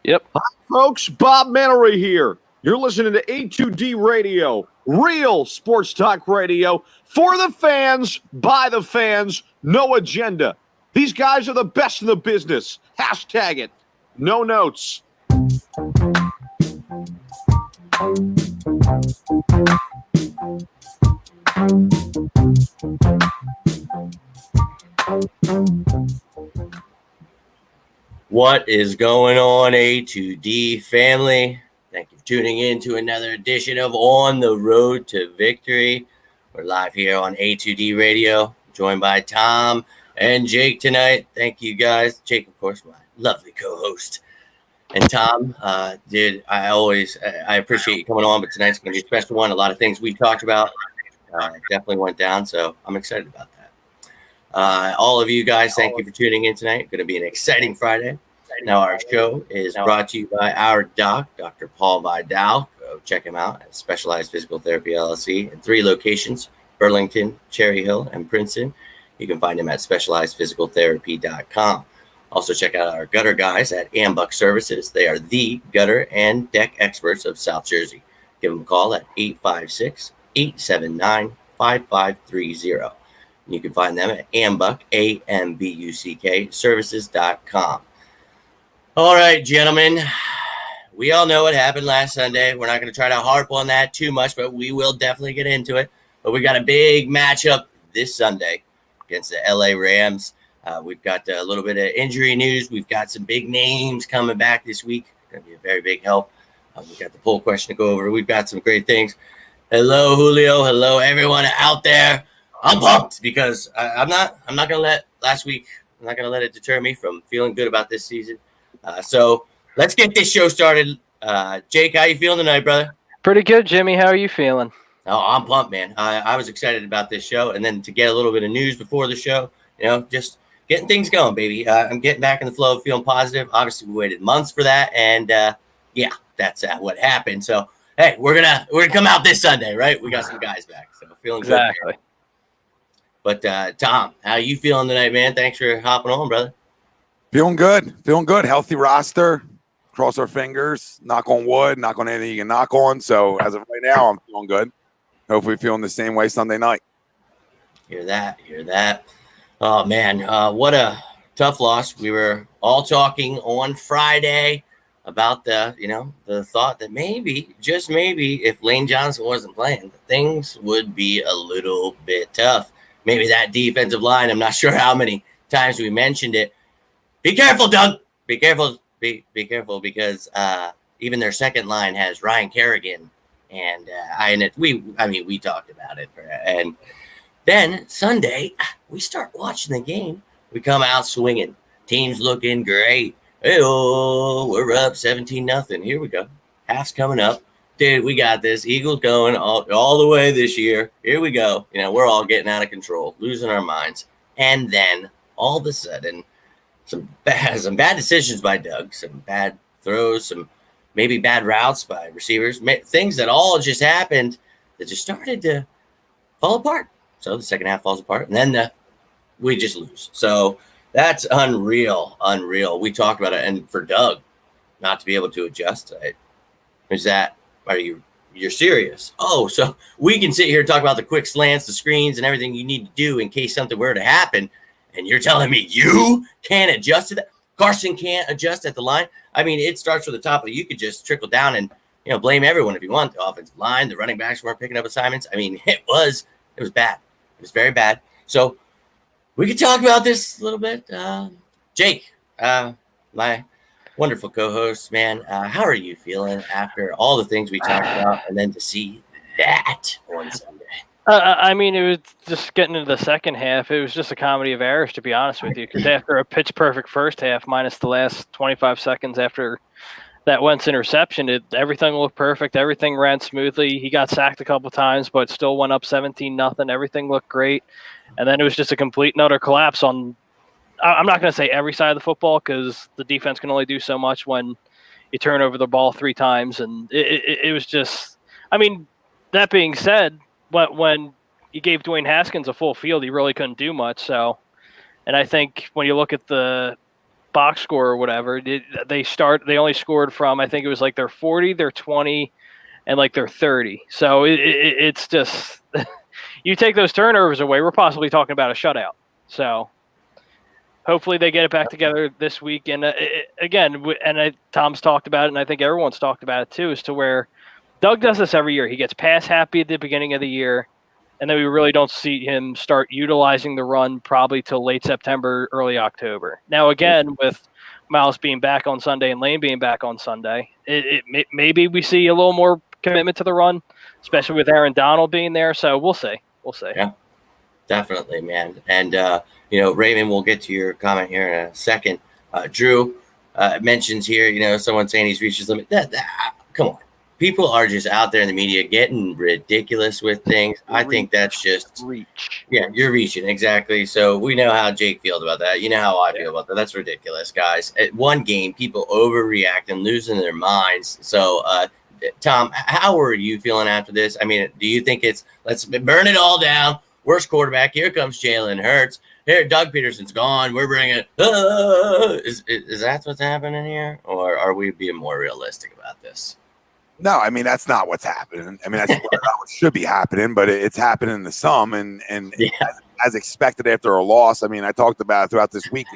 Yep. Hi, folks. Bob Mannery here. You're listening to A2D Radio, real sports talk radio for the fans, by the fans, no agenda. These guys are the best in the business. Hashtag it. No notes. What is going on, A2D family? Thank you for tuning in to another edition of On the Road to Victory. We're live here on A2D Radio, joined by Tom and Jake tonight. Thank you guys. Jake, of course, my lovely co-host. And Tom, I appreciate you coming on, but tonight's going to be a special one. A lot of things we talked about definitely went down, so I'm excited about that. All of you guys, thank you for tuning in tonight. Going to be an exciting Friday. Now, our show is brought to you by our doc, Dr. Paul Vidal. Go check him out at Specialized Physical Therapy LLC in 3 locations, Burlington, Cherry Hill, and Princeton. You can find him at specializedphysicaltherapy.com. Also, check out our gutter guys at Ambuck Services. They are the gutter and deck experts of South Jersey. Give them a call at 856-879-5530. You can find them at Ambuck, A-M-B-U-C-K, services.com. All right, gentlemen, we all know what happened last Sunday. We're not going to try to harp on that too much, but we will definitely get into it. But we got a big matchup this Sunday against the LA Rams. We've got a little bit of injury news. We've got some big names coming back this week. Going to be a very big help. We've got the poll question to go over. We've got some great things. Hello, Julio. Hello, everyone out there. I'm pumped because I'm not going to let last week. I'm not going to let it deter me from feeling good about this season. So let's get this show started. Jake, how you feeling tonight, brother? Pretty good, Jimmy. How are you feeling? Oh, I'm pumped, man. I was excited about this show, and then to get a little bit of news before the show, just getting things going, baby. I'm getting back in the flow, feeling positive. Obviously, we waited months for that, and that's what happened. So, hey, we're gonna come out this Sunday, right? We got some guys back, so feeling exactly. Good. But Tom, how you feeling tonight, man? Thanks for hopping on, brother. Feeling good. Healthy roster. Cross our fingers. Knock on wood. Knock on anything you can knock on. So as of right now, I'm feeling good. Hopefully feeling the same way Sunday night. Hear that. Oh, man. What a tough loss. We were all talking on Friday about the thought that maybe, just maybe, if Lane Johnson wasn't playing, things would be a little bit tough. Maybe that defensive line, I'm not sure how many times we mentioned it. Be careful, Doug. Be careful. Be careful because even their second line has Ryan Kerrigan, and we talked about it. And then Sunday we start watching the game. We come out swinging. Team's looking great. Hey-oh, we're up 17-0. Here we go. Half's coming up. Dude, we got this. Eagles going all the way this year. Here we go. We're all getting out of control, losing our minds. And then all of a sudden, some bad decisions by Doug, some bad throws, some maybe bad routes by receivers, things that all just happened that just started to fall apart. So the second half falls apart, and then we just lose. So that's unreal. We talked about it, and for Doug not to be able to adjust to it, you're serious? Oh, so we can sit here and talk about the quick slants, the screens, and everything you need to do in case something were to happen. And you're telling me you can't adjust to that? Carson can't adjust at the line? I mean, it starts from the top, but you could just trickle down and, blame everyone if you want. The offensive line, the running backs weren't picking up assignments. I mean, it was bad. It was very bad. So we could talk about this a little bit. Jake, my wonderful co-host, man, how are you feeling after all the things we talked about and then to see that on Sunday? It was just getting into the second half. It was just a comedy of errors, to be honest with you, because after a pitch-perfect first half, minus the last 25 seconds after that Wentz interception, everything looked perfect. Everything ran smoothly. He got sacked a couple times, but still went up 17-0. Everything looked great. And then it was just a complete and utter collapse on – I'm not going to say every side of the football because the defense can only do so much when you turn over the ball 3 times. And it was just – that being said – when you gave Dwayne Haskins a full field, he really couldn't do much. So, and I think when you look at the box score or whatever, they only scored from, I think it was like their 40, their 20, and like their 30. So it's just you take those turnovers away, we're possibly talking about a shutout. So hopefully they get it back together this week. And Tom's talked about it, and I think everyone's talked about it too, as to where Doug does this every year. He gets pass happy at the beginning of the year, and then we really don't see him start utilizing the run probably till late September, early October. Now, again, with Miles being back on Sunday and Lane being back on Sunday, maybe we see a little more commitment to the run, especially with Aaron Donald being there. So we'll see. Yeah, definitely, man. And, Raymond, we'll get to your comment here in a second. Drew mentions here, someone saying he's reached his limit. Come on. People are just out there in the media getting ridiculous with things. I think that's just reach. Yeah, you're reaching. Exactly. So we know how Jake feels about that. You know how I feel about that. That's ridiculous, guys. At one game, people overreact and losing their minds. So, Tom, how are you feeling after this? I mean, do you think let's burn it all down? Worst quarterback. Here comes Jalen Hurts. Here, Doug Peterson's gone. We're bringing is that what's happening here? Or are we being more realistic about this? No, I mean, that's not what's happening. I mean, that's not what should be happening, but it's happening to some. And as expected after a loss, I mean, I talked about it throughout this week.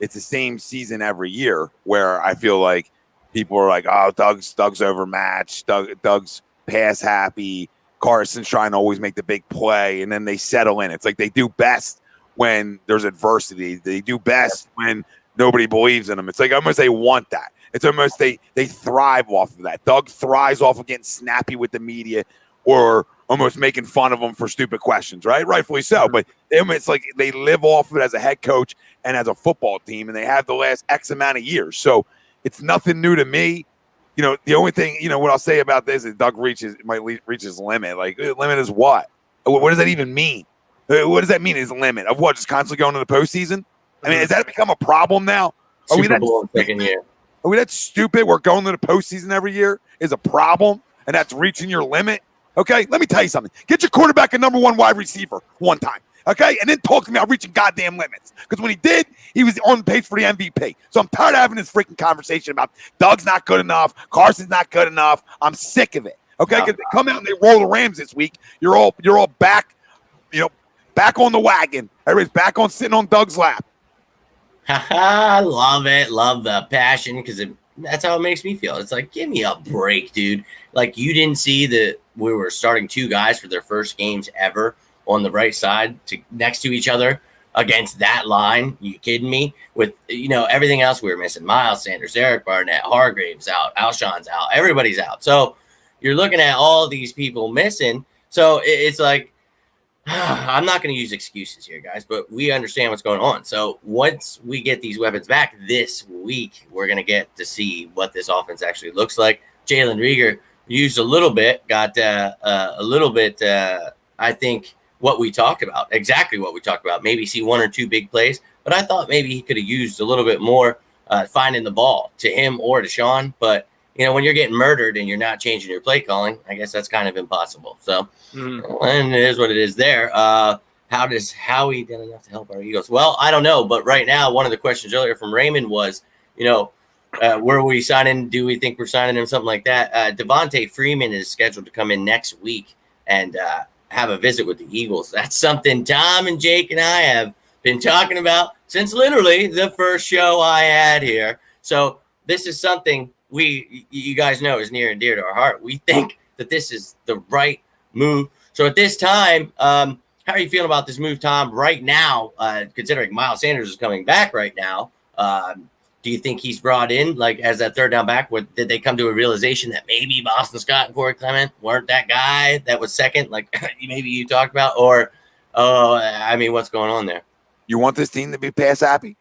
It's the same season every year where I feel like people are like, oh, Doug's overmatched. Doug's pass happy. Carson's trying to always make the big play. And then they settle in. It's like they do best when there's adversity. They do best when nobody believes in them. It's like almost they want that. It's almost they thrive off of that. Doug thrives off of getting snappy with the media or almost making fun of them for stupid questions, right? Rightfully so. But it's like they live off of it as a head coach and as a football team, and they have the last X amount of years. So it's nothing new to me. The only thing, what I'll say about this is Doug might reach his limit. Like, limit is what? What does that even mean? What does that mean? His limit of what? Just constantly going to the postseason? I mean, has that become a problem now? Super Bowl second year. Are we that stupid? We're going to the postseason every year is a problem, and that's reaching your limit. Okay, let me tell you something. Get your quarterback a number one wide receiver one time. Okay, and then talk to me about reaching goddamn limits. Because when he did, he was on pace for the MVP. So I'm tired of having this freaking conversation about Doug's not good enough, Carson's not good enough. I'm sick of it. Okay, because they come out and they roll the Rams this week. You're all back, back on the wagon. Everybody's back on sitting on Doug's lap. I love it. Love the passion because that's how it makes me feel. It's like, give me a break, dude. Like, you didn't see that we were starting two guys for their first games ever on the right side next to each other against that line. You kidding me? With, everything else we were missing. Miles Sanders, Eric Barnett, Hargrave's out, Alshon's out. Everybody's out. So you're looking at all these people missing. So it's like, I'm not going to use excuses here, guys, but we understand what's going on. So once we get these weapons back this week, we're going to get to see what this offense actually looks like. Jalen Reagor used a little bit, got a little bit, I think, what we talked about, exactly what we talked about. Maybe see one or two big plays, but I thought maybe he could have used a little bit more finding the ball to him or to Sean. But, when you're getting murdered and you're not changing your play calling, I guess that's kind of impossible. So, and it is what it is there. How does Howie done enough to help our Eagles? Well, I don't know. But right now, one of the questions earlier from Raymond was, where we signing? Do we think we're signing him? Something like that. Devontae Freeman is scheduled to come in next week and have a visit with the Eagles. That's something Tom and Jake and I have been talking about since literally the first show I had here. So this is something you guys know is near and dear to our heart. We think that this is the right move. So at this time, how are you feeling about this move, Tom, right now, considering Miles Sanders is coming back right now? Do you think he's brought in, like, as that third down back? Did they come to a realization that maybe Boston Scott and Corey Clement weren't that guy that was second, like maybe you talked about? Or, what's going on there? You want this team to be pass happy?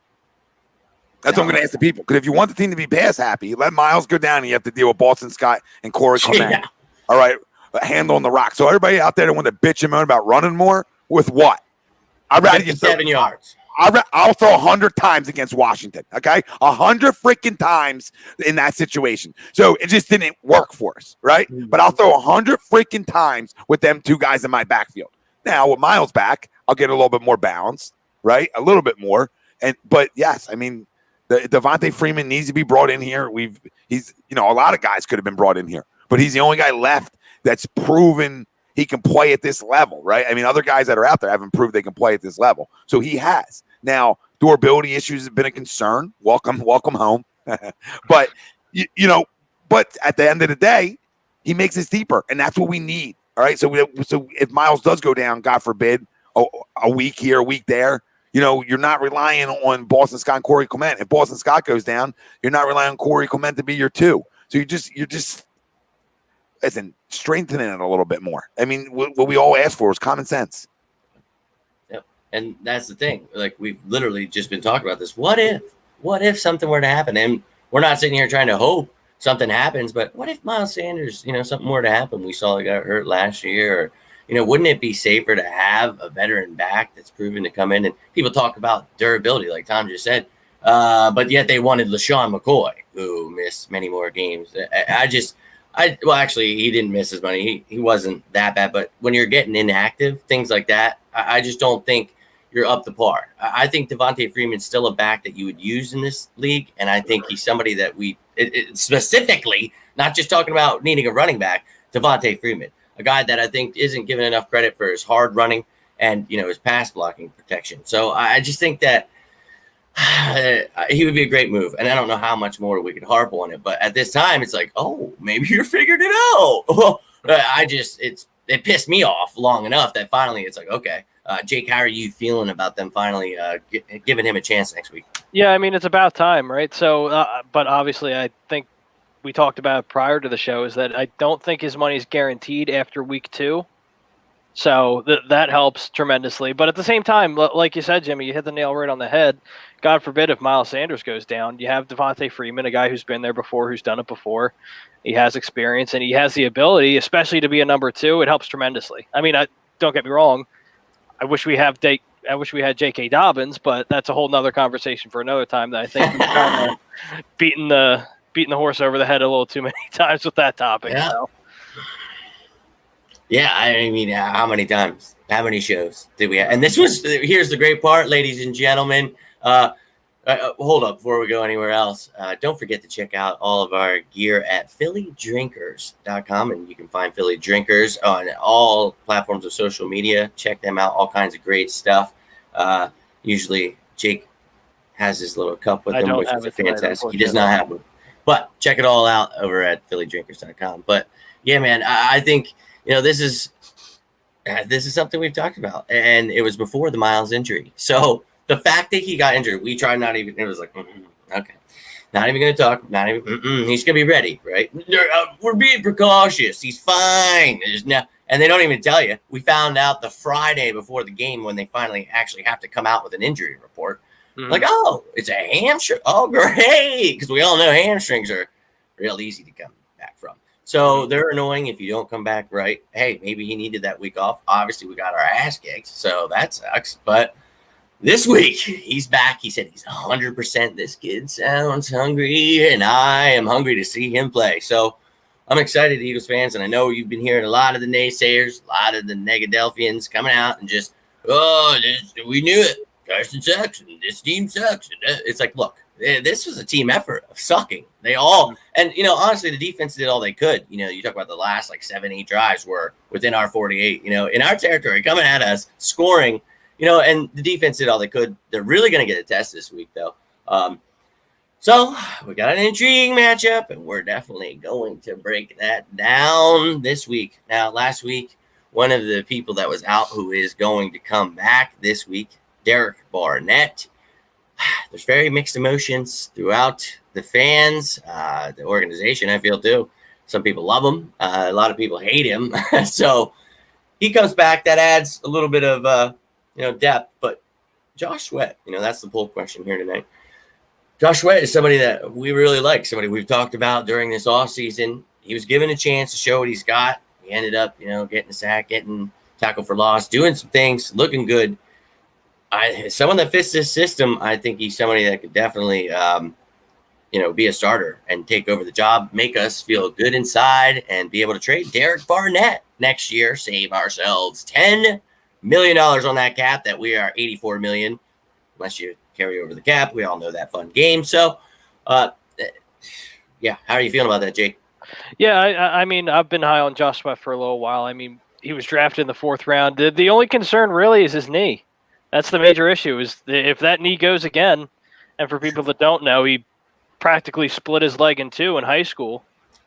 That's what I'm going to ask the people. Because if you want the team to be pass happy, let Miles go down and you have to deal with Boston Scott and Corey Clement. Yeah. All right, hand on the rock. So everybody out there that want to bitch and moan about running more, with what? I'd rather get 7 yards. I'll throw 100 times against Washington, okay? 100 freaking times in that situation. So it just didn't work for us, right? Mm-hmm. But I'll throw 100 freaking times with them two guys in my backfield. Now, with Miles back, I'll get a little bit more balance, right? A little bit more. But yes, Devontae Freeman needs to be brought in here. He's a lot of guys could have been brought in here, but he's the only guy left that's proven he can play at this level, right? I mean, other guys that are out there haven't proved they can play at this level. So he has. Now, durability issues have been a concern. Welcome home. But but at the end of the day, he makes us deeper, and that's what we need. All right. So if Miles does go down, God forbid, a week here, a week there, you're not relying on Boston Scott and Corey Clement. If Boston Scott goes down, you're not relying on Corey Clement to be your 2. So you're just strengthening it a little bit more. I mean, what we all asked for was common sense. Yep. And that's the thing. Like, we've literally just been talking about this. What if something were to happen? And we're not sitting here trying to hope something happens, but what if Miles Sanders, something were to happen? We saw he got hurt last year. Or, wouldn't it be safer to have a veteran back that's proven to come in? And people talk about durability, like Tom just said, but yet they wanted LaShawn McCoy, who missed many more games. Well, actually, he didn't miss as many. He wasn't that bad. But when you're getting inactive, things like that, I just don't think you're up to par. I think Devontae Freeman's still a back that you would use in this league, and I think he's somebody that specifically, not just talking about needing a running back, Devontae Freeman, a guy that I think isn't given enough credit for his hard running and, his pass blocking protection. So I just think that he would be a great move. And I don't know how much more we could harp on it, but at this time it's like, oh, maybe you're figured it out. It pissed me off long enough that finally it's like, okay, Jake, how are you feeling about them finally giving him a chance next week? Yeah, I mean, it's about time, right? So, but obviously I think we talked about prior to the show is that I don't think his money is guaranteed after week 2. So that helps tremendously. But at the same time, like you said, Jimmy, you hit the nail right on the head. God forbid if Miles Sanders goes down, you have Devontae Freeman, a guy who's been there before, who's done it before. He has experience and he has the ability, especially to be a number 2. It helps tremendously. I mean, don't get me wrong. I wish we had J.K. Dobbins, but that's a whole nother conversation for another time. That I think we're kind of beating the horse over the head a little too many times with that topic. Yeah. So. Yeah, I mean, how many times? How many shows did we have? And here's the great part, ladies and gentlemen. Hold up before we go anywhere else. Don't forget to check out all of our gear at phillydrinkers.com, and you can find Philly Drinkers on all platforms of social media. Check them out. All kinds of great stuff. Usually Jake has his little cup with him, which is fantastic. He does not have one. But check it all out over at phillydrinkers.com. But yeah, man, I think this is something we've talked about, and it was before the Miles injury. So the fact that he got injured, we tried not even. It was like, okay, not even going to talk. Not even. He's going to be ready, right? We're being precautious. He's fine. And they don't even tell you. We found out the Friday before the game when they finally actually have to come out with an injury report. Like, oh, it's a hamstring. Oh, great. Because we all know hamstrings are real easy to come back from. So they're annoying if you don't come back right. Hey, maybe he needed that week off. Obviously, we got our ass kicked, so that sucks. But this week, he's back. He said he's 100%. This kid sounds hungry, and I am hungry to see him play. So I'm excited, Eagles fans, and I know you've been hearing a lot of the naysayers, a lot of the Negadelphians coming out and just, we knew it. Carson sucks, and this team sucks. It's like, look, this was a team effort of sucking. They all, and honestly, the defense did all they could. You talk about the last 7-8 drives were within our 48. In our territory, coming at us, scoring. And the defense did all they could. They're really going to get a test this week, though. So we got an intriguing matchup, and we're definitely going to break that down this week. Now, last week, one of the people that was out who is going to come back this week, Derek Barnett. There's very mixed emotions throughout the fans, the organization, I feel, too. Some people love him. A lot of people hate him. So he comes back. That adds a little bit of, depth. But Josh Sweat, that's the poll question here tonight. Josh Sweat is somebody that we really like, somebody we've talked about during this offseason. He was given a chance to show what he's got. He ended up, getting a sack, getting tackle for loss, doing some things, looking good. Someone that fits this system, I think he's somebody that could definitely, be a starter and take over the job, make us feel good inside, and be able to trade Derek Barnett next year, save ourselves $10 million on that cap that we are $84 million, unless you carry over the cap. We all know that fun game. So, yeah, how are you feeling about that, Jake? Yeah, I mean, I've been high on Josh Sweat for a little while. I mean, he was drafted in the 4th round. The only concern really is his knee. That's the major issue. Is if that knee goes again, and for people that don't know, he practically split his leg in two in high school.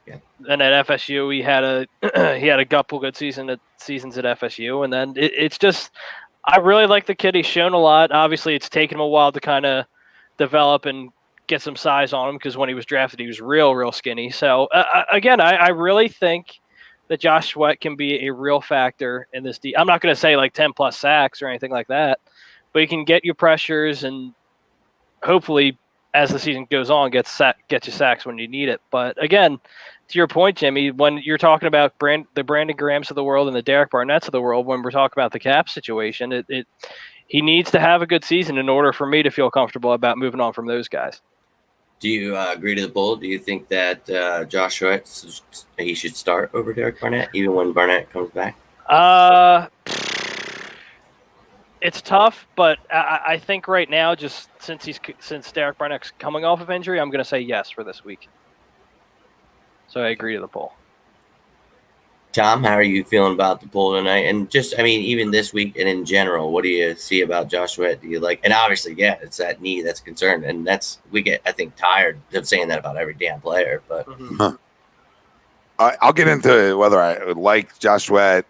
Yeah. And at FSU, he had a couple good seasons at FSU, and then it's just I really like the kid. He's shown a lot. Obviously, it's taken him a while to kind of develop and get some size on him because when he was drafted, he was real skinny. So again, I really think that Josh Sweat can be a real factor in this. I'm not going to say like 10 plus sacks or anything like that, but he can get you pressures and hopefully, as the season goes on, get you sacks when you need it. But again, to your point, Jimmy, when you're talking about the Brandon Grahams of the world and the Derek Barnetts of the world, when we're talking about the cap situation, he needs to have a good season in order for me to feel comfortable about moving on from those guys. Do you agree to the poll? Do you think that Josh Sweat, he should start over Derek Barnett, even when Barnett comes back? It's tough, but I think right now, just since Derek Barnett's coming off of injury, I'm going to say yes for this week. So I agree to the poll. Tom, how are you feeling about the poll tonight? And just, I mean, even this week and in general, what do you see about Josh Sweat? Do you like? And obviously, yeah, it's that knee that's a concern, and we get, I think, tired of saying that about every damn player. But I'll get into whether I like Josh Sweat,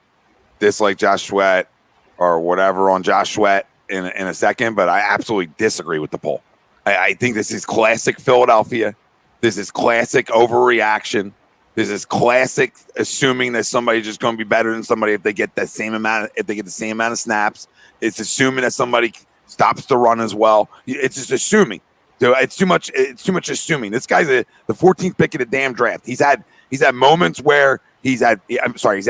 dislike Josh Sweat, or whatever on Josh Sweat in a second. But I absolutely disagree with the poll. I think this is classic Philadelphia. This is classic overreaction. This is classic assuming that somebody's just going to be better than somebody if they get the same amount of snaps. It's assuming that somebody stops the run as well. It's just assuming. So it's too much assuming. This guy's the 14th pick of the damn draft. He's had moments where he's had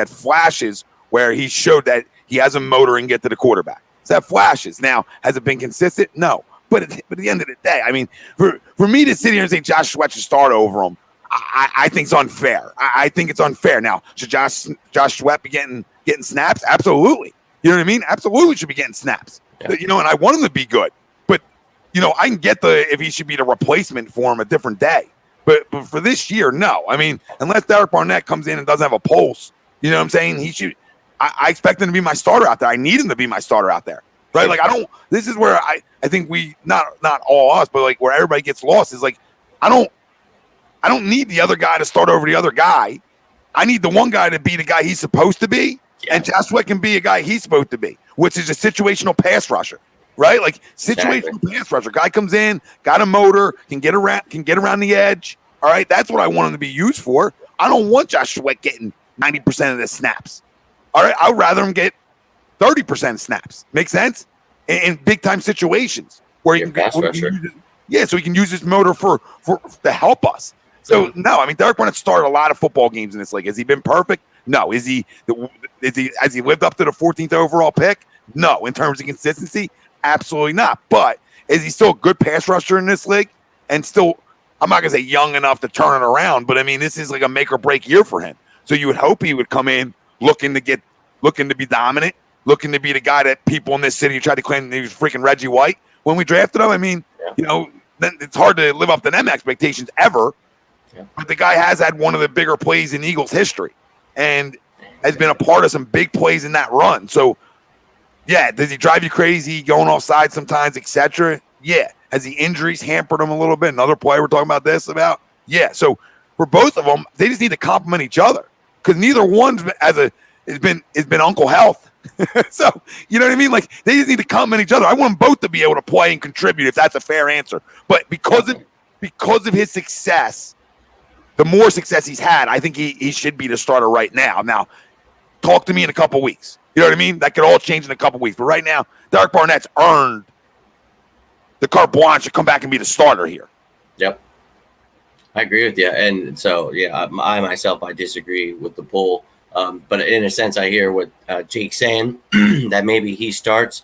flashes where he showed that he has a motor and get to the quarterback. He's had flashes. Now, has it been consistent? No. But at the end of the day, I mean, for me to sit here and say Josh Sweat should start over him, I think it's unfair. I think it's unfair. Now, should Josh Sweat be getting snaps? Absolutely. You know what I mean? Absolutely should be getting snaps. Yeah. You know, and I want him to be good. But, you know, I can get if he should be the replacement for him a different day. But for this year, no. I mean, unless Derek Barnett comes in and doesn't have a pulse, you know what I'm saying? He should. I expect him to be my starter out there. I need him to be my starter out there. Right? Like, this is where I think we, not all us, but like where everybody gets lost is like, I don't need the other guy to start over the other guy. I need the one guy to be the guy he's supposed to be, and Josh Sweat can be a guy he's supposed to be, which is a situational pass rusher, right? Like situational pass rusher. Guy comes in, got a motor, can get around the edge. All right, that's what I want him to be used for. I don't want Josh Sweat getting 90% of the snaps. All right, I'd rather him get 30% snaps. Make sense? In big time situations where he can so he can use his motor for to help us. So no, I mean Derek Barnett started a lot of football games in this league. Has he been perfect? No. Has he lived up to the 14th overall pick? No. In terms of consistency, absolutely not. But is he still a good pass rusher in this league? And still, I'm not gonna say young enough to turn it around, but I mean this is like a make or break year for him. So you would hope he would come in looking to be dominant, looking to be the guy that people in this city tried to claim he was freaking Reggie White when we drafted him. I mean, you know, then it's hard to live up to them expectations ever. Yeah. But the guy has had one of the bigger plays in Eagles history and has been a part of some big plays in that run. So, yeah, does he drive you crazy going offside sometimes, etc.? Yeah. Has the injuries hampered him a little bit? Another player we're talking about? Yeah. So for both of them, they just need to complement each other because neither one's has been Uncle Health. So, you know what I mean? Like, they just need to complement each other. I want them both to be able to play and contribute if that's a fair answer. But because of his success, the more success he's had, I think he should be the starter right now. Now, talk to me in a couple weeks. You know what I mean? That could all change in a couple weeks. But right now, Derek Barnett's earned the carte blanche to come back and be the starter here. Yep. I agree with you. And so, yeah, I disagree with the poll. But in a sense, I hear what Jake's saying, that maybe he starts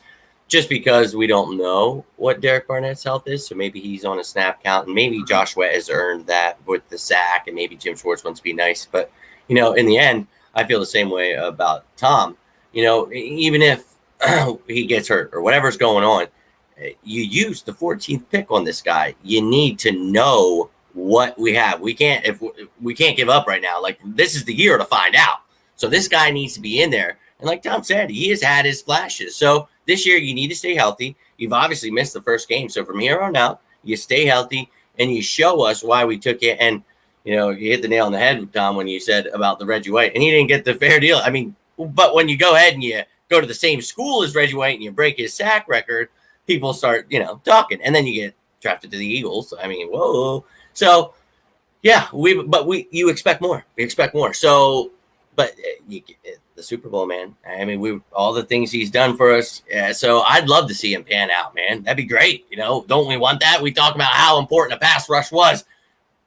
just because we don't know what Derek Barnett's health is. So maybe he's on a snap count, and maybe Josh Sweat has earned that with the sack, and maybe Jim Schwartz wants to be nice. But, you know, in the end, I feel the same way about Tom. You know, even if he gets hurt or whatever's going on, you use the 14th pick on this guy. You need to know what we have. We can't give up right now. Like, this is the year to find out. So this guy needs to be in there. And like Tom said, he has had his flashes. So this year you need to stay healthy. You've obviously missed the first game. So from here on out, you stay healthy and you show us why we took it. And, you know, you hit the nail on the head, Tom, when you said about the Reggie White. And he didn't get the fair deal. I mean, but when you go ahead and you go to the same school as Reggie White and you break his sack record, people start, you know, talking. And then you get drafted to the Eagles. I mean, whoa. So, yeah, you expect more. We expect more. So, but the Super Bowl, man. I mean, all the things he's done for us. So I'd love to see him pan out, man. That'd be great. You know, don't we want that? We talk about how important a pass rush was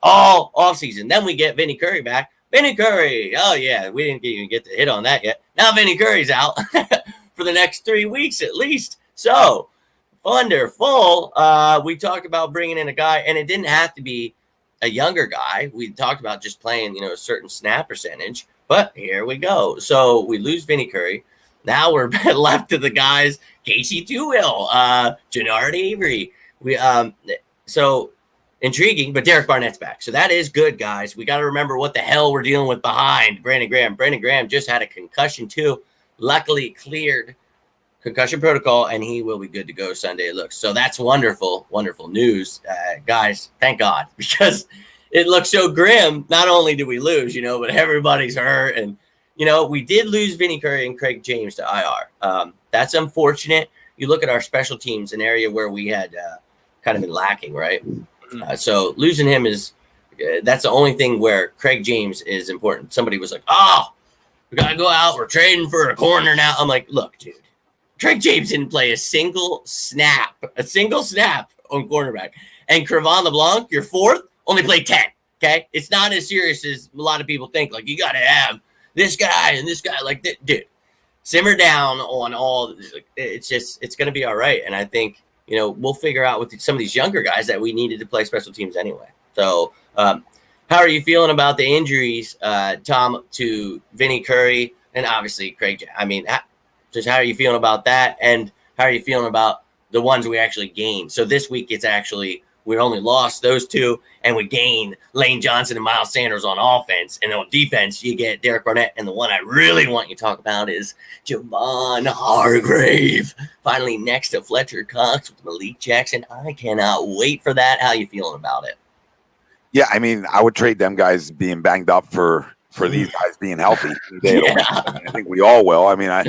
all offseason. Then we get Vinny Curry back. Vinny Curry. Oh, yeah, we didn't even get to hit on that yet. Now Vinny Curry's out for the next 3 weeks at least. So wonderful. We talked about bringing in a guy, and it didn't have to be a younger guy. We talked about just playing, you know, a certain snap percentage. But here we go. So we lose Vinny Curry. Now we're left to the guys, Casey Toohill, Jannard Avery. So intriguing, but Derek Barnett's back. So that is good, guys. We got to remember what the hell we're dealing with behind Brandon Graham. Brandon Graham just had a concussion too. Luckily cleared concussion protocol, and he will be good to go Sunday, it looks. So that's wonderful, wonderful news. Guys, thank God, because it looks so grim. Not only did we lose, you know, but everybody's hurt. And, you know, we did lose Vinny Curry and Craig James to IR. That's unfortunate. You look at our special teams, an area where we had kind of been lacking, right? So losing him that's the only thing where Craig James is important. Somebody was like, oh, we got to go out. We're trading for a corner now. I'm like, look, dude, Craig James didn't play a single snap on cornerback. And Crevon LeBlanc, your fourth, only played 10, okay? It's not as serious as a lot of people think. Like, you got to have this guy and this guy. Like, dude, simmer down on all. It's going to be all right. And I think, you know, we'll figure out with some of these younger guys that we needed to play special teams anyway. So how are you feeling about the injuries, Tom, to Vinny Curry and obviously Craig? I mean, just how are you feeling about that? And how are you feeling about the ones we actually gained? So this week it's actually – we only lost those two, and we gained Lane Johnson and Miles Sanders on offense. And on defense, you get Derek Barnett. And the one I really want you to talk about is Javon Hargrave. Finally next to Fletcher Cox with Malik Jackson. I cannot wait for that. How you feeling about it? Yeah, I mean, I would trade them guys being banged up for these guys being healthy. I think we all will. I mean, I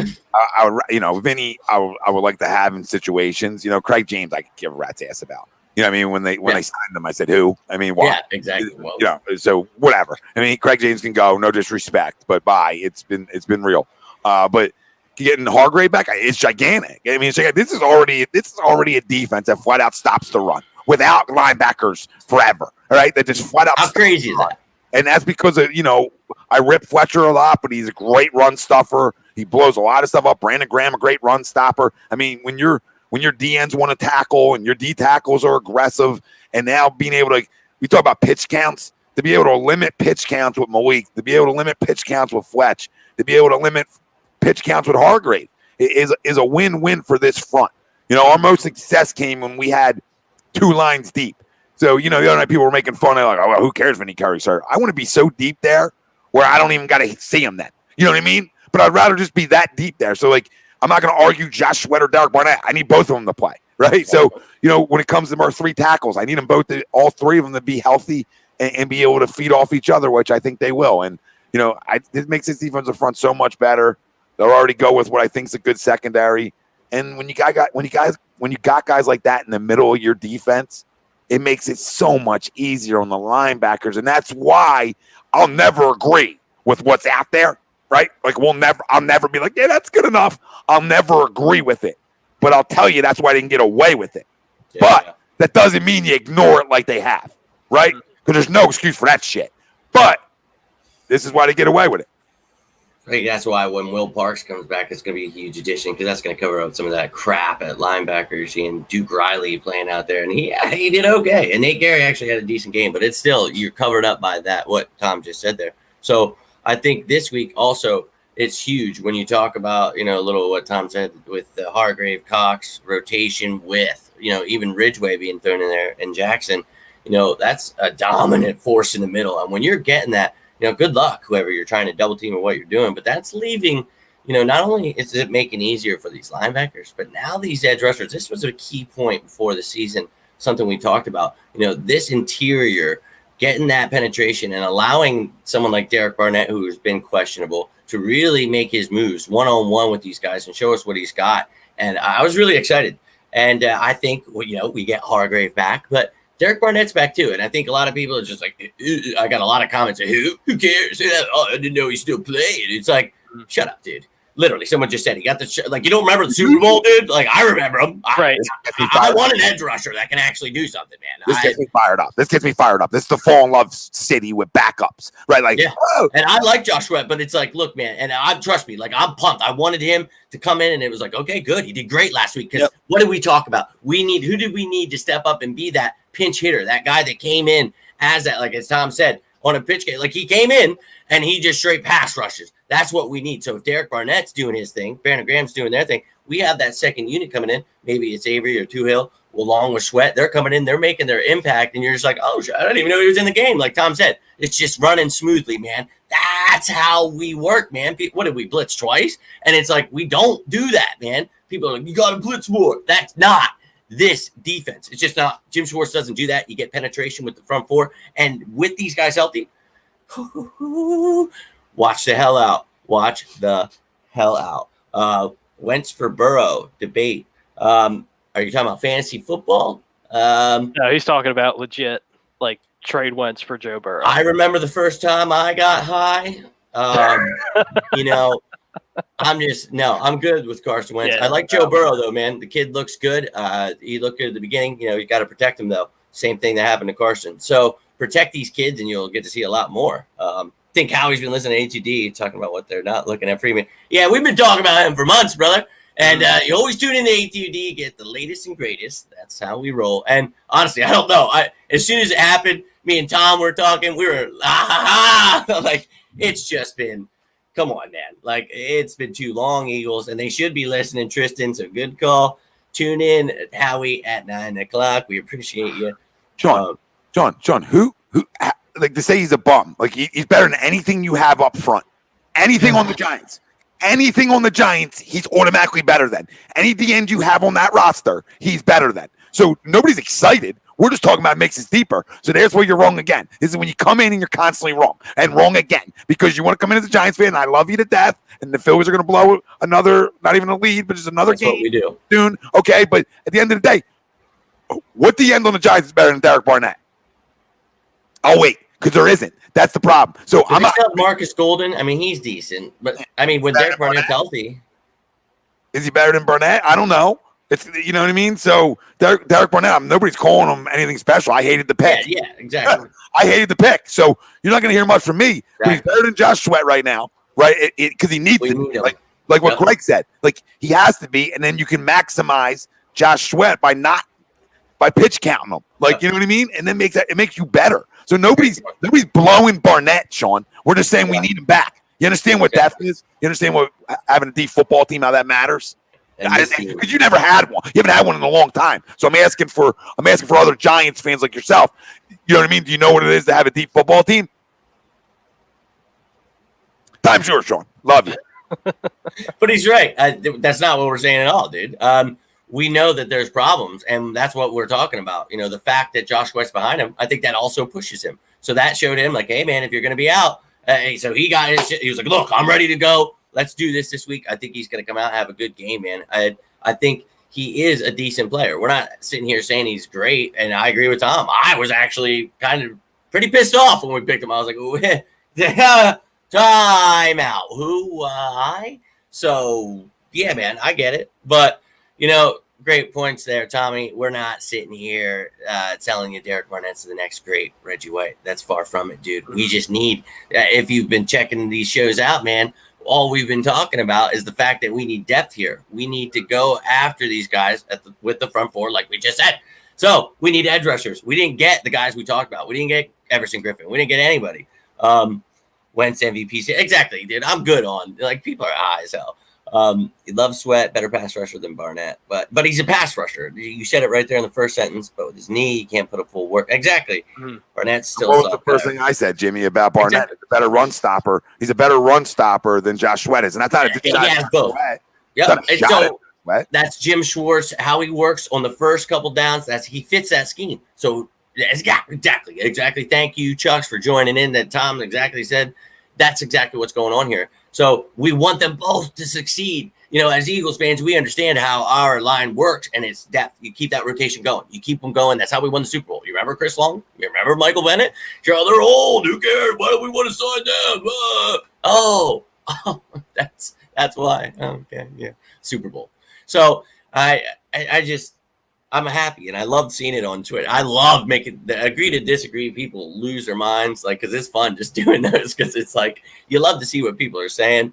would, you know, Vinny, I would like to have in situations. You know, Craig James, I could give a rat's ass about. You know what I mean? When they signed them, I said, who? I mean, why? Yeah, exactly. Well, you know, so whatever. I mean, Craig James can go, no disrespect, but bye. It's been real. But getting Hargrave back, it's gigantic. I mean, this is already a defense that flat out stops the run without linebackers forever. All right, that just flat out. How crazy is that? And that's because of, you know, I rip Fletcher a lot, but he's a great run stuffer. He blows a lot of stuff up. Brandon Graham, a great run stopper. I mean, when your DNs want to tackle and your D tackles are aggressive, and now being able to, we talk about pitch counts, to be able to limit pitch counts with Malik, to be able to limit pitch counts with Fletch, to be able to limit pitch counts with Hargrave is a win-win for this front. You know, our most success came when we had two lines deep. So, you know, the other night people were making fun of, like, oh, well, who cares Vinny Curry, sir? I want to be so deep there where I don't even got to see him then. You know what I mean? But I'd rather just be that deep there. So, like, I'm not going to argue Josh Sweat or Derek Barnett. I need both of them to play, right? So, you know, when it comes to our three tackles, I need them both, all three of them to be healthy and be able to feed off each other, which I think they will. And, you know, it makes this defensive front so much better. They'll already go with what I think is a good secondary. And when you got guys like that in the middle of your defense, it makes it so much easier on the linebackers. And that's why I'll never agree with what's out there, right? Like I'll never be like, yeah, that's good enough. I'll never agree with it. But I'll tell you that's why I didn't get away with it. Yeah. But that doesn't mean you ignore it like they have, right? Because there's no excuse for that shit. But this is why they get away with it. I think that's why when Will Parks comes back, it's going to be a huge addition because that's going to cover up some of that crap at linebackers. Seeing Duke Riley playing out there, and he did okay. And Nate Gary actually had a decent game, but it's still, you're covered up by that, what Tom just said there. So I think this week also it's huge when you talk about, you know, a little what Tom said with the Hargrave Cox rotation with, even Ridgeway being thrown in there and Jackson, that's a dominant force in the middle. And when you're getting that, good luck, whoever you're trying to double team or what you're doing, but that's leaving, not only is it making it easier for these linebackers, but now these edge rushers, this was a key point before the season, something we talked about, this interior, getting that penetration and allowing someone like Derek Barnett, who's been questionable, to really make his moves one-on-one with these guys and show us what he's got. And I was really excited. And I think, we get Hargrave back, but Derek Barnett's back too. And I think a lot of people are just like, I got a lot of comments. Who cares? Oh, I didn't know he's still playing. It's like, shut up, dude. Literally, someone just said he got the you don't remember the Super Bowl, dude? Like, I remember him. Right. I want an edge rusher that can actually do something, man. This gets me fired up. This is the fall in love city with backups, right? Like, yeah. Oh. And I like Josh Sweat, but it's like, look, man, and trust me, like, I'm pumped. I wanted him to come in, and it was like, okay, good. He did great last week. Because What did we talk about? Who did we need to step up and be that pinch hitter, that guy that came in as that, like as Tom said, on a pitch game. Like, he came in and he just straight pass rushes. That's what we need. So if Derek Barnett's doing his thing, Brandon Graham's doing their thing, we have that second unit coming in. Maybe it's Avery or Toohill along with Sweat. They're coming in. They're making their impact. And you're just like, oh, I didn't even know he was in the game. Like Tom said, it's just running smoothly, man. That's how we work, man. What did we blitz twice? And it's like, we don't do that, man. People are like, you got to blitz more. That's not this defense. It's just not. Jim Schwartz doesn't do that. You get penetration with the front four. And with these guys healthy, watch the hell out. Watch the hell out. Wentz for Burrow debate. Are you talking about fantasy football? No, he's talking about legit, like trade Wentz for Joe Burrow. I remember the first time I got high. I'm good with Carson Wentz. Yeah, I like Joe Burrow though, man. The kid looks good. He looked good at the beginning. You got to protect him though. Same thing that happened to Carson. So protect these kids, and you'll get to see a lot more. I think Howie's been listening to ATD talking about what they're not looking at Freeman. Yeah, we've been talking about him for months, brother. And you always tune in to ATD, get the latest and greatest. That's how we roll. And honestly, I don't know. As soon as it happened, me and Tom were talking. We were like, it's just been, come on, man. Like, it's been too long, Eagles, and they should be listening, Tristan. So good call. Tune in, Howie, at 9:00. We appreciate you. John, who like to say he's a bum? Like he's better than anything you have up front. Anything on the Giants. Anything on the Giants, he's automatically better than. Any DN you have on that roster, he's better than. So nobody's excited. We're just talking about makes us deeper. So there's where you're wrong again. This is when you come in and you're constantly wrong. And wrong again. Because you want to come in as a Giants fan, and I love you to death, and the Phillies are going to blow another, not even a lead, but just another That's game. what we do. Soon. Okay, but at the end of the day, what the end on the Giants is better than Derek Barnett? Oh, wait, because there isn't. That's the problem. So I'm not Marcus Golden. I mean, he's decent, but I mean, when Derek Barnett's healthy, is he better than Barnett? I don't know. It's what I mean. So Derek Barnett, nobody's calling him anything special. I hated the pick. Yeah, exactly. I hated the pick. So you're not going to hear much from me. Exactly. But he's better than Josh Sweat right now, right? Because he needs to be. Like what Greg said. Like he has to be, and then you can maximize Josh Sweat by pitch counting them. Like you know what I mean? And then it makes you better. So nobody's blowing Barnett, Sean. We're just saying we need him back. You understand what depth is? You understand what having a deep football team, how that matters? Because you never had one. You haven't had one in a long time. So I'm asking for other Giants fans like yourself. You know what I mean? Do you know what it is to have a deep football team? Time's yours, Sean. Love you. But he's right. That's not what we're saying at all, dude. We know that there's problems, and that's what we're talking about. The fact that Josh Sweat's behind him, I think that also pushes him. So that showed him, like, hey, man, if you're going to be out. So he was like, look, I'm ready to go. Let's do this week. I think he's going to come out and have a good game, man. I think he is a decent player. We're not sitting here saying he's great, and I agree with Tom. I was actually kind of pretty pissed off when we picked him. I was like, time out. Who? Why? So, yeah, man, I get it. But, great points there, Tommy. We're not sitting here telling you Derek Barnett's the next great Reggie White. That's far from it, dude. We just need, if you've been checking these shows out, man, all we've been talking about is the fact that we need depth here. We need to go after these guys with the front four, like we just said. So we need edge rushers. We didn't get the guys we talked about. We didn't get Everson Griffin. We didn't get anybody. Wentz MVP. Exactly, dude. I'm good on, like, people are high as hell. He loves Sweat, better pass rusher than Barnett, but he's a pass rusher. You said it right there in the first sentence. But with his knee, he can't put a full work. Exactly. Barnett's still. What was the first thing I said, Jimmy, about Barnett? Exactly. He's a better run stopper. He's a better run stopper than Josh Sweat is, and that's not a he has both. Yeah, so that's Jim Schwartz. How he works on the first couple downs. He fits that scheme. So exactly. Thank you, Chucks, for joining in. That Tom exactly said. That's exactly what's going on here. So we want them both to succeed. As Eagles fans, we understand how our line works, and it's depth. You keep that rotation going. You keep them going. That's how we won the Super Bowl. You remember Chris Long? You remember Michael Bennett? They're old. Who cares? Why do we want to sign them? Oh, that's why. Okay, yeah, Super Bowl. So I'm happy, and I love seeing it on Twitter. I love making the agree to disagree people lose their minds, because it's fun just doing those, because it's you love to see what people are saying.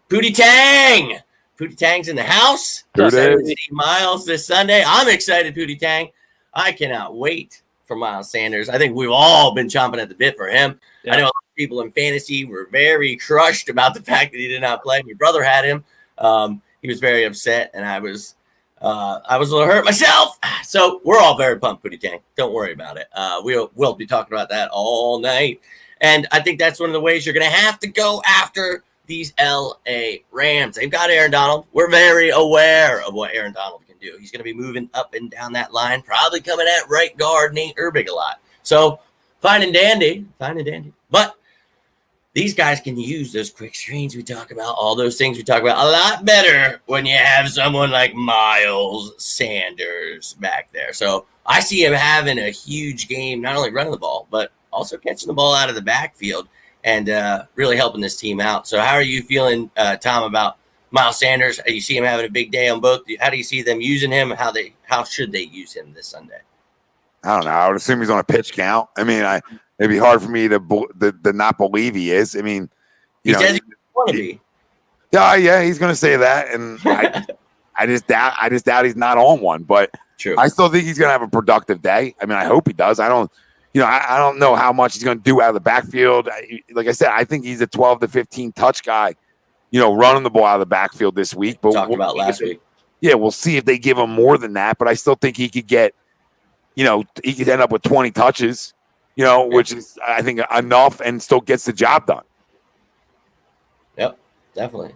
Pootie Tang's in the house. 70 miles this Sunday. I'm excited, Pootie Tang. I cannot wait for Miles Sanders. I think we've all been chomping at the bit for him. Yeah. I know a lot of people in fantasy were very crushed about the fact that he did not play. My brother had him. He was very upset, and I was a little hurt myself. So we're all very pumped, Pootie Tang. Don't worry about it. We'll be talking about that all night. And I think that's one of the ways you're going to have to go after these LA Rams. They've got Aaron Donald. We're very aware of what Aaron Donald can do. He's going to be moving up and down that line, probably coming at right guard Nate Herbig a lot. So fine and dandy. But these guys can use those quick screens we talk about, all those things we talk about, a lot better when you have someone like Miles Sanders back there. So I see him having a huge game, not only running the ball, but also catching the ball out of the backfield and really helping this team out. So how are you feeling, Tom, about Miles Sanders? You see him having a big day on both. How do you see them using him? How should they use him this Sunday? I don't know. I would assume he's on a pitch count. I mean, it'd be hard for me to not believe he is. I mean, he says he want to be. Yeah, he's going to say that, and I just doubt he's not on one. But true. I still think he's going to have a productive day. I mean, I hope he does. I don't know how much he's going to do out of the backfield. Like I said, I think he's a 12 to 15 touch guy, running the ball out of the backfield this week. But talked about last week. Yeah, we'll see if they give him more than that. But I still think he could get, he could end up with 20 touches, which is, I think, enough and still gets the job done. Yep, definitely.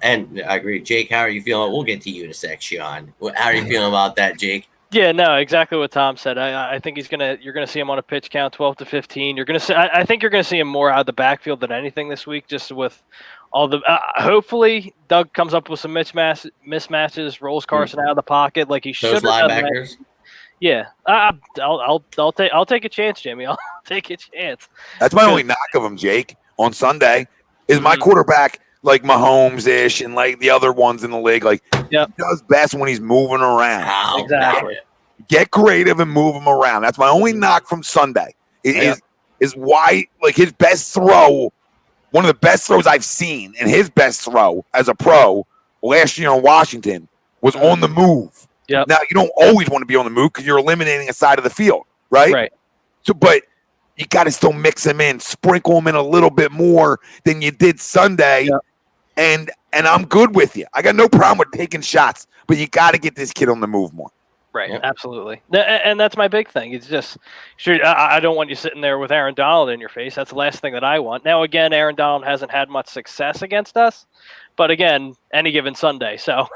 And I agree. Jake, how are you feeling? We'll get to you in a sec, Sean. How are you feeling about that, Jake? Yeah, no, exactly what Tom said. I think you're gonna see him on a pitch count 12 to 15. I think you're gonna see him more out of the backfield than anything this week, just with all the. Hopefully, Doug comes up with some mismatches, rolls Carson out of the pocket like he should. Those linebackers. Yeah, I'll take a chance, Jimmy. I'll take a chance. That's my only knock of him, Jake. On Sunday, is my quarterback like Mahomes-ish and like the other ones in the league. Like, he does best when he's moving around. Exactly. Get creative and move him around. That's my only knock from Sunday. Is why, like, his best throw, one of the best throws I've seen, and his best throw as a pro last year in Washington was on the move. Yep. Now, you don't always want to be on the move because you're eliminating a side of the field, right? Right. So, but you got to still mix him in, sprinkle him in a little bit more than you did Sunday. Yep. And I'm good with you. I got no problem with taking shots, but you got to get this kid on the move more. Right, absolutely. And that's my big thing. It's just, sure, I don't want you sitting there with Aaron Donald in your face. That's the last thing that I want. Now, again, Aaron Donald hasn't had much success against us, but again, any given Sunday. So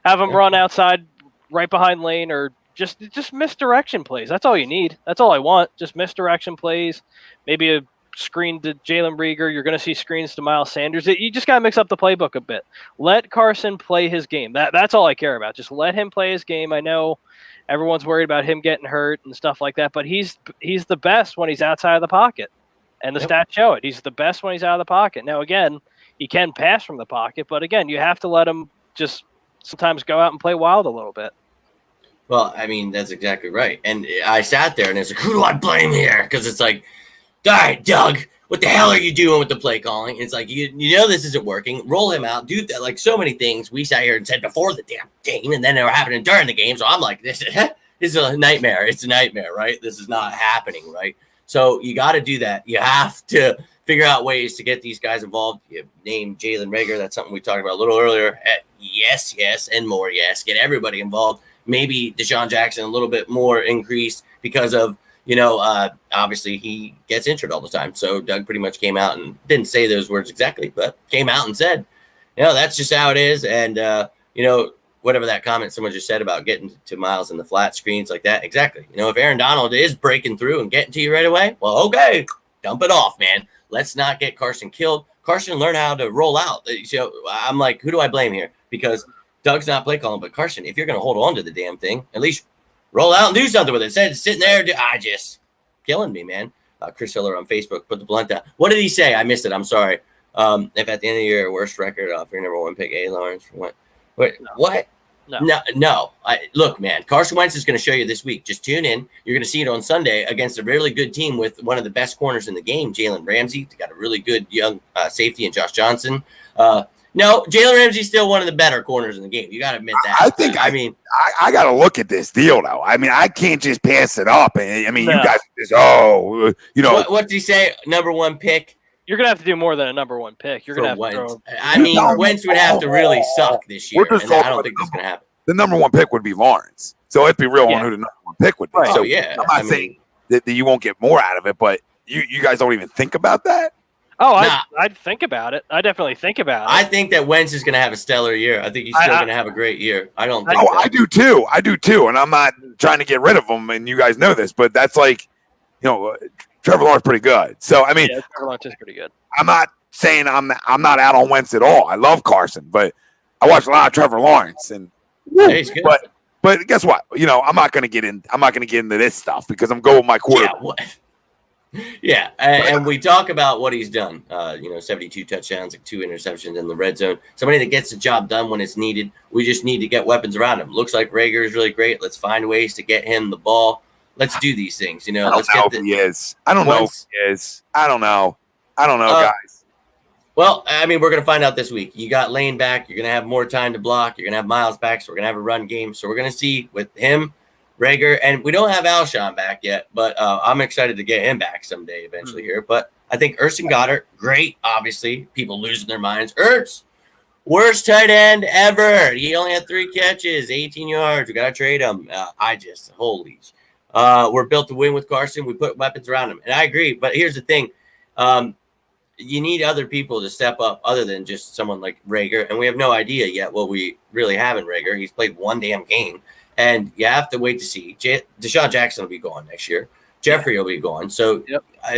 have him run outside right behind Lane or just misdirection plays. That's all you need. That's all I want. Just misdirection plays, maybe a screen to Jalen Reagor. You're going to see screens to Miles Sanders. You just got to mix up the playbook a bit. Let Carson play his game. That's all I care about. Just let him play his game. I know everyone's worried about him getting hurt and stuff like that, but he's the best when he's outside of the pocket, and the stats show it. He's the best when he's out of the pocket. Now, again, he can pass from the pocket, but again, you have to let him just sometimes go out and play wild a little bit. Well, I mean, that's exactly right. And I sat there and it's like, who do I blame here? Because it's like, all right, Doug, what the hell are you doing with the play calling? It's like, you know this isn't working. Roll him out. Do that. Like so many things we sat here and said before the damn game, and then they were happening during the game. So I'm like, this is a nightmare. It's a nightmare, right? This is not happening, right? So you got to do that. You have to figure out ways to get these guys involved. You named Jalen Reagor. That's something we talked about a little earlier. Yes, and more. Yes, get everybody involved. Maybe Deshaun Jackson a little bit more increased because of, obviously he gets injured all the time. So Doug pretty much came out and didn't say those words exactly, but came out and said, that's just how it is. And, whatever that comment someone just said about getting to Miles in the flat screens like that. Exactly. If Aaron Donald is breaking through and getting to you right away, well, okay, dump it off, man. Let's not get Carson killed. Carson learn how to roll out. So I'm like, who do I blame here? Because Doug's not play calling, but Carson, if you're going to hold on to the damn thing, at least roll out and do something with it. Instead of sitting there, just killing me, man. Chris Hiller on Facebook put the blunt down. What did he say? I missed it. I'm sorry. If at the end of the year, worst record off your number one pick, Lawrence, what? Wait, what? No. Look, man, Carson Wentz is going to show you this week. Just tune in. You're going to see it on Sunday against a really good team with one of the best corners in the game, Jalen Ramsey. They got a really good young safety in Josh Johnson. No, Jalen Ramsey's still one of the better corners in the game. You got to admit that. I got to look at this deal, though. I mean, I can't just pass it up. You guys just, What did he say? Number one pick? You're going to have to do more than a number one pick. You're going to have Wentz. to throw. Wentz would have to really suck this year. And I don't think that's going to happen. The number one pick would be Lawrence. So let's be real on who the number one pick would be. Right. So yeah. I'm not saying that you won't get more out of it, but you guys don't even think about that? Oh, I'd think about it. I definitely think about it. I think that Wentz is going to have a stellar year. I think he's still going to have a great year. I don't think I do too. And I'm not trying to get rid of him, and you guys know this, but that's like, Trevor Lawrence pretty good. So, Trevor Lawrence is pretty good. I'm not saying I'm not out on Wentz at all. I love Carson, but I watch a lot of Trevor Lawrence, and he's good. But guess what? I'm not going to get into this stuff because I'm going with my quarterback. Yeah, and we talk about what he's done. 72 touchdowns, like 2 interceptions in the red zone. Somebody that gets the job done when it's needed. We just need to get weapons around him. Looks like Reagor is really great. Let's find ways to get him the ball. Let's do these things. I don't know if he is. I don't know if he is. I don't know, guys. Well, we're going to find out this week. You got Lane back. You're going to have more time to block. You're going to have Miles back, so we're going to have a run game. So we're going to see with him, Reagor, and we don't have Alshon back yet, but I'm excited to get him back someday eventually here. But I think Ertz and Goddard, great, obviously. People losing their minds. Ertz, worst tight end ever. He only had 3 catches, 18 yards. We got to trade him. We're built to win with Carson. We put weapons around him. And I agree, but here's the thing. You need other people to step up other than just someone like Reagor, and we have no idea yet what we really have in Reagor. He's played one damn game. And you have to wait to see. Deshaun Jackson will be gone next year. Jeffrey will be gone. So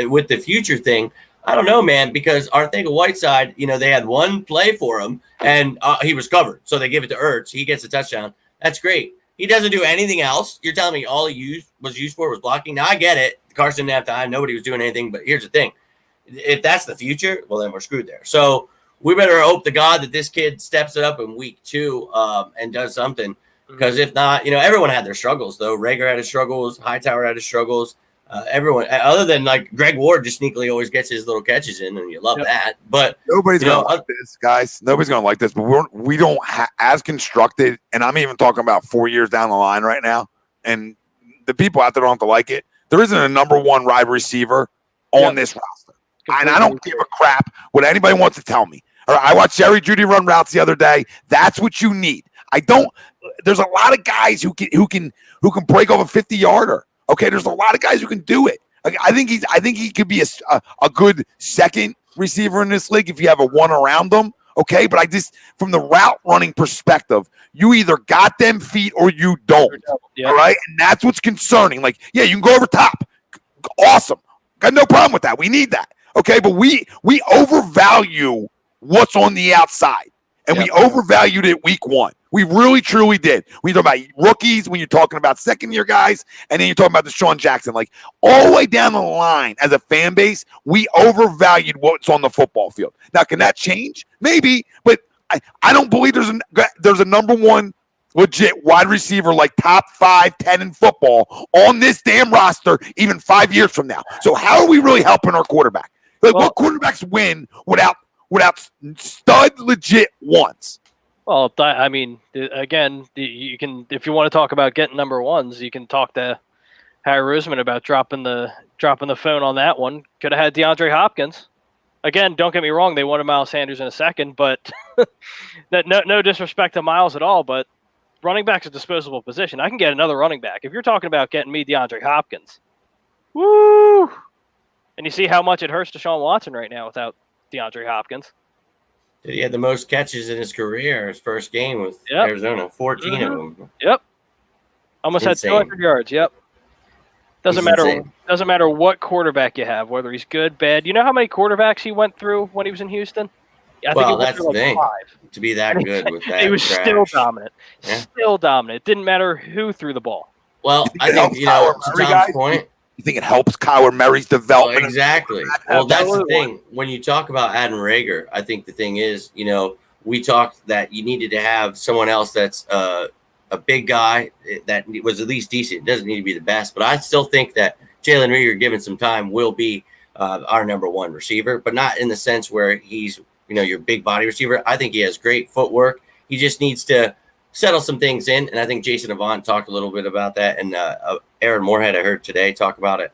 with the future thing, I don't know, man, because Arcega-Whiteside, they had one play for him, and he was covered. So they give it to Ertz. He gets a touchdown. That's great. He doesn't do anything else. You're telling me all he was used for was blocking? Now, I get it. Carson didn't have time. Nobody was doing anything. But here's the thing. If that's the future, well, then we're screwed there. So we better hope to God that this kid steps it up in week 2 and does something. Because if not, everyone had their struggles, though. Reagor had his struggles. Hightower had his struggles. Everyone, other than like Greg Ward, just sneakily always gets his little catches in, and you love that. But nobody's going to like this, guys. Nobody's going to like this. But we don't as constructed, and I'm even talking about 4 years down the line right now. And the people out there don't have to like it. There isn't a number one wide receiver on this roster, and I don't give a crap what anybody wants to tell me. All right, I watched Jerry Jeudy run routes the other day. That's what you need. There's a lot of guys who can break over 50-yarder. Okay, there's a lot of guys who can do it. I think he could be a good second receiver in this league if you have a one around him. Okay, but from the route running perspective, you either got them feet or you don't. Yeah. All right, and that's what's concerning. Like, yeah, you can go over top. Awesome, got no problem with that. We need that. Okay, but we overvalue what's on the outside, and we overvalued it week 1. We really, truly did. When you talk about rookies, when you're talking about second-year guys, and then you're talking about Deshaun Jackson, like all the way down the line as a fan base, we overvalued what's on the football field. Now, can that change? Maybe, but I don't believe there's a number one legit wide receiver like top 5, 10 in football on this damn roster even 5 years from now. So how are we really helping our quarterback? Like, what quarterbacks win without stud legit ones? Well, again, you can, if you want to talk about getting number ones, you can talk to Harry Roseman about dropping the phone on that one. Could have had DeAndre Hopkins. Again, don't get me wrong, they wanted Miles Sanders in a second, but no disrespect to Miles at all, but running back's a disposable position. I can get another running back. If you're talking about getting me DeAndre Hopkins, woo! And you see how much it hurts Deshaun Watson right now without DeAndre Hopkins. He had the most catches in his career, his first game with Arizona, 14 of them. Yep. Almost had 200 yards. Yep. Doesn't matter what quarterback you have, whether he's good, bad. You know how many quarterbacks he went through when he was in Houston? I think he went through the thing. 5. To be that good with that, he was trash. still dominant. Yeah. Still dominant. It didn't matter who threw the ball. Well, I think to Tom's point. You think it helps Kyler Murray's development? Well, exactly. Well, that's the thing. When you talk about Adam Rager, I think the thing is, we talked that you needed to have someone else that's a big guy that was at least decent. It doesn't need to be the best, but I still think that Jalen Reagor, given some time, will be our number one receiver, but not in the sense where he's, your big body receiver. I think he has great footwork. He just needs to settle some things in, and I think Jason Avant talked a little bit about that, and Aaron Moorhead, I heard today, talk about it.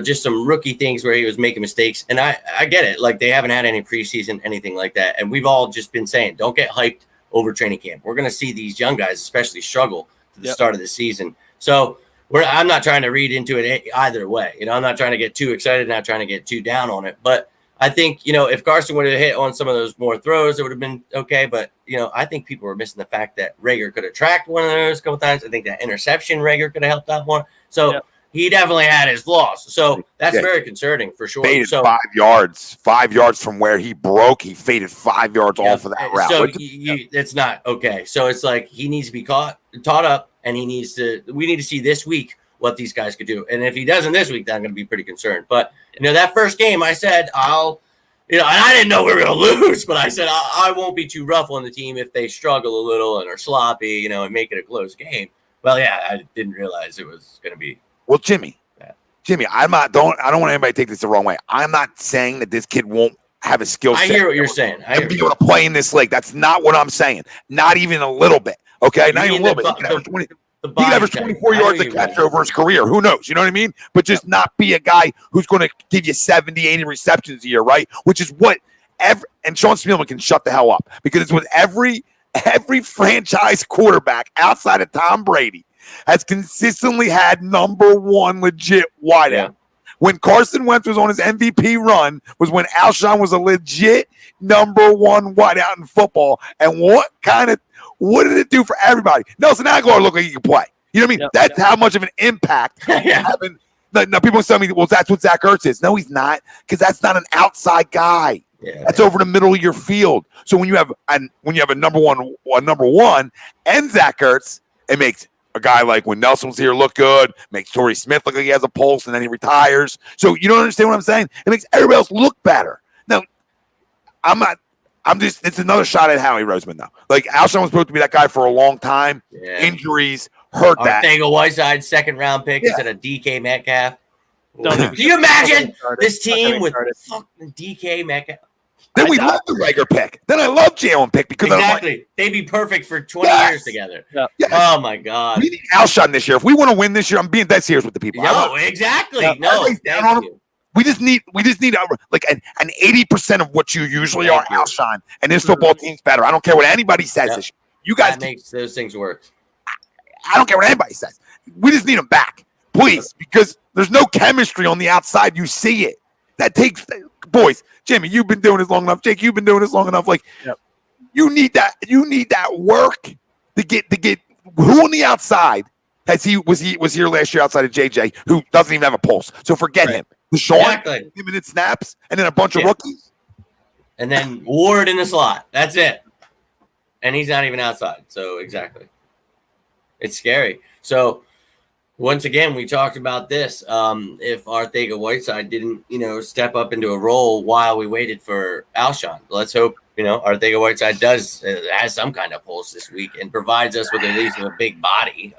Just some rookie things where he was making mistakes, and I get it. Like, they haven't had any preseason, anything like that, and we've all just been saying, don't get hyped over training camp. We're going to see these young guys especially struggle to the start of the season. So I'm not trying to read into it either way. I'm not trying to get too excited, not trying to get too down on it, but I think, if Carson would have hit on some of those more throws, it would have been okay. But, I think people were missing the fact that Rager could have tracked one of those a couple times. I think that interception Rager could have helped out more. So he definitely had his flaws. So that's very concerning for sure. Faded 5 yards. 5 yards from where he broke. He faded 5 yards off of that route. So it's not okay. So it's like he needs to be taught up, and we need to see this week what these guys could do. And if he doesn't this week, then I'm going to be pretty concerned. But, that first game, I said, and I didn't know we were going to lose, but I said, I won't be too rough on the team if they struggle a little and are sloppy, and make it a close game. Well, yeah, I didn't realize it was going to be. Well, Jimmy, I don't want anybody to take this the wrong way. I'm not saying that this kid won't have a skill set. I hear what you're saying. And be able to play in this league. That's not what I'm saying. Not even a little bit. Okay? Not even a little bit. He could average 24 yards a catch over his career. Who knows? You know what I mean? But just not be a guy who's going to give you 70, 80 receptions a year, right? Which is what and Sean Spielman can shut the hell up, because it's what every franchise quarterback outside of Tom Brady has consistently had number one legit wideout. Yeah. When Carson Wentz was on his MVP run was when Alshon was a legit number one wideout in football. And what did it do for everybody? Nelson Aguilar looked like he could play. You know what I mean? Yep. That's how much of an impact having. Now people tell me, well, that's what Zach Ertz is. No, he's not, because that's not an outside guy. Yeah, that's over the middle of your field. So when you have a number one and Zach Ertz, it makes a guy like when Nelson was here look good, makes Torrey Smith look like he has a pulse, and then he retires. So you don't understand what I'm saying? It makes everybody else look better. Now, it's another shot at Howie Roseman, though. Like, Alshon was supposed to be that guy for a long time. Yeah. Injuries hurt that. Arcega Whiteside, second-round pick instead of DK Metcalf. Do you imagine this team with fucking DK Metcalf? Then we love the Rager pick. Then I love Jalen pick because they'd be perfect for 20 years together. Yeah. Yes. Oh my God. We need Alshon this year. If we want to win this year, I'm being dead serious with the people. No, exactly. Thank you. We just need like an 80% of what you usually are, Alshon, and this football team's better. I don't care what anybody says. This year. You guys makes those things work. I don't care what anybody says. We just need them back, please, because there's no chemistry on the outside. You see it. That takes boys. Jimmy, you've been doing this long enough. Jake, you've been doing this long enough. Like, you need that. You need that work to get who on the outside was here last year outside of JJ, who doesn't even have a pulse. So forget him. Deshaun, 2-minute snaps, and then a bunch of rookies. And then Ward in the slot. That's it. And he's not even outside. So exactly. It's scary. So once again, we talked about this. If Arcega Whiteside didn't, step up into a role while we waited for Alshon, let's hope, Arcega Whiteside has some kind of pulse this week and provides us with at least a big body.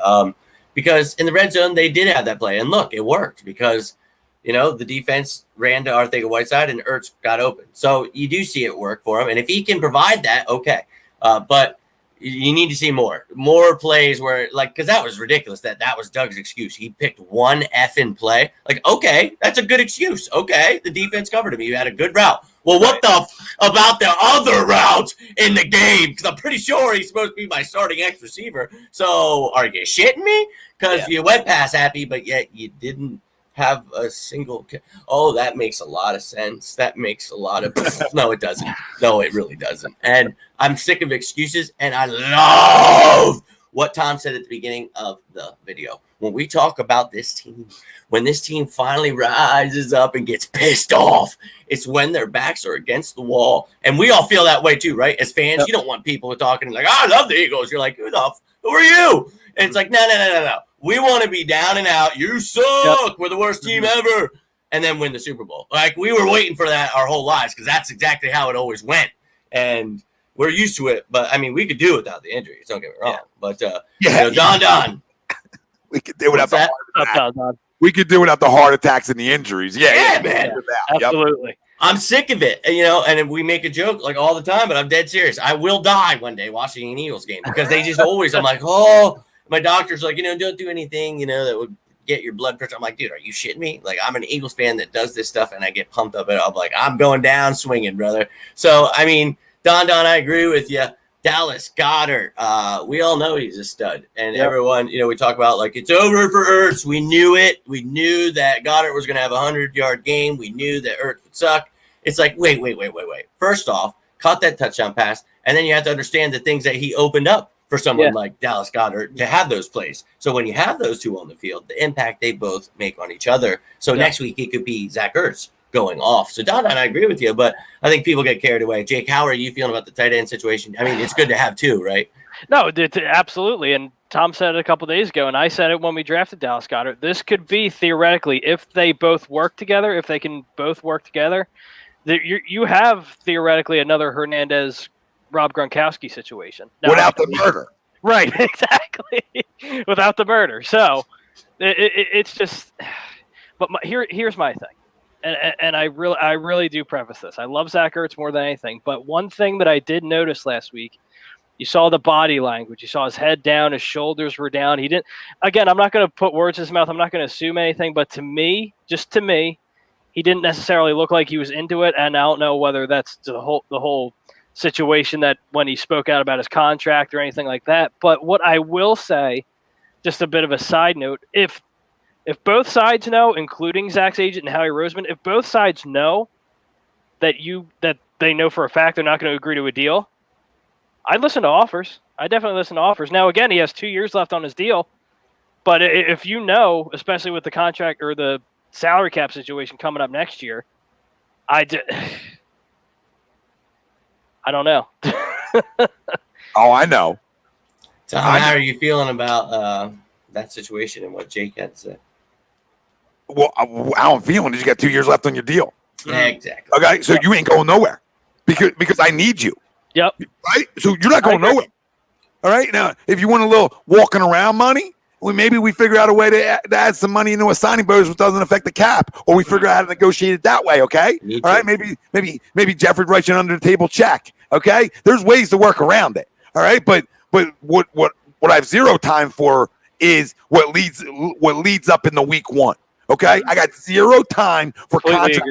Because in the red zone, they did have that play. And look, it worked because, the defense ran to Arcega Whiteside and Ertz got open. So you do see it work for him. And if he can provide that, okay. But you need to see more plays where, like, because that was ridiculous. That was Doug's excuse. He picked one effing play. Like, okay, that's a good excuse. Okay, the defense covered him. You had a good route. Well, what about the other routes in the game? Because I'm pretty sure he's supposed to be my starting X receiver. So are you shitting me? Because you went past Happy, but yet you didn't have a single. Oh, that makes a lot of sense. That makes a lot of. No, it doesn't. No, it really doesn't. And I'm sick of excuses. And I love what Tom said at the beginning of the video. When we talk about this team, when this team finally rises up and gets pissed off, it's when their backs are against the wall. And we all feel that way too, right? As fans, you don't want people talking like, I love the Eagles. You're like, who are you? And it's like, no. We want to be down and out. You suck. We're the worst team ever. And then win the Super Bowl. Like, we were waiting for that our whole lives because that's exactly how it always went. And we're used to it. But, I mean, we could do it without the injuries. Don't get me wrong. But, Don. We could do without the heart attacks. We could do without the heart attacks and the injuries. Yeah, man. Absolutely. I'm sick of it, and we make a joke like all the time, but I'm dead serious. I will die one day watching an Eagles game because they just always, I'm like, oh, my doctor's like, don't do anything, that would get your blood pressure. I'm like, dude, are you shitting me? Like, I'm an Eagles fan that does this stuff, and I get pumped up, and I'm like, I'm going down swinging, brother. So, I mean, Don, I agree with you. Dallas Goedert, we all know he's a stud. And everyone, we talk about, like, it's over for Ertz. We knew it. We knew that Goedert was going to have a 100-yard game. We knew that Ertz would suck. It's like, wait. First off, caught that touchdown pass, and then you have to understand the things that he opened up for someone like Dallas Goedert to have those plays. So when you have those two on the field, the impact they both make on each other. So next week it could be Zach Ertz going off. So Don, I agree with you, but I think people get carried away. Jake, how are you feeling about the tight end situation? I mean, it's good to have two, right? No, absolutely. And Tom said it a couple days ago, and I said it when we drafted Dallas Goedert. This could be theoretically, if they both work together, if they can both work together, you have theoretically another Hernandez, Rob Gronkowski situation. Now, without the murder. Right, exactly. Without the murder. So it's just, but here's my thing. And I really do preface this. I love Zach Ertz more than anything. But one thing that I did notice last week, you saw the body language. You saw his head down, his shoulders were down. He didn't. Again, I'm not going to put words in his mouth. I'm not going to assume anything. But to me, he didn't necessarily look like he was into it. And I don't know whether that's the whole situation that when he spoke out about his contract or anything like that. But what I will say, just a bit of a side note, if both sides know, including Zach's agent and Howie Roseman, if both sides know that they know for a fact they're not going to agree to a deal, I'd listen to offers. I definitely listen to offers. Now, again, he has 2 years left on his deal, but if you know, especially with the contract or the salary cap situation coming up next year, I don't know. Oh, I know. So how are you feeling about that situation and what Jake had to say? Well, how I'm feeling is you got 2 years left on your deal. Exactly. Okay, so you ain't going nowhere because I need you. Yep. Right? So you're not going nowhere. All right? Now, if you want a little walking around money, maybe we figure out a way to add some money into a signing bonus which doesn't affect the cap, or we figure out how to negotiate it that way, okay? All right? Maybe Jeffrey writes you an under the table check, okay? There's ways to work around it. All right? But what I have zero time for is what leads up in the week one. Okay? I got zero time for contract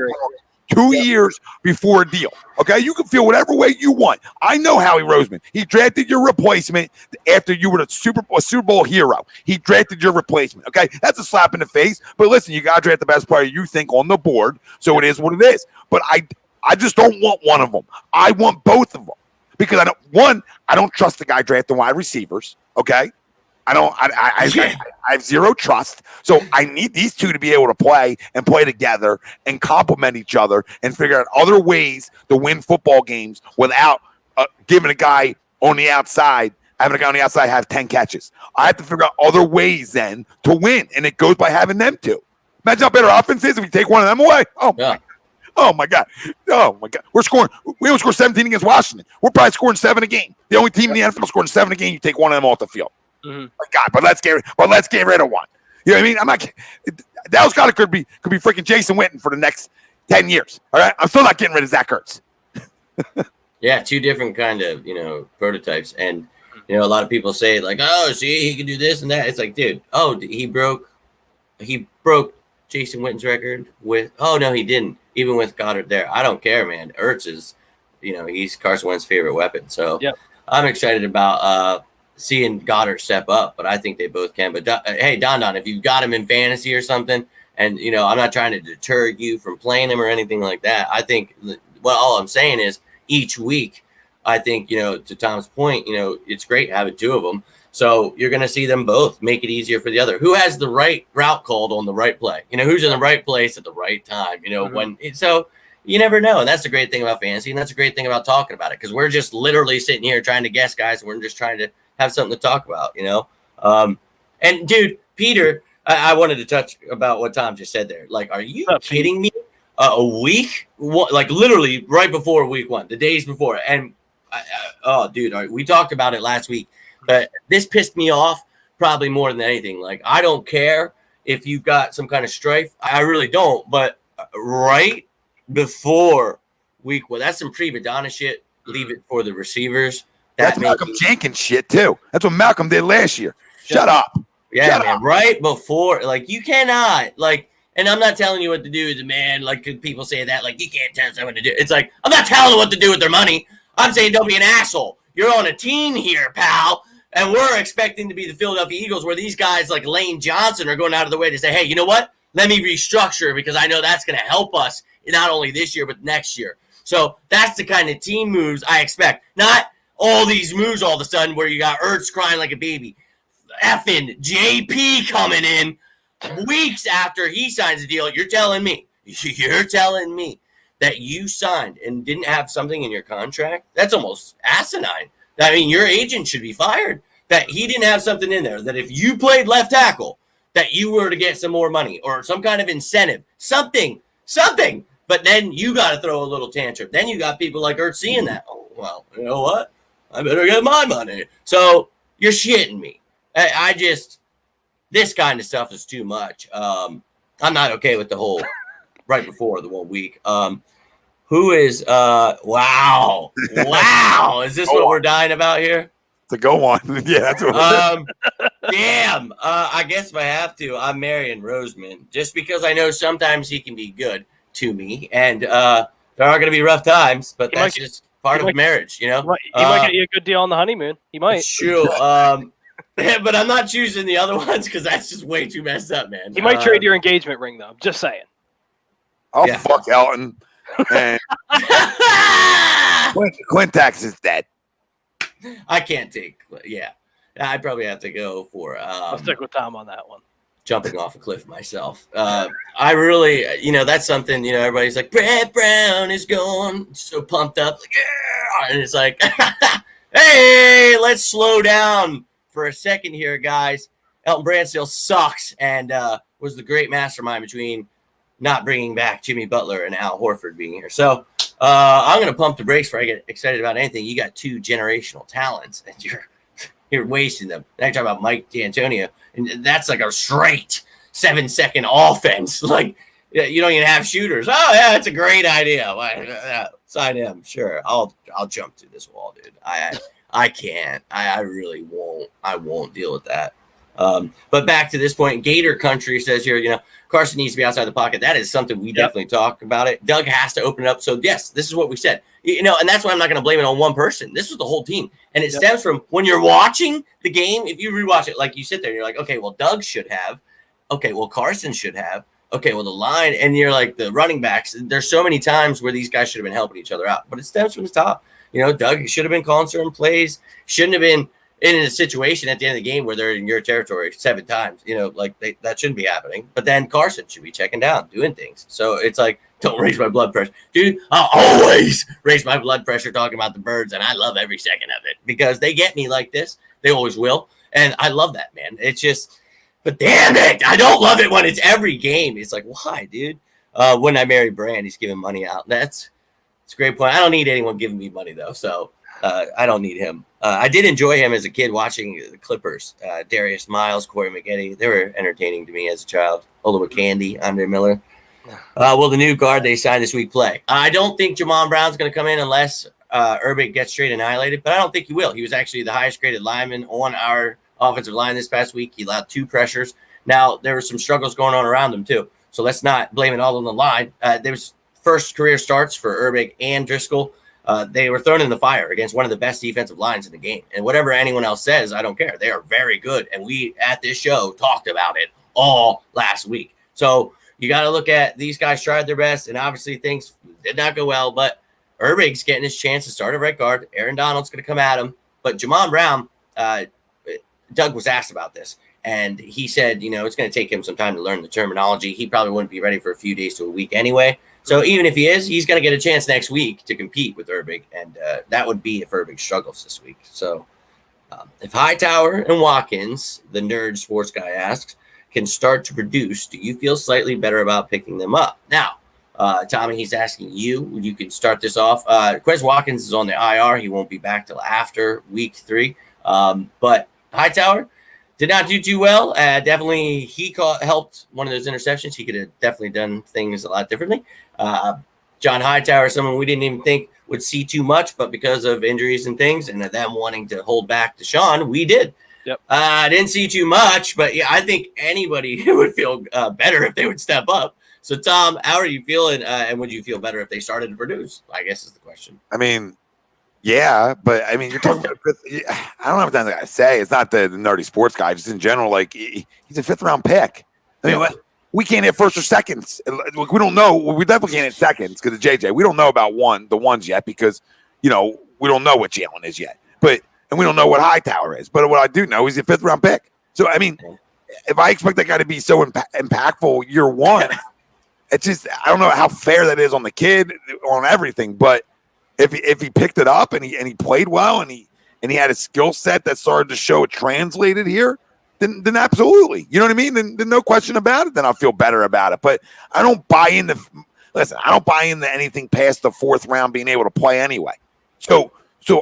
2 years before a deal. Okay, you can feel whatever way you want. I know Howie Roseman. He drafted your replacement after you were a Super Bowl hero. He drafted your replacement. Okay, that's a slap in the face. But listen, you gotta draft the best player you think on the board. So it is what it is. But I just don't want one of them. I want both of them because I don't trust the guy drafting wide receivers. Okay. I have zero trust. So I need these two to be able to play together and complement each other and figure out other ways to win football games without giving a guy on the outside, having a guy on the outside have 10 catches. I have to figure out other ways then to win, and it goes by having them two. Imagine how better offense is if we take one of them away. Oh my God. We don't score 17 against Washington. We're probably scoring 7 a game. The only team in the NFL scoring 7 a game, you take one of them off the field. Mm-hmm. My God, but let's get rid of one. You know what I mean? I'm not. Dallas Goedert could be freaking Jason Witten for the next 10 years. All right, I'm still not getting rid of Zach Ertz. Yeah, two different kind of prototypes, and a lot of people say like, oh, see, he can do this and that. It's like, dude, he broke Jason Witten's record with. Oh no, he didn't. even with Goddard there. I don't care, man. Ertz is, he's Carson Wentz's favorite weapon. So I'm excited about seeing Goddard step up, but I think they both can. But hey, Don, if you've got him in fantasy or something, and I'm not trying to deter you from playing him or anything like that. I think all I'm saying is each week, I think, to Tom's point, it's great having two of them. So you're going to see them both make it easier for the other. Who has the right route called on the right play? Who's in the right place at the right time? So you never know. And that's the great thing about fantasy. And that's a great thing about talking about it, because we're just literally sitting here trying to guess, guys. And we're just trying to have something to talk about, And dude, Peter, I wanted to touch about what Tom just said there. Like, are you kidding me? A week, like literally right before week one, the days before. And dude, we talked about it last week, but this pissed me off probably more than anything. Like, I don't care if you've got some kind of strife. I really don't. But right before week one, that's some prima donna shit. Leave it for the receivers. That's Malcolm Jenkins shit too. That's what Malcolm did last year. Shut up. Yeah, Shut man. up. Right before, like, you cannot, like, and I'm not telling you what to do as a man. Like, people say that, like, you can't tell someone to do. It's like, I'm not telling them what to do with their money. I'm saying don't be an asshole. You're on a team here, pal. And we're expecting to be the Philadelphia Eagles, where these guys like Lane Johnson are going out of the way to say, hey, you know what? Let me restructure, because I know that's going to help us not only this year, but next year. So that's the kind of team moves I expect. Not all these moves all of a sudden where you got Ertz crying like a baby. Effing JP coming in weeks after he signs a deal. You're telling me that you signed and didn't have something in your contract? That's almost asinine. I mean, your agent should be fired. That he didn't have something in there, that if you played left tackle, that you were to get some more money or some kind of incentive, something. But then you got to throw a little tantrum. Then you got people like Ertz seeing that. Oh, well, you know what? I better get my money. So you're shitting me. I just, this kind of stuff is too much. I'm not okay with the whole right before the 1 week. Who is, wow. Is this what we're dying about here? To go on. Yeah, that's what damn. I guess if I have to, I'm marrying Roseman, just because I know sometimes he can be good to me, and there are going to be rough times, but that's just part of marriage, you know? He might get you a good deal on the honeymoon. He might. Sure. But I'm not choosing the other ones because that's just way too messed up, man. He might trade your engagement ring, though. Just saying. Fuck Elton. And Quintax is dead. I can't take. Yeah, I'd probably have to go for. I'll stick with Tom on that one. Jumping off a cliff myself. I really, that's something. Everybody's like, Brett Brown is gone, so pumped up, like, yeah, and it's like, hey, let's slow down for a second here, guys. Elton Brand still sucks, and was the great mastermind between not bringing back Jimmy Butler and Al Horford being here. So I'm going to pump the brakes before I get excited about anything. You got two generational talents, and you're wasting them. And I talk about Mike D'Antonio, and that's like a straight 7-second offense. Like, you don't even have shooters. Oh yeah, it's a great idea. Sign him, sure. I'll jump through this wall, dude. I can't. I really won't. I won't deal with that. But back to this point, Gator Country says here, Carson needs to be outside the pocket. That is something we definitely talk about it. Doug has to open it up. So yes, this is what we said, and that's why I'm not going to blame it on one person. This was the whole team. And it stems from when you're watching the game. If you rewatch it, like you sit there and you're like, okay, well, Doug should have. Okay, well, Carson should have. Okay, well, the line, and you're like the running backs. There's so many times where these guys should have been helping each other out, but it stems from the top. Doug should have been calling certain plays. Shouldn't have been in a situation at the end of the game where they're in your territory 7 times. That shouldn't be happening. But then Carson should be checking down, doing things. So it's like, don't raise my blood pressure. Dude, I'll always raise my blood pressure talking about the Birds, and I love every second of it because they get me like this. They always will. And I love that, man. It's just, but damn it, I don't love it when it's every game. It's like, why, dude? When I marry Brand, he's giving money out. That's a great point. I don't need anyone giving me money, though. So I don't need him. I did enjoy him as a kid watching the Clippers. Darius Miles, Corey Maggette. They were entertaining to me as a child. Ola Candy, Andre Miller. Will the new guard they signed this week play? I don't think Jamon Brown's going to come in unless Urbic gets straight annihilated, but I don't think he will. He was actually the highest graded lineman on our offensive line this past week. He allowed 2 pressures. Now, there were some struggles going on around him, too. So let's not blame it all on the line. There was first career starts for Urbig and Driscoll. They were thrown in the fire against one of the best defensive lines in the game. And whatever anyone else says, I don't care. They are very good. And we, at this show, talked about it all last week. So you got to look at these guys tried their best, and obviously things did not go well. But Urbig's getting his chance to start at right guard. Aaron Donald's going to come at him. But Jamon Brown, Doug was asked about this. And he said, it's going to take him some time to learn the terminology. He probably wouldn't be ready for a few days to a week anyway. So even if he is, he's going to get a chance next week to compete with Urbig. And that would be if Urbig struggles this week. So if Hightower and Watkins, the nerd sports guy asks, can start to produce, do you feel slightly better about picking them up? Now, Tommy, he's asking you can start this off. Quez Watkins is on the IR. He won't be back till after week 3. But Hightower did not do too well. Definitely, he helped one of those interceptions. He could have definitely done things a lot differently. John Hightower, someone we didn't even think would see too much, but because of injuries and things and them wanting to hold back Deshaun, we did. Yep. I didn't see too much, but yeah, I think anybody would feel better if they would step up. So, Tom, how are you feeling? And would you feel better if they started to produce? I guess is the question. I mean, yeah, but I mean, you're talking about I don't have anything to say. It's not the nerdy sports guy, just in general. Like, he's a 5th round pick. I mean, we can't hit first or seconds. We don't know. We definitely can't hit seconds because of JJ. We don't know about the ones yet because, we don't know what Jalen is yet. And we don't know what Hightower is. But what I do know is he's a 5th round pick. So, I mean, if I expect that guy to be so impactful year one, it's just, I don't know how fair that is on the kid, on everything. But if he picked it up and he played well and he had a skill set that started to show it translated here, then absolutely. You know what I mean? Then no question about it. Then I'll feel better about it. But I don't buy into anything past the 4th round being able to play anyway. So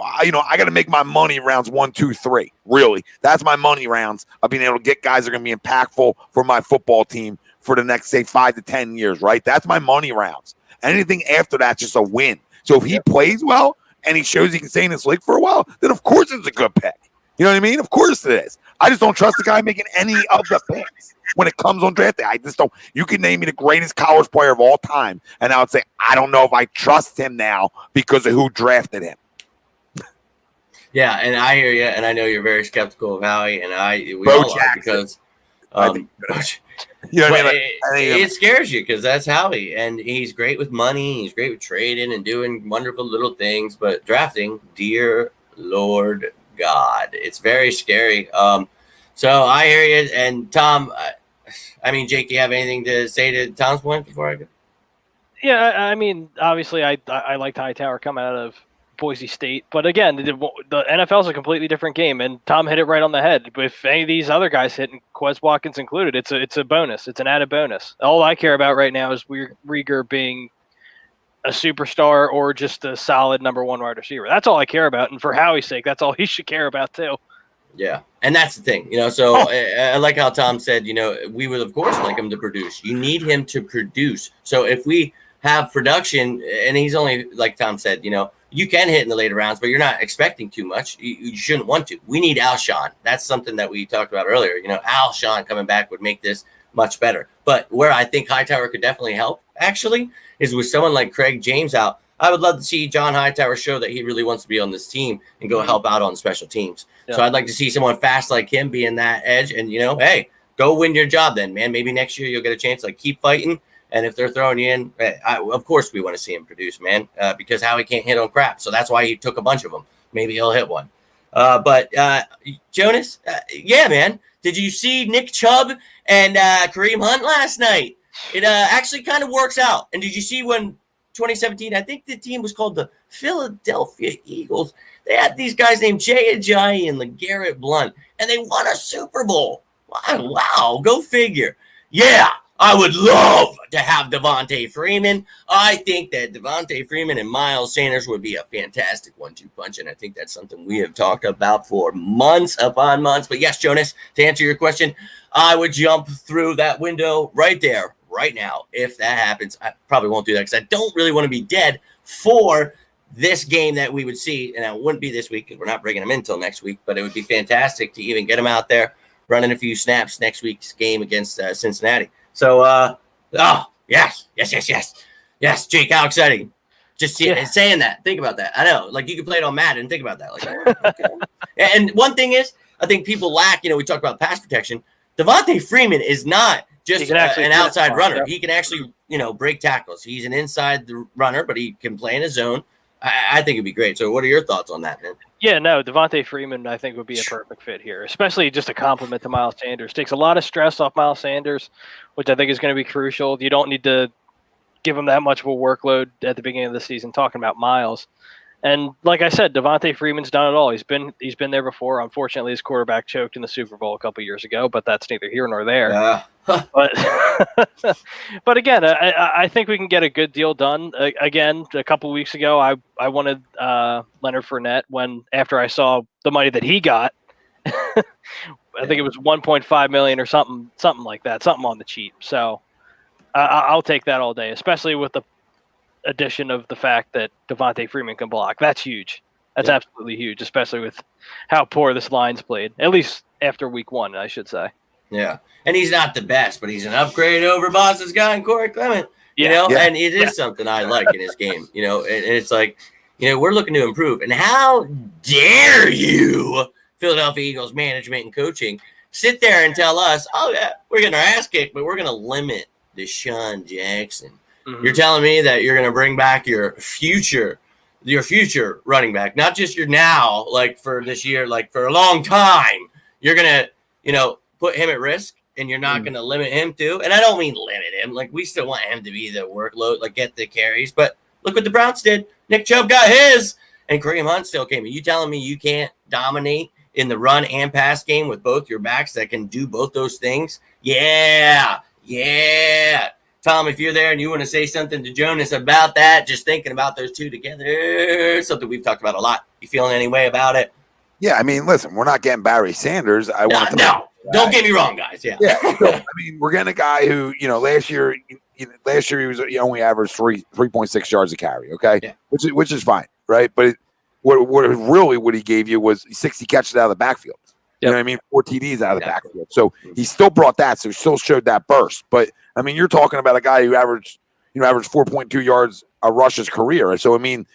I got to make my money rounds 1, 2, 3. Really, that's my money rounds of being able to get guys that are going to be impactful for my football team for the next, say, 5 to 10 years. Right? That's my money rounds. Anything after that's just a win. So if he plays well and he shows he can stay in this league for a while, then of course it's a good pick. You know what I mean? Of course it is. I just don't trust the guy making any of the picks when it comes on draft day. I just don't. You can name me the greatest college player of all time, and I would say I don't know if I trust him now because of who drafted him. Yeah, and I hear you, and I know you're very skeptical of Howie, and we Bo all are because you know what I mean? It scares you because that's Howie, and he's great with money, he's great with trading and doing wonderful little things, but drafting, dear Lord God, it's very scary. So I hear you, and Tom, Jake, do you have anything to say to Tom's point before I go? Yeah, I mean, obviously, I liked Hightower coming out of Boise State, but again, the NFL is a completely different game, and Tom hit it right on the head. If any of these other guys hit, and Quez Watkins included, it's a bonus. It's an added bonus. All I care about right now is Rieger being a superstar or just a solid number 1 wide receiver. That's all I care about, and for Howie's sake, that's all he should care about too. Yeah, and that's the thing, So I like how Tom said, we would of course like him to produce. You need him to produce. So if we have production, and he's only, like Tom said, you can hit in the later rounds, but you're not expecting too much. You shouldn't want to. We need Alshon. That's something that we talked about earlier. Alshon coming back would make this much better. But where I think Hightower could definitely help, actually, is with someone like Craig James out. I would love to see John Hightower show that he really wants to be on this team and go help out on special teams. Yeah. So I'd like to see someone fast like him be in that edge and, hey, go win your job then, man. Maybe next year you'll get a chance. Like, keep fighting. And if they're throwing you in, of course we want to see him produce, man, because Howie can't hit on crap. So that's why he took a bunch of them. Maybe he'll hit one. But Jonas, yeah, man. Did you see Nick Chubb and Kareem Hunt last night? It actually kind of works out. And did you see when 2017, I think the team was called the Philadelphia Eagles. They had these guys named Jay Ajayi and LeGarrette Blount, and they won a Super Bowl. Wow, go figure. Yeah. I would love to have Devontae Freeman. I think that Devontae Freeman and Miles Sanders would be a fantastic 1-2 punch, and I think that's something we have talked about for months upon months. But yes, Jonas, to answer your question, I would jump through that window right there, right now. If that happens, I probably won't do that because I don't really want to be dead for this game that we would see, and it wouldn't be this week because we're not bringing him in until next week, but it would be fantastic to even get him out there running a few snaps next week's game against Cincinnati. So, yes. Yes, Jake, how exciting. Just saying that. Think about that. I know. Like, you can play it on Madden and think about that. Like, okay. And one thing is, I think people lack, we talk about pass protection. Devontae Freeman is not just an outside runner. He can actually, break tackles. He's an inside runner, but he can play in his zone. I think it'd be great. So what are your thoughts on that, man? Yeah, no, Devontae Freeman, I think, would be a perfect fit here, especially just a compliment to Miles Sanders. Takes a lot of stress off Miles Sanders, which I think is going to be crucial. You don't need to give him that much of a workload at the beginning of the season, talking about Miles. And like I said, Devontae Freeman's done it all. He's been there before. Unfortunately, his quarterback choked in the Super Bowl a couple years ago, but that's neither here nor there. But again, I think we can get a good deal done. Again, a couple weeks ago, I wanted Leonard Fournette after I saw the money that he got. I think it was $1.5 million or something like that, something on the cheap. So I'll take that all day, especially with the addition of the fact that Devontae Freeman can block. That's huge. That's absolutely huge, especially with how poor this line's played, at least after week 1, I should say. Yeah. And he's not the best, but he's an upgrade over Boston's guy and Corey Clement, and it is something I like in his game, and it's like, we're looking to improve. And how dare you, Philadelphia Eagles management and coaching, sit there and tell us, oh, yeah, we're getting our ass kicked, but we're going to limit Deshaun Jackson. Mm-hmm. You're telling me that you're going to bring back your future running back, not just your now, like for this year, like for a long time. You're going to, put him at risk, and you're not going to limit him too. And I don't mean limit him. Like, we still want him to be the workload, like get the carries. But look what the Browns did. Nick Chubb got his, and Kareem Hunt still came. Are you telling me you can't dominate in the run and pass game with both your backs that can do both those things? Yeah. Tom, if you're there and you want to say something to Jonas about that, just thinking about those two together, something we've talked about a lot. You feeling any way about it? Yeah, I mean, listen, we're not getting Barry Sanders. Don't get me wrong, guys. Yeah. So, I mean, we're getting a guy who, last year he only averaged 3.6 yards a carry. Okay, which is fine, right? But what he gave you was 60 catches out of the backfield. You know what I mean? 4 TDs out of the backfield. So he still brought that. So he still showed that burst. But I mean, you're talking about a guy who averaged 4.2 yards a rush his career. So I mean,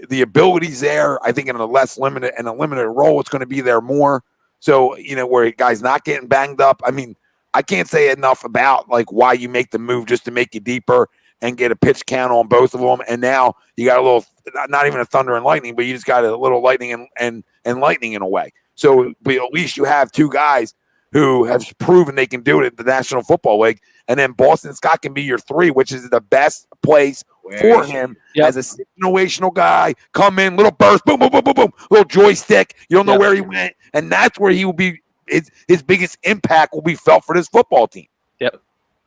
the ability's there. I think in a limited role, it's going to be there more. So, where a guy's not getting banged up. I mean, I can't say enough about like why you make the move just to make you deeper and get a pitch count on both of them. And now you got a little, not even a thunder and lightning, but you just got a little lightning and lightning in a way. So, but at least you have two guys who have proven they can do it at the National Football League. And then Boston Scott can be your 3, which is the best place for him as a situational guy. Come in, little burst, boom, boom, boom, boom, boom, little joystick. You don't know where he went. And that's where he will be. His biggest impact will be felt for this football team. Yep.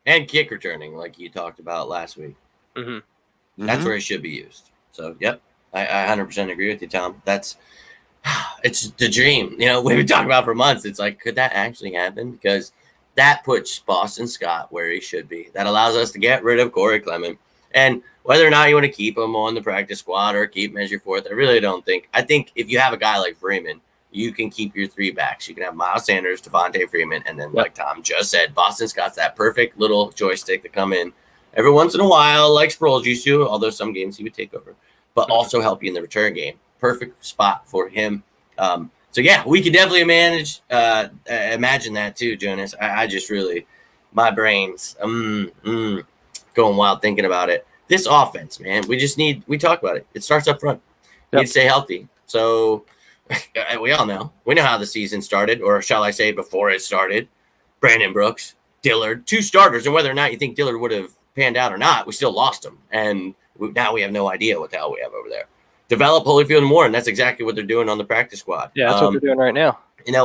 And kick returning, like you talked about last week. Mm-hmm. That's where he should be used. So, yep, I 100% agree with you, Tom. It's the dream. We've been talking about for months. It's like, could that actually happen? Because that puts Boston Scott where he should be. That allows us to get rid of Corey Clement. And whether or not you want to keep him on the practice squad or keep him as your 4th, I really don't think. I think if you have a guy like Freeman, you can keep your 3 backs. You can have Miles Sanders, Devontae Freeman, and then, like Tom just said, Boston Scott's that perfect little joystick to come in every once in a while, like Sproles used to, although some games he would take over, but also help you in the return game. Perfect spot for him. So, yeah, we could definitely imagine that too, Jonas. I just really, my brain's going wild thinking about it. This offense, man, we talk about it. It starts up front. You need to stay healthy. So we all know. We know how the season started, or shall I say before it started. Brandon Brooks, Dillard, 2 starters, and whether or not you think Dillard would have panned out or not, we still lost him. And now we have no idea what the hell we have over there. Develop Holyfield and Warren. That's exactly what they're doing on the practice squad. Yeah, that's what they're doing right now.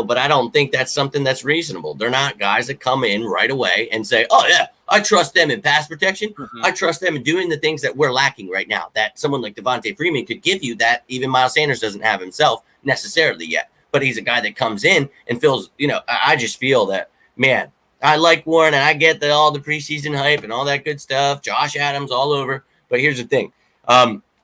But I don't think that's something that's reasonable. They're not guys that come in right away and say, oh, yeah, I trust them in pass protection. Mm-hmm. I trust them in doing the things that we're lacking right now, that someone like Devontae Freeman could give you that even Miles Sanders doesn't have himself necessarily yet. But he's a guy that comes in and feels, I just feel that, man, I like Warren and I get all the preseason hype and all that good stuff. Josh Adams all over. But here's the thing.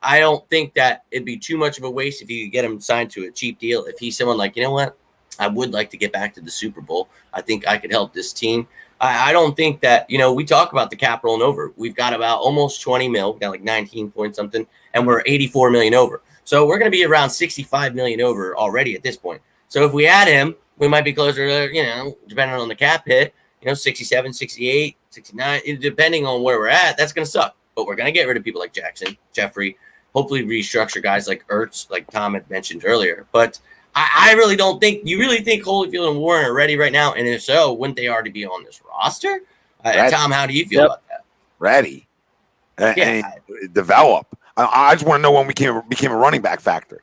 I don't think that it'd be too much of a waste if you could get him signed to a cheap deal. If he's someone like, you know what, I would like to get back to the Super Bowl. I think I could help this team. I don't think that, we talk about the cap rolling over. We've got about almost 20 mil, we got like 19 point something, and we're 84 million over. So we're going to be around 65 million over already at this point. So if we add him, we might be closer to, depending on the cap hit, 67, 68, 69, depending on where we're at. That's going to suck. But we're going to get rid of people like Jackson, Jeffrey, hopefully restructure guys like Ertz, like Tom had mentioned earlier. But I really don't think – you really think Holyfield and Warren are ready right now? And if so, wouldn't they already be on this roster? Tom, how do you feel about that? Ready. And develop. I just want to know when we became a running back factory.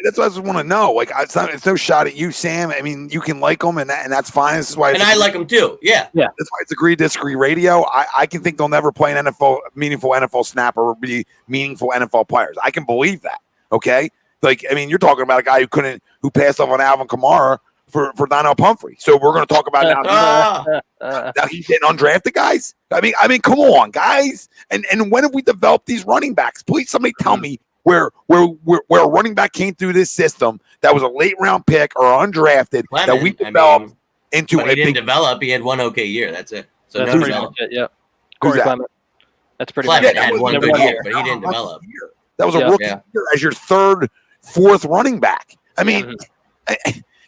That's what I just want to know. Like, it's no shot at you, Sam. I mean, you can like them, and that's fine. This is why. And I like them too. Yeah. That's why it's agree disagree radio. I can think they'll never play an meaningful NFL snap or be meaningful NFL players. I can believe that. Okay. Like, I mean, you're talking about a guy who passed off on Alvin Kamara for Donnell Pumphrey. So we're going to talk about now he's getting undrafted guys. I mean, come on, guys. And when have we developed these running backs? Please, somebody tell me where a running back came through this system that was a late round pick or undrafted that we developed into. He didn't develop. He had one okay year. That's it. So that's pretty much it. Yeah. Corey Clement. That's pretty much it. Had one good year, but he didn't develop. That was a rookie year as your third, fourth running back. I mean,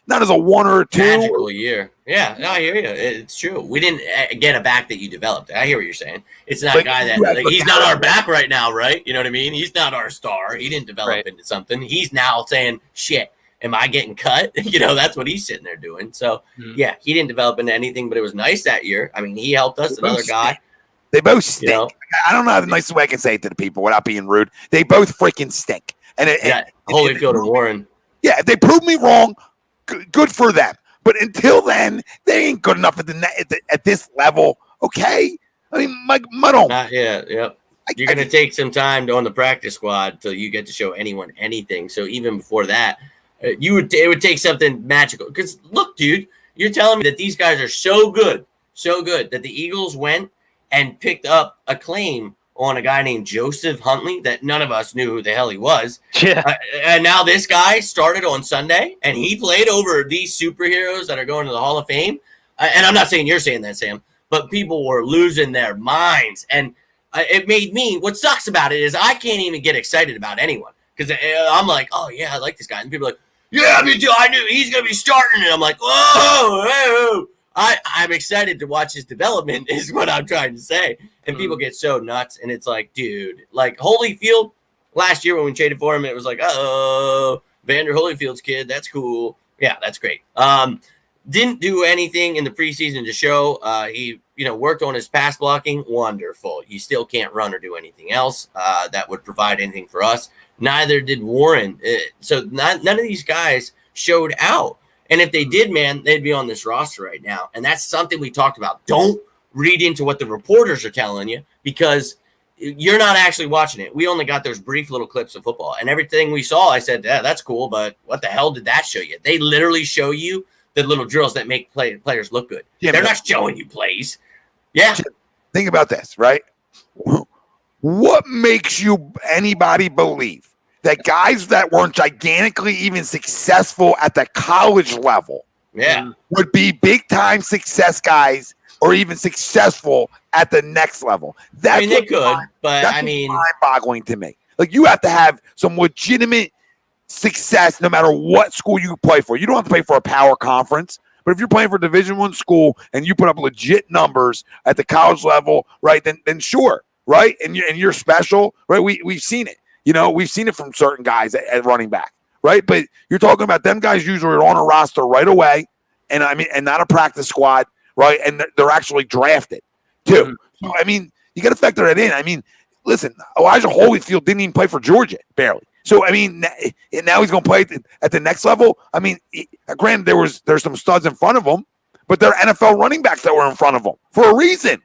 not as a one or a two. Magical year. Yeah, no, I hear you. It's true. We didn't get a back that you developed. I hear what you're saying. It's not a guy that he's not our back right now, right? You know what I mean? He's not our star. He didn't develop into something. He's now saying, shit, am I getting cut? That's what he's sitting there doing. So, yeah, he didn't develop into anything, but it was nice that year. I mean, he helped us. Another guy. They both stink. I don't know the nicest way I can say it to the people without being rude. They both freaking stink. And Holyfield and Warren. Yeah, if they prove me wrong, good for them. But until then, they ain't good enough at this level. Okay, I mean, Muddle. Not yet. Yep. You're gonna take some time on the practice squad till you get to show anyone anything. So even before that, it would take something magical. Because look, dude, you're telling me that these guys are so good that the Eagles went and picked up a claim on a guy named Joseph Huntley that none of us knew who the hell he was. Yeah. And now this guy started on Sunday, and he played over these superheroes that are going to the Hall of Fame. And I'm not saying you're saying that, Sam, but people were losing their minds. And it made me, what sucks about it is I can't even get excited about anyone. Because I'm like, oh, yeah, I like this guy. And people are like, yeah, me too. I knew he's going to be starting. And I'm like, whoa. I'm excited to watch his development is what I'm trying to say. And people get so nuts. And it's like, dude, like Holyfield last year when we traded for him, it was like, Vander Holyfield's kid. That's cool. Yeah, that's great. Didn't do anything in the preseason to show. He, worked on his pass blocking. Wonderful. You still can't run or do anything else that would provide anything for us. Neither did Warren. So none of these guys showed out. And if they did, man, they'd be on this roster right now. And that's something we talked about. Don't read into what the reporters are telling you because you're not actually watching it. We only got those brief little clips of football. And everything we saw, I said, yeah, that's cool, but what the hell did that show you? They literally show you the little drills that make players look good. Yeah, they're not showing you plays. Yeah. Think about this, right? What makes anybody believe that guys that weren't gigantically even successful at the college level would be big-time success guys or even successful at the next level? They could, but mind-boggling to me. Like, you have to have some legitimate success no matter what school you play for. You don't have to play for a power conference, but if you're playing for Division I school and you put up legit numbers at the college level, right, then sure, right? And you're special, right? We've seen it. We've seen it from certain guys at running back, right? But you're talking about them guys usually are on a roster right away, and not a practice squad, right? And they're actually drafted too. So, you got to factor that in. Listen, Elijah Holyfield didn't even play for Georgia, barely. So, now he's going to play at the next level. Granted, there's some studs in front of him, but there are NFL running backs that were in front of him for a reason.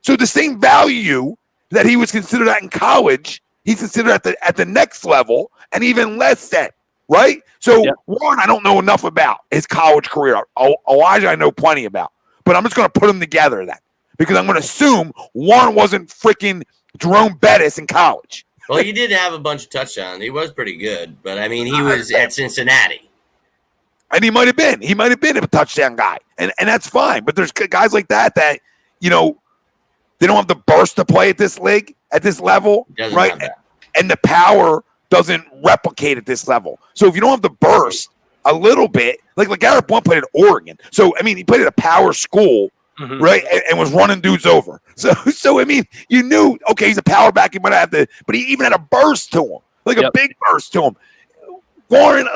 So the same value that he was considered at in college, he's considered at the next level, and even less than, right? So Warren, I don't know enough about his college career. Elijah, I know plenty about. But I'm just going to put them together then, because I'm going to assume Warren wasn't freaking Jerome Bettis in college. Well, he did have a bunch of touchdowns. He was pretty good, but he was at Cincinnati. And he might have been a touchdown guy. And that's fine. But there's guys like that, they don't have the burst to play at this league, at this level, right? And the power doesn't replicate at this level. So if you don't have the burst a little bit, like Garrett Blunt played at Oregon. So, I mean, he played at a power school, right? And was running dudes over. So I mean, you knew, okay, he's a power back. He might have but he even had a burst to him, like a big burst to him. Warren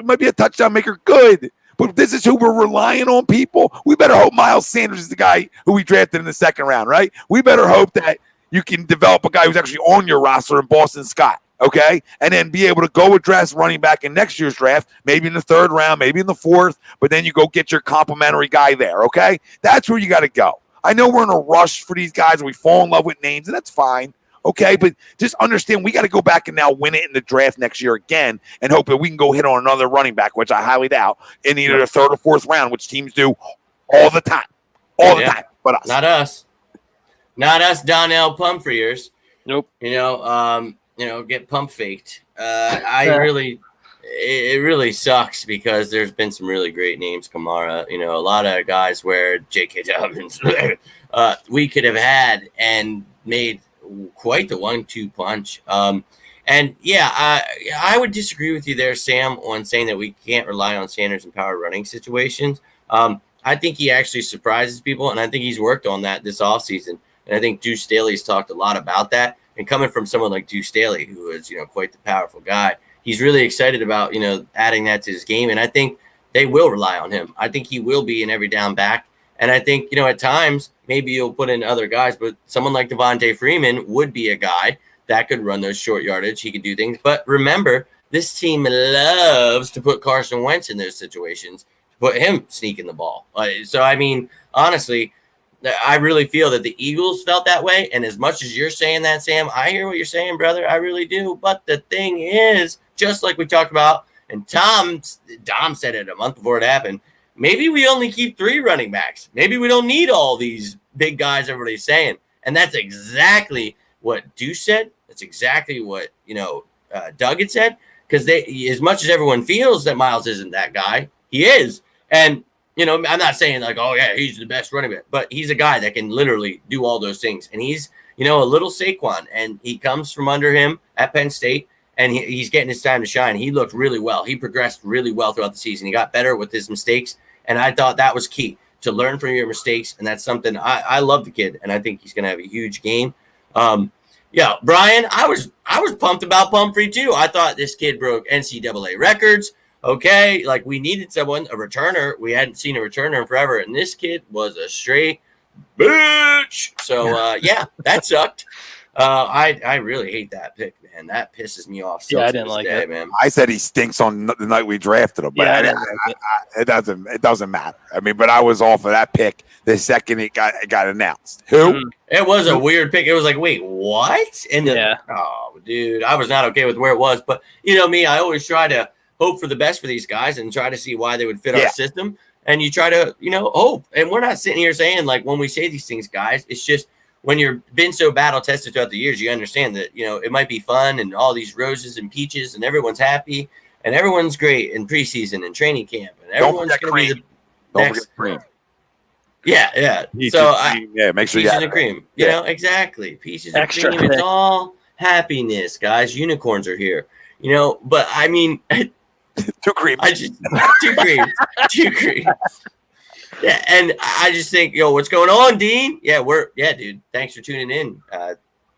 might be a touchdown maker, good. But this is who we're relying on, people. We better hope Miles Sanders is the guy who we drafted in the second round, right? We better hope that you can develop a guy who's actually on your roster in Boston Scott, okay? And then be able to go address running back in next year's draft, maybe in the third round, maybe in the fourth, but then you go get your complimentary guy there, okay? That's where you got to go. I know we're in a rush for these guys and we fall in love with names, and that's fine, okay? But just understand we got to go back and now win it in the draft next year again and hope that we can go hit on another running back, which I highly doubt, in either the third or fourth round, which teams do all the time. All the time, but us. Not us Donnell Pumphreyers. Nope. Get pump faked. It really sucks because there's been some really great names, Kamara. A lot of guys where J.K. Dobbins we could have had and made quite the 1-2 punch. I would disagree with you there, Sam, on saying that we can't rely on Sanders in power running situations. I think he actually surprises people, and I think he's worked on that this offseason. And I think Deuce Staley's talked a lot about that. And coming from someone like Deuce Staley, who is, quite the powerful guy, he's really excited about, adding that to his game. And I think they will rely on him. I think he will be an every down back. And I think, at times, maybe you'll put in other guys, but someone like Devontae Freeman would be a guy that could run those short yardage. He could do things. But remember, this team loves to put Carson Wentz in those situations, to put him sneaking the ball. So, I mean, honestly, I really feel that the Eagles felt that way. And as much as you're saying that, Sam, I hear what you're saying, brother. I really do. But the thing is, just like we talked about, and Dom said it a month before it happened, maybe we only keep 3 running backs. Maybe we don't need all these big guys everybody's saying. And that's exactly what Deuce said. That's exactly what, Doug had said. Because as much as everyone feels that Miles isn't that guy, he is. And I'm not saying like, oh, yeah, he's the best running back, but he's a guy that can literally do all those things. And he's, a little Saquon, and he comes from under him at Penn State, and he's getting his time to shine. He looked really well. He progressed really well throughout the season. He got better with his mistakes, and I thought that was key, to learn from your mistakes, and that's something I love the kid, and I think he's going to have a huge game. Brian, I was pumped about Pumphrey too. I thought this kid broke NCAA records. Okay, like we needed someone, a returner. We hadn't seen a returner in forever, and this kid was a straight bitch. So, that sucked. I really hate that pick, man. That pisses me off. I didn't like it, man. I said he stinks on the night we drafted him, but it doesn't matter. I mean, but I was all for that pick the second it got announced. Who? It was a weird pick. It was like, wait, what? And oh, dude, I was not okay with where it was. But me, I always try to hope for the best for these guys and try to see why they would fit our system. And you try to, hope. And we're not sitting here saying, like, when we say these things, guys, it's just when you've been so battle tested throughout the years, you understand that, it might be fun and all these roses and peaches and everyone's happy and everyone's great in preseason and training camp. And everyone's going to be the next. Cream. Yeah. Peaches so make sure you have and cream. Exactly. Peaches and cream. It's all happiness, guys. Unicorns are here. But I mean, Two creams. Two creams. Yeah, and I just think, what's going on, Dean? Dude. Thanks for tuning in.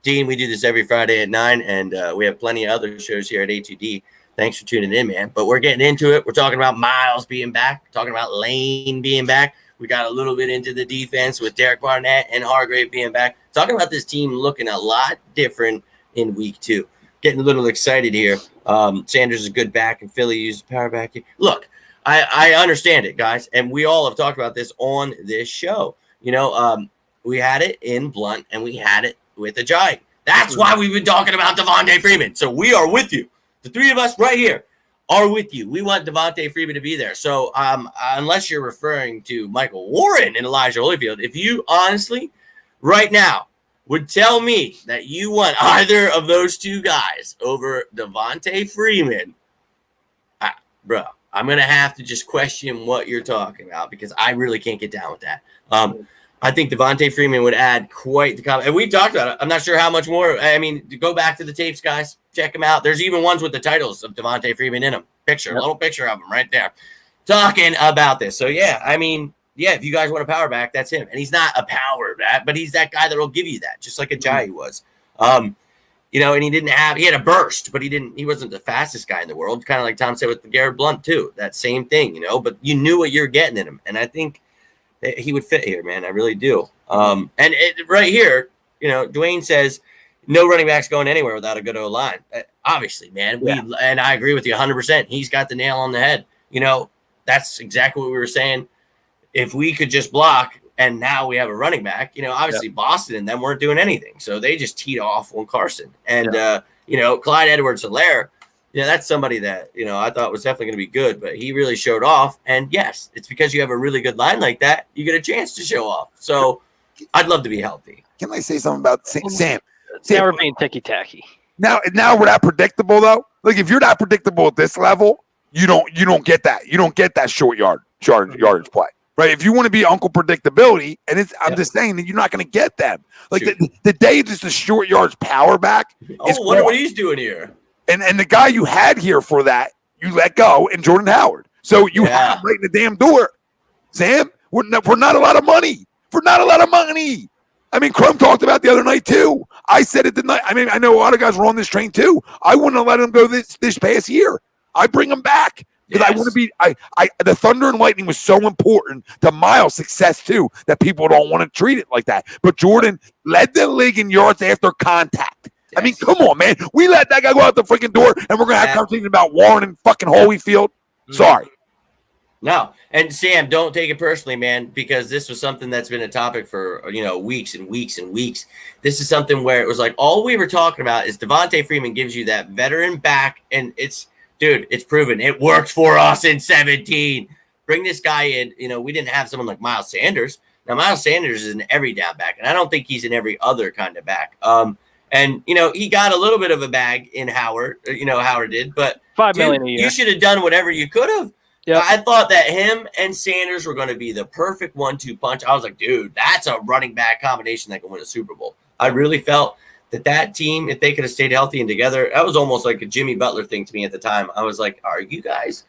Dean, we do this every Friday at 9, and we have plenty of other shows here at A2D. Thanks for tuning in, man. But we're getting into it. We're talking about Miles being back. We're talking about Lane being back. We got a little bit into the defense with Derek Barnett and Hargrave being back. Talking about this team looking a lot different in week 2. Getting a little excited here. Sanders is a good back, and Philly uses power back. Look, I understand it, guys, and we all have talked about this on this show. We had it in Blunt, and we had it with Ajayi. That's why we've been talking about Devontae Freeman. So we are with you. The 3 of us right here are with you. We want Devontae Freeman to be there. So unless you're referring to Michael Warren and Elijah Holyfield, if you honestly, right now, would tell me that you want either of those 2 guys over Devontae Freeman, bro, I'm going to have to just question what you're talking about because I really can't get down with that. I think Devontae Freeman would add quite the comment. And we've talked about it. I'm not sure how much more. I mean, go back to the tapes, guys. Check them out. There's even ones with the titles of Devontae Freeman in them. Little picture of him right there. Talking about this. So, yeah, I mean, yeah, if you guys want a power back, that's him. And he's not a power back, but he's that guy that will give you that, just like Ajayi was. And he had a burst, but he wasn't the fastest guy in the world. Kind of like Tom said with Garrett Blount, too. That same thing, but you knew what you're getting in him. And I think he would fit here, man. I really do. Right here, Dwayne says no running backs going anywhere without a good O-line. Obviously, man. And I agree with you 100%. He's got the nail on the head. That's exactly what we were saying. If we could just block and now we have a running back, obviously Boston and them weren't doing anything. So they just teed off on Carson. And, Clyde Edwards-Helaire, that's somebody that, I thought was definitely going to be good, but he really showed off. And yes, it's because you have a really good line like that, you get a chance to show off. So I'd love to be healthy. Can I say something about Sam? Now we're being ticky-tacky. Now we're that predictable though. Like if you're not predictable at this level, you don't get that. You don't get that short yardage play. Right? If you want to be Uncle Predictability, and I'm just saying that you're not going to get them. Like the day just a short yards power back. Wonder what he's doing here. And the guy you had here for that, you let go, and Jordan Howard. So you have him right in the damn door. Sam, for not a lot of money. For not a lot of money. I mean, Crum talked about the other night, too. I said it the night. I mean, I know a lot of guys were on this train, too. I wouldn't have let him go this past year. I bring him back. Because I want to be the Thunder and Lightning was so important to Miles' success, too, that people don't want to treat it like that. But Jordan led the league in yards after contact. Yes. I mean, come on, man. We let that guy go out the freaking door, and we're going to have a conversation about Warren and fucking Holyfield. Sorry. No. And, Sam, don't take it personally, man, because this was something that's been a topic for, weeks and weeks and weeks. This is something where it was like all we were talking about is Devontae Freeman gives you that veteran back, and it's proven. It worked for us in 17. Bring this guy in. We didn't have someone like Miles Sanders. Now, Miles Sanders is an every down back, and I don't think he's in every other kind of back. And he got a little bit of a bag in Howard. Howard did, but $5 million a year. You should have done whatever you could have. Yep. I thought that him and Sanders were going to be the perfect 1-2 punch. I was like, dude, that's a running back combination that can win a Super Bowl. I really felt that team, if they could have stayed healthy and together, that was almost like a Jimmy Butler thing to me at the time. I was like, are you guys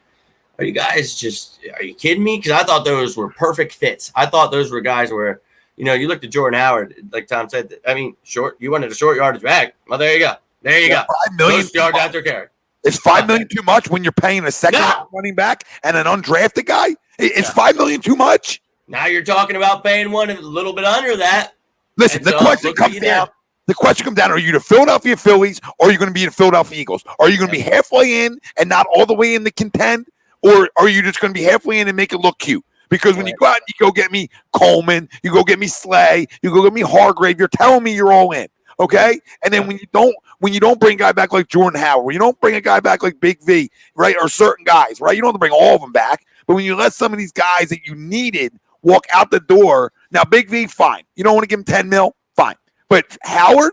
are you kidding me? Because I thought those were perfect fits. I thought those were guys where, you looked at Jordan Howard, like Tom said, I mean, you wanted a short yardage back. Well, there you go. There you go. 5 million Most yards after carry. It's $5 million too much when you're paying a second running back and an undrafted guy? It's $5 million too much? Now you're talking about paying one a little bit under that. Listen, the question comes down. The question comes down, are you the Philadelphia Phillies or are you going to be the Philadelphia Eagles? Are you going to be halfway in and not all the way in the contend? Or are you just going to be halfway in and make it look cute? Because when you go out and you go get me Coleman, you go get me Slay, you go get me Hargrave, you're telling me you're all in. Okay? And then when you don't bring a guy back like Jordan Howard, when you don't bring a guy back like Big V, right, or certain guys, right, you don't have to bring all of them back. But when you let some of these guys that you needed walk out the door, now Big V, fine. You don't want to give him 10 mil? Fine. But Howard,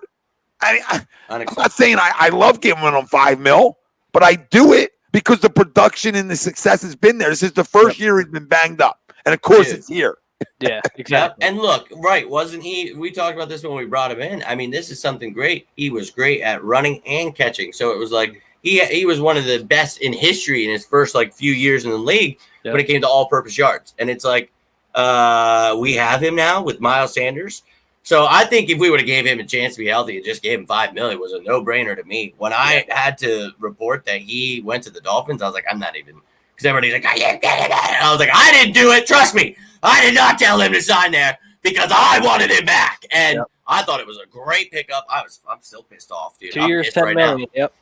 I'm not saying I love giving him 5 mil, but I do it because the production and the success has been there. This is the first year he's been banged up. And, of course, it's here. Yeah, exactly. And look, right, wasn't he? We talked about this when we brought him in. I mean, this is something great. He was great at running and catching. So it was like he was one of the best in history in his first, few years in the league when it came to all-purpose yards. And it's like we have him now with Miles Sanders. So I think if we would have gave him a chance to be healthy and just gave him $5 million, it was a no-brainer to me. When I had to report that he went to the Dolphins, I was like, I'm not even – because everybody's like, I was like, I didn't do it. Trust me. I did not tell him to sign there because I wanted him back. And I thought it was a great pickup. I'm still pissed off, dude. 2 years, $10 million. Yep.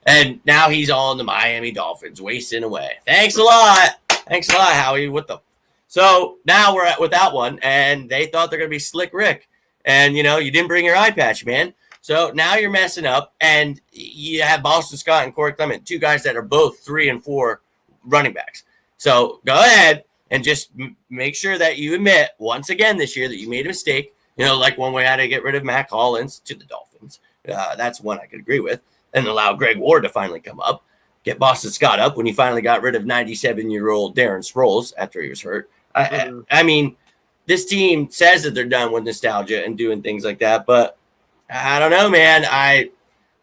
And now he's on the Miami Dolphins, wasting away. Thanks a lot. Thanks a lot, Howie. So now we're without one, and they thought they're going to be Slick Rick. And, you didn't bring your eye patch, man. So now you're messing up, and you have Boston Scott and Corey Clement, two guys that are both 3 and 4 running backs. So go ahead and just make sure that you admit once again this year that you made a mistake. Like when we had to get rid of Mac Hollins to the Dolphins. That's one I could agree with. And allow Greg Ward to finally come up. get Boston Scott up when he finally got rid of 97-year-old Darren Sproles after he was hurt. I mean, this team says that they're done with nostalgia and doing things like that, but I don't know, man.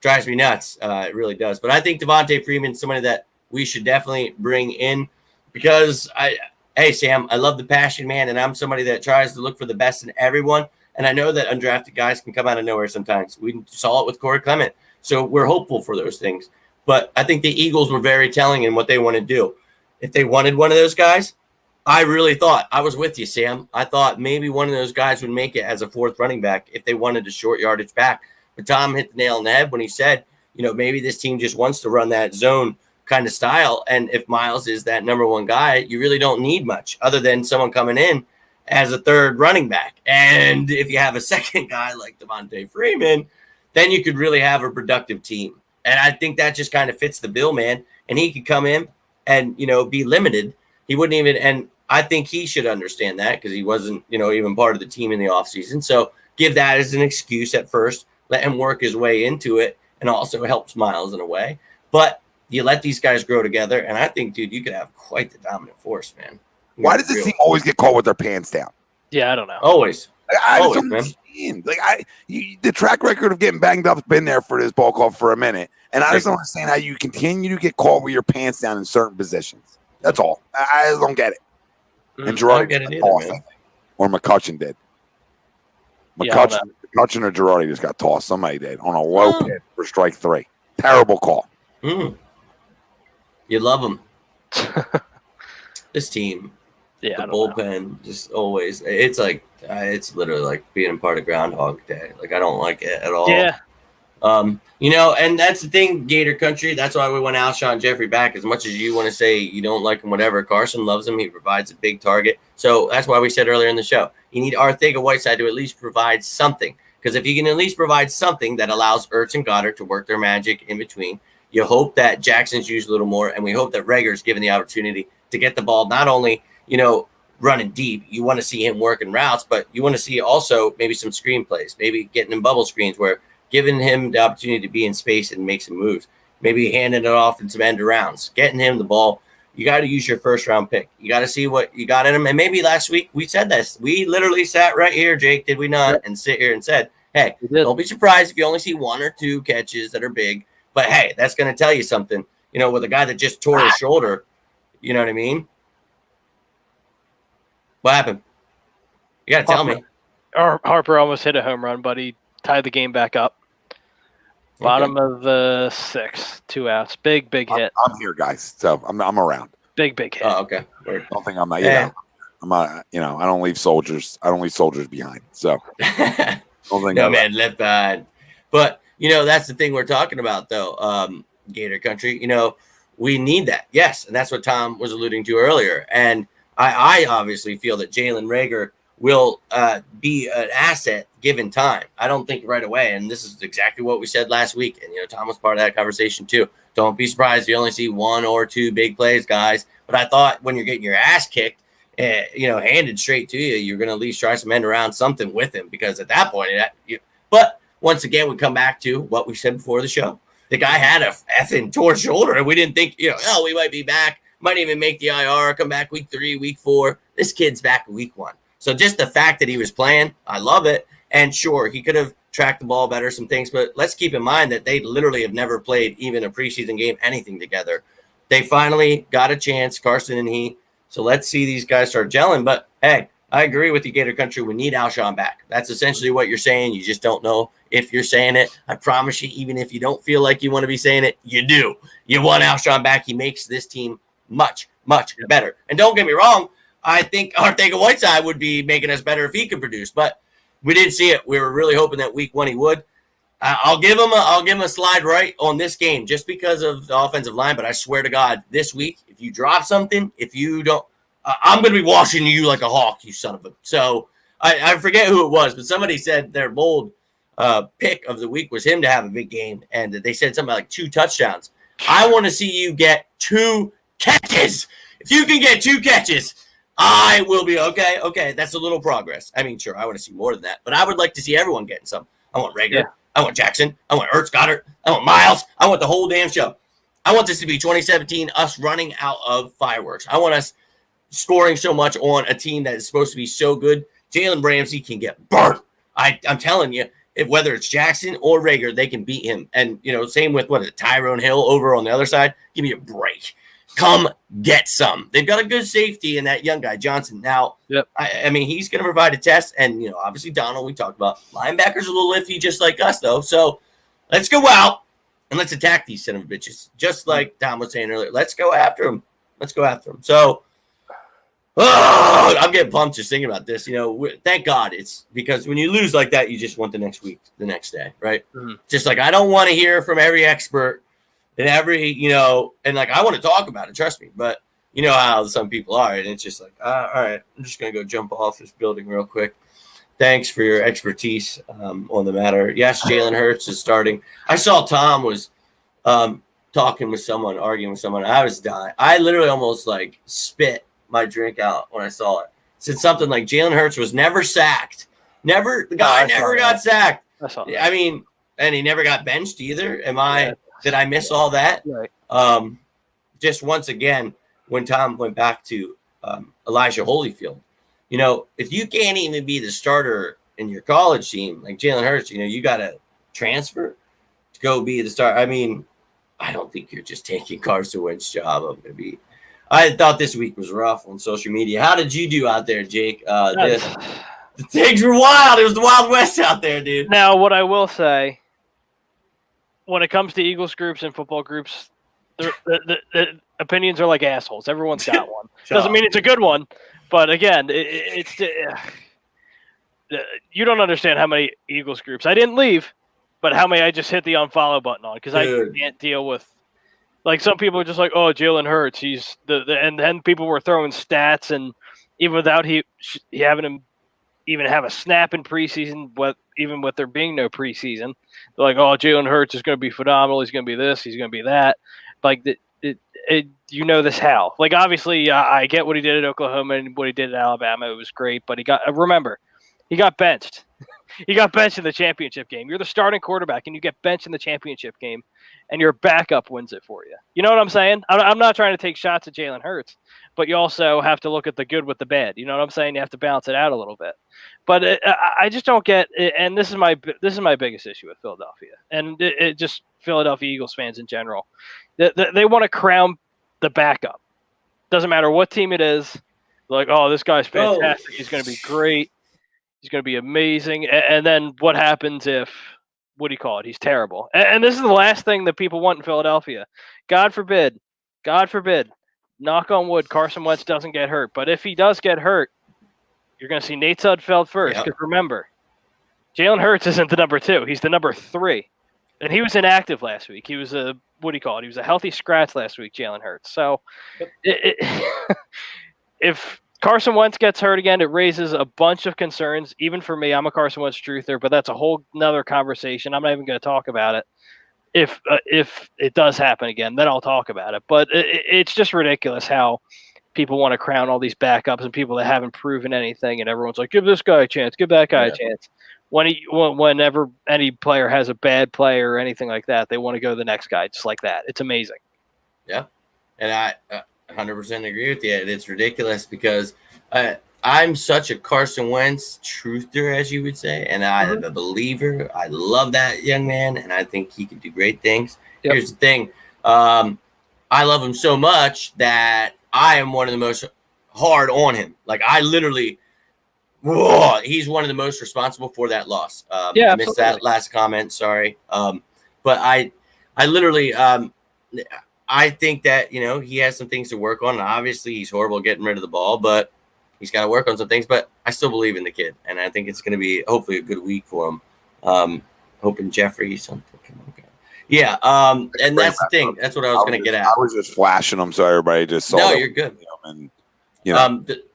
Drives me nuts. It really does. But I think Devontae Freeman's somebody that we should definitely bring in because hey, Sam, I love the passion, man, and I'm somebody that tries to look for the best in everyone. And I know that undrafted guys can come out of nowhere sometimes. We saw it with Corey Clement. So we're hopeful for those things. But I think the Eagles were very telling in what they want to do. If they wanted one of those guys, I really thought, I was with you, Sam. I thought maybe one of those guys would make it as a fourth running back if they wanted a short yardage back. But Tom hit the nail on the head when he said, maybe this team just wants to run that zone kind of style. And if Miles is that number one guy, you really don't need much other than someone coming in as a third running back. And if you have a second guy like Devontae Freeman, then you could really have a productive team. And I think that just kind of fits the bill, man. And he could come in and, be limited. He wouldn't even, and I think he should understand that because he wasn't, even part of the team in the offseason. So give that as an excuse at first, let him work his way into it, and also helps Miles in a way. But you let these guys grow together, and I think, dude, you could have quite the dominant force, man. Why does this team always get caught with their pants down? Yeah, I don't know. Always. I just don't understand. The track record of getting banged up has been there for this ball club for a minute, and I just don't understand how you continue to get caught with your pants down in certain positions. That's all. I just don't get it. And Girardi did toss, or McCutcheon did. McCutcheon or Girardi just got tossed. Somebody did on a low pit for strike 3. Terrible call. You love them. This team, the bullpen, just always. It's like it's literally like being a part of Groundhog Day. Like I don't like it at all. Yeah. And that's the thing, Gator Country. That's why we want Alshon Jeffrey back. As much as you want to say you don't like him, whatever, Carson loves him. He provides a big target. So that's why we said earlier in the show, you need Arthega-Whiteside to at least provide something. Because if you can at least provide something that allows Ertz and Goddard to work their magic in between, you hope that Jackson's used a little more, and we hope that Rager's given the opportunity to get the ball not only, running deep. You want to see him working routes, but you want to see also maybe some screen plays, maybe getting in bubble screens where giving him the opportunity to be in space and make some moves, maybe handing it off in some end arounds, getting him the ball. You got to use your first-round pick. You got to see what you got in him. And maybe last week we said this. We literally sat right here, Jake, did we not, and sit here and said, hey, don't be surprised if you only see 1 or 2 catches that are big. But, hey, that's going to tell you something, with a guy that just tore his shoulder. You know what I mean? What happened? You got to tell me. Harper almost hit a home run, but he tied the game back up. Bottom of the 6th, 2 outs. Big hit. I'm here, guys. So I'm around. Big hit. Oh, okay. I don't think I'm not. I'm not. I don't leave soldiers. I don't leave soldiers behind. So no man left behind. But that's the thing we're talking about, though. Gator Country. We need that. Yes, and that's what Tom was alluding to earlier. And I obviously feel that Jalen Reagor will be an asset given time. I don't think right away, and this is exactly what we said last week, and Tom was part of that conversation too. Don't be surprised if you only see 1 or 2 big plays, guys. But I thought when you're getting your ass kicked, handed straight to you, you're going to at least try some end around something with him, because at that point, but once again, we come back to what we said before the show. The guy had a effing torn shoulder, and we didn't think, we might be back, might even make the IR, come back week 3, week 4. This kid's back week 1. So just the fact that he was playing, I love it. And sure, he could have tracked the ball better, some things, but let's keep in mind that they literally have never played even a preseason game, anything together. They finally got a chance, Carson and he. So let's see these guys start gelling. But hey, I agree with you, Gator Country. We need Alshon back. That's essentially what you're saying. You just don't know if you're saying it. I promise you, even if you don't feel like you want to be saying it, you do. You want Alshon back. He makes this team much, much better. And don't get me wrong, I think Arthega-Whiteside would be making us better if he could produce, but we didn't see it. We were really hoping that week 1 he would. I'll give him a slide right on this game just because of the offensive line, but I swear to God, this week, if you drop something, if you don't, I'm going to be watching you like a hawk, you son of a. So I forget who it was, but somebody said their bold pick of the week was him to have a big game, and they said something like 2 touchdowns. I want to see you get 2 catches. If you can get 2 catches, I will be okay. Okay, that's a little progress. I mean, sure, I want to see more than that, but I would like to see everyone getting some. I want Rager. Yeah. I want Jackson. I want Ertz, Goddard. I want Miles. I want the whole damn show. I want this to be 2017, us running out of fireworks. I want us scoring so much on a team that is supposed to be so good. Jalen Ramsey can get burnt. I'm telling you, whether it's Jackson or Rager, they can beat him. And, same with Tyrone Hill over on the other side. Give me a break. Come get some. They've got a good safety in that young guy, Johnson. Now, yep. I mean, he's going to provide a test. And, obviously, Donald, we talked about. Linebackers are a little iffy just like us, though. So let's go out and let's attack these son of bitches. Just like Tom was saying earlier. Let's go after them. So, I'm getting pumped just thinking about this. Thank God it's because when you lose like that, you just want the next week, the next day, right? Mm-hmm. Just like I don't want to hear from every expert and every, and like I want to talk about it, trust me. But you know how some people are, and it's just like, all right, I'm just gonna go jump off this building real quick. Thanks for your expertise on the matter. Yes, Jalen Hurts is starting. I saw Tom was talking with someone, arguing with someone. I was dying. I literally almost like spit my drink out when I saw it. Said something like Jalen Hurts was never sacked. The guy never got sacked. I mean, and he never got benched either. Did I miss all that? Right. Just once again, when Tom went back to Elijah Holyfield, if you can't even be the starter in your college team, like Jalen Hurts, you got to transfer to go be the starter. I mean, I don't think you're just taking Carson Wentz's job. I thought this week was rough on social media. How did you do out there, Jake? The things were wild. It was the Wild West out there, dude. Now, what I will say, when it comes to Eagles groups and football groups, the opinions are like assholes. Everyone's got one. Doesn't mean it's a good one, but again, it's you don't understand how many Eagles groups. I didn't leave, but how many I just hit the unfollow button on because I can't deal with. Like some people are just like, oh, Jalen Hurts, he's and then people were throwing stats, and even without having him even have a snap in preseason, even with there being no preseason, they're like, oh, Jalen Hurts is going to be phenomenal. He's going to be this. He's going to be that. Like this how? Like obviously, I get what he did at Oklahoma and what he did at Alabama. It was great, but he got benched. He got benched in the championship game. You're the starting quarterback, and you get benched in the championship game, and your backup wins it for you. You know what I'm saying? I'm not trying to take shots at Jalen Hurts, but you also have to look at the good with the bad. You know what I'm saying? You have to balance it out a little bit. But I just don't get it, and this is my biggest issue with Philadelphia, and it just Philadelphia Eagles fans in general. They want to crown the backup. Doesn't matter what team it is. Like, oh, this guy's fantastic. He's going to be great. He's going to be amazing. And then what happens if, what do you call it? He's terrible. And this is the last thing that people want in Philadelphia. God forbid, knock on wood, Carson Wentz doesn't get hurt. But if he does get hurt, you're going to see Nate Sudfeld first. Because remember, Jalen Hurts isn't the number 2. He's the number 3. And he was inactive last week. He was a, what do you call it? He was a healthy scratch last week, Jalen Hurts. So if Carson Wentz gets hurt again, it raises a bunch of concerns. Even for me, I'm a Carson Wentz truther, but that's a whole nother conversation. I'm not even going to talk about it. If it does happen again, then I'll talk about it. But it's just ridiculous how people want to crown all these backups and people that haven't proven anything, and everyone's like, give this guy a chance, give that guy a chance. Whenever any player has a bad play or anything like that, they want to go to the next guy just like that. It's amazing. Yeah, and I 100% agree with you. It's ridiculous because I'm such a Carson Wentz truther, as you would say, and I'm a believer. I love that young man, and I think he can do great things. Yep. Here's the thing. I love him so much that I am one of the most hard on him. Like, I literally he's one of the most responsible for that loss. I missed that last comment. Sorry. But I literally I think that, he has some things to work on. And obviously, he's horrible getting rid of the ball, but he's got to work on some things. But I still believe in the kid, and I think it's going to be hopefully a good week for him. Hoping Jeffrey something. Yeah, and that's the thing. That's what I was going to get at. I was just flashing them so everybody just saw. No, you're good. And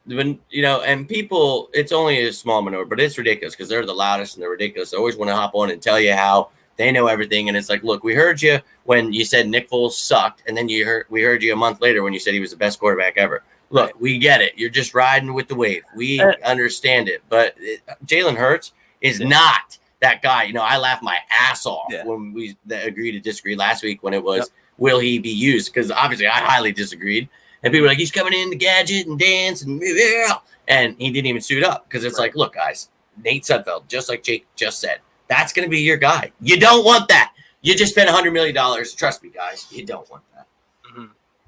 and people, it's only a small minority, but it's ridiculous because they're the loudest and they're ridiculous. They always want to hop on and tell you how they know everything, and it's like, look, we heard you when you said Nick Foles sucked, and then we heard you a month later when you said he was the best quarterback ever. Look, we get it. You're just riding with the wave. We understand it, but Jalen Hurts is not that guy. I laughed my ass off when we agreed to disagree last week when it was, will he be used? Because obviously I highly disagreed. And people were like, he's coming in to gadget and dance and he didn't even suit up because it's like, look, guys, Nate Sudfeld, just like Jake just said, that's going to be your guy. You don't want that. You just spent $100 million. Trust me, guys, you don't want that. Mm-hmm.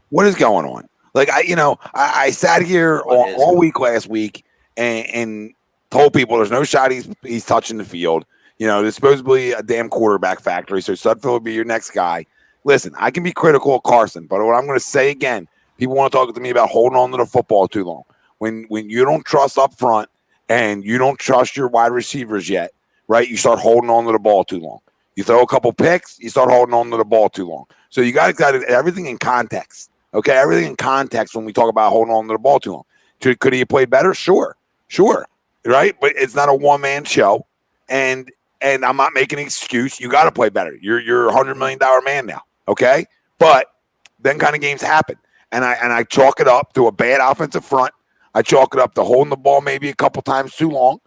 What is going on? Like, I sat here all week last week and told people there's no shot he's touching the field. There's supposedly a damn quarterback factory, so Sudfeld will be your next guy. Listen, I can be critical of Carson, but what I'm going to say again, people want to talk to me about holding on to the football too long. When you don't trust up front and you don't trust your wide receivers yet, right, you start holding on to the ball too long. You throw a couple picks, you start holding on to the ball too long. So you got everything in context. Okay, everything in context when we talk about holding on to the ball too long. Could he have played better? Sure, right? But it's not a one-man show, and I'm not making an excuse. You got to play better. You're a $100 million man now, okay? But then kind of games happen, and I chalk it up to a bad offensive front. I chalk it up to holding the ball maybe a couple times too long,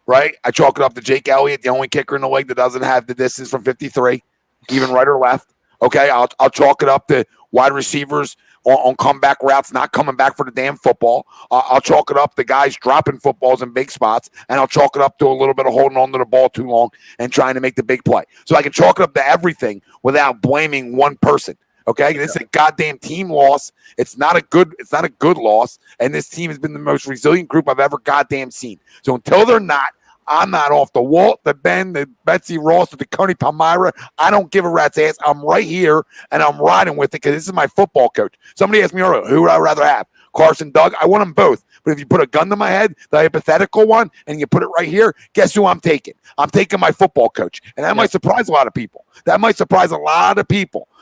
right? I chalk it up to Jake Elliott, the only kicker in the league that doesn't have the distance from 53, even right or left. Okay, I'll chalk it up to wide receivers on comeback routes, not coming back for the damn football. I'll chalk it up to guys dropping footballs in big spots, and I'll chalk it up to a little bit of holding on to the ball too long and trying to make the big play. So I can chalk it up to everything without blaming one person. Okay, this is a goddamn team loss. It's not a good loss, and this team has been the most resilient group I've ever goddamn seen. So until they're not, I'm not off the Walt, the Ben, the Betsy Ross, the Coney Palmyra. I don't give a rat's ass. I'm right here, and I'm riding with it because this is my football coach. Somebody asked me earlier, who would I rather have, Carson, Doug? I want them both. But if you put a gun to my head, the hypothetical one, and you put it right here, guess who I'm taking? I'm taking my football coach. And that might surprise a lot of people.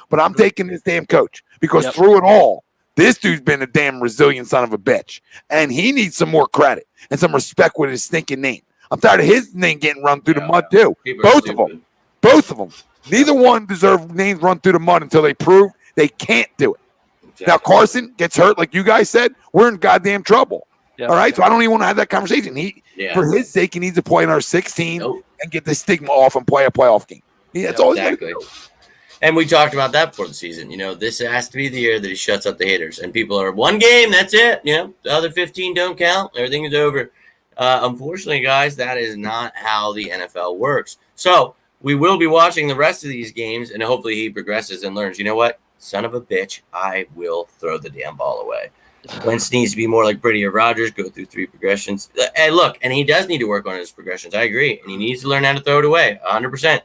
But I'm taking this damn coach because through it all, this dude's been a damn resilient son of a bitch. And he needs some more credit and some respect with his stinking name. I'm tired of his name getting run through the mud, too. Both of them. Neither one deserve names run through the mud until they prove they can't do it. Exactly. Now, Carson gets hurt, like you guys said, we're in goddamn trouble. All right? So I don't even want to have that conversation. For his sake, he needs to play in our 16 and get the stigma off and play a playoff game. That's all he's going to do. And we talked about that before the season. This has to be the year that he shuts up the haters. And people are, one game, that's it. The other 15 don't count. Everything is over. Unfortunately, guys, that is not how the NFL works. So we will be watching the rest of these games, and hopefully he progresses and learns, you know what? Son of a bitch, I will throw the damn ball away. Wentz needs to be more like Brady or Rodgers, go through 3 progressions. And look, and he does need to work on his progressions. I agree. And he needs to learn how to throw it away, 100%.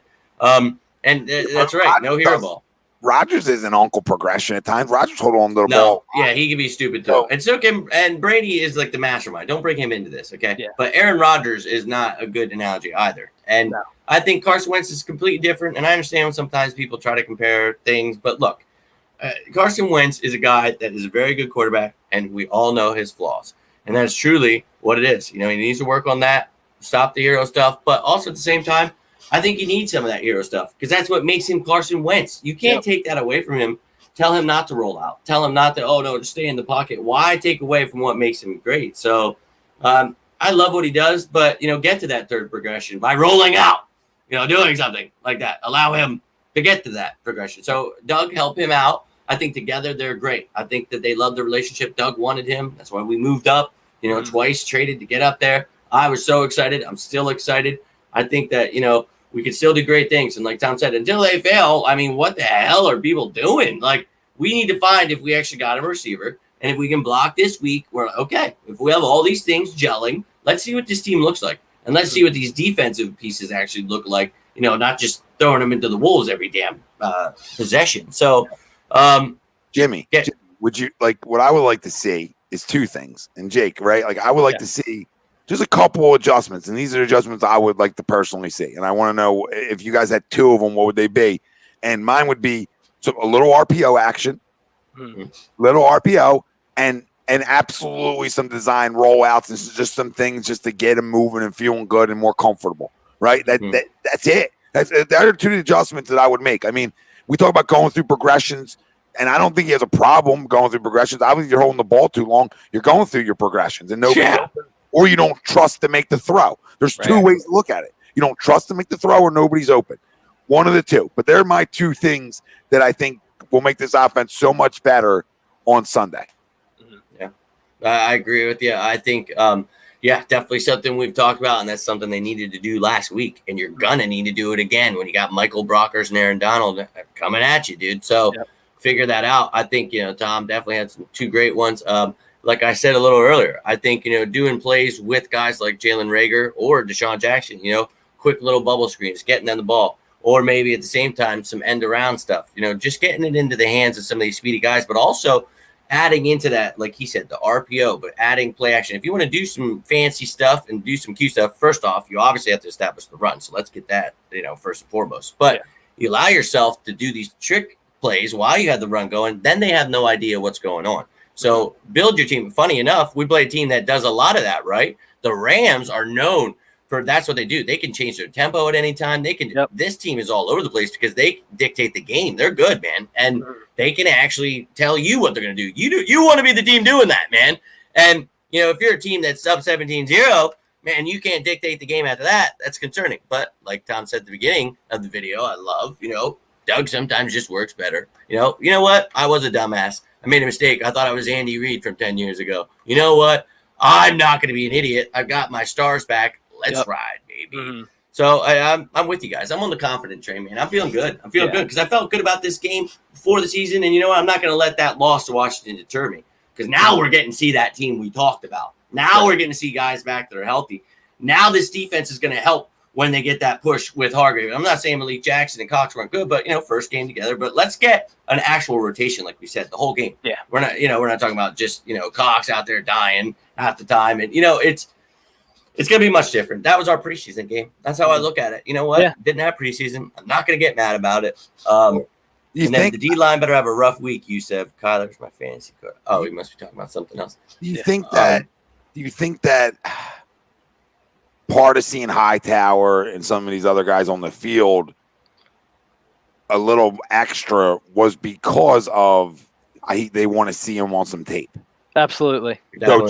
And that's right. No hero ball. Rodgers is an uncle progression at times. Rodgers hold on to the ball. Yeah, he can be stupid too. And so can Brady is like the mastermind. Don't bring him into this, okay? Yeah. But Aaron Rodgers is not a good analogy either. And I think Carson Wentz is completely different. And I understand when sometimes people try to compare things. But look, Carson Wentz is a guy that is a very good quarterback, and we all know his flaws. And that's truly what it is. He needs to work on that, stop the hero stuff. But also at the same time, I think you need some of that hero stuff because that's what makes him Carson Wentz. You can't take that away from him. Tell him not to roll out. Tell him not to, just stay in the pocket. Why take away from what makes him great? So I love what he does, but, get to that third progression by rolling out, doing something like that. Allow him to get to that progression. So Doug, help him out. I think together they're great. I think that they love the relationship. Doug wanted him. That's why we moved up, twice, traded to get up there. I was so excited. I'm still excited. I think that, we can still do great things. And like Tom said, until they fail, what the hell are people doing? Like, we need to find if we actually got a receiver. And if we can block this week, we're like, okay, if we have all these things gelling, let's see what this team looks like. And let's see what these defensive pieces actually look like, not just throwing them into the wolves every damn possession. So, Jimmy, would you what I would like to see is 2 things. And Jake, right? I would like to see just a couple of adjustments, and these are adjustments I would like to personally see. And I want to know if you guys had 2 of them, what would they be? And mine would be a little RPO action, little RPO, and absolutely some design rollouts and just some things just to get him moving and feeling good and more comfortable. Right? That's it. There are 2 adjustments that I would make. We talk about going through progressions, and I don't think he has a problem going through progressions. Obviously, you're holding the ball too long. You're going through your progressions, and or you don't trust to make the throw. There's 2 ways to look at it. You don't trust to make the throw or nobody's open. One of the two. But they're my two things that I think will make this offense so much better on Sunday. Yeah, I agree with you. I think, definitely something we've talked about, and that's something they needed to do last week. And you're going to need to do it again when you got Michael Brockers and Aaron Donald coming at you, dude. So figure that out. I think, Tom definitely had some two great ones. Like I said a little earlier, I think, doing plays with guys like Jalen Reagor or Deshaun Jackson, quick little bubble screens, getting them the ball, or maybe at the same time, some end around stuff, just getting it into the hands of some of these speedy guys, but also adding into that, like he said, the RPO, but adding play action. If you want to do some fancy stuff and do some cute stuff, first off, you obviously have to establish the run. So let's get that, first and foremost. But you allow yourself to do these trick plays while you have the run going, then they have no idea what's going on. So build your team. Funny enough, we play a team that does a lot of that, right? The Rams are known for that's what they do. They can change their tempo at any time. They can. This team is all over the place because they dictate the game. They're good, man, and they can actually tell you what they're going to do. You want to be the team doing that, man. And if you're a team that's up 17-0, man, you can't dictate the game after that. That's concerning. But like Tom said at the beginning of the video, I love Doug sometimes just works better. You know what? I was a dumbass. I made a mistake. I thought I was Andy Reid from 10 years ago. You know what? I'm not going to be an idiot. I've got my stars back. Let's ride, baby. So I'm with you guys. I'm on the confident train, man. I'm feeling good. I'm feeling good because I felt good about this game before the season. And you know what? I'm not going to let that loss to Washington deter me because now we're getting to see that team we talked about. Now we're getting to see guys back that are healthy. Now this defense is going to help when they get that push with Hargrave. I'm not saying Malik Jackson and Cox weren't good, but first game together. But let's get an actual rotation, like we said, the whole game. Yeah, we're not talking about just Cox out there dying half the time, and it's gonna be much different. That was our preseason game. That's how I look at it. You know what? Yeah. Didn't have preseason. I'm not gonna get mad about it. And then the D line better have a rough week. Yusef Kyler's my fantasy coach. Oh, we must be talking about something else. Do you think that? Part of seeing Hightower and some of these other guys on the field a little extra was because of they want to see him on some tape. Absolutely. So,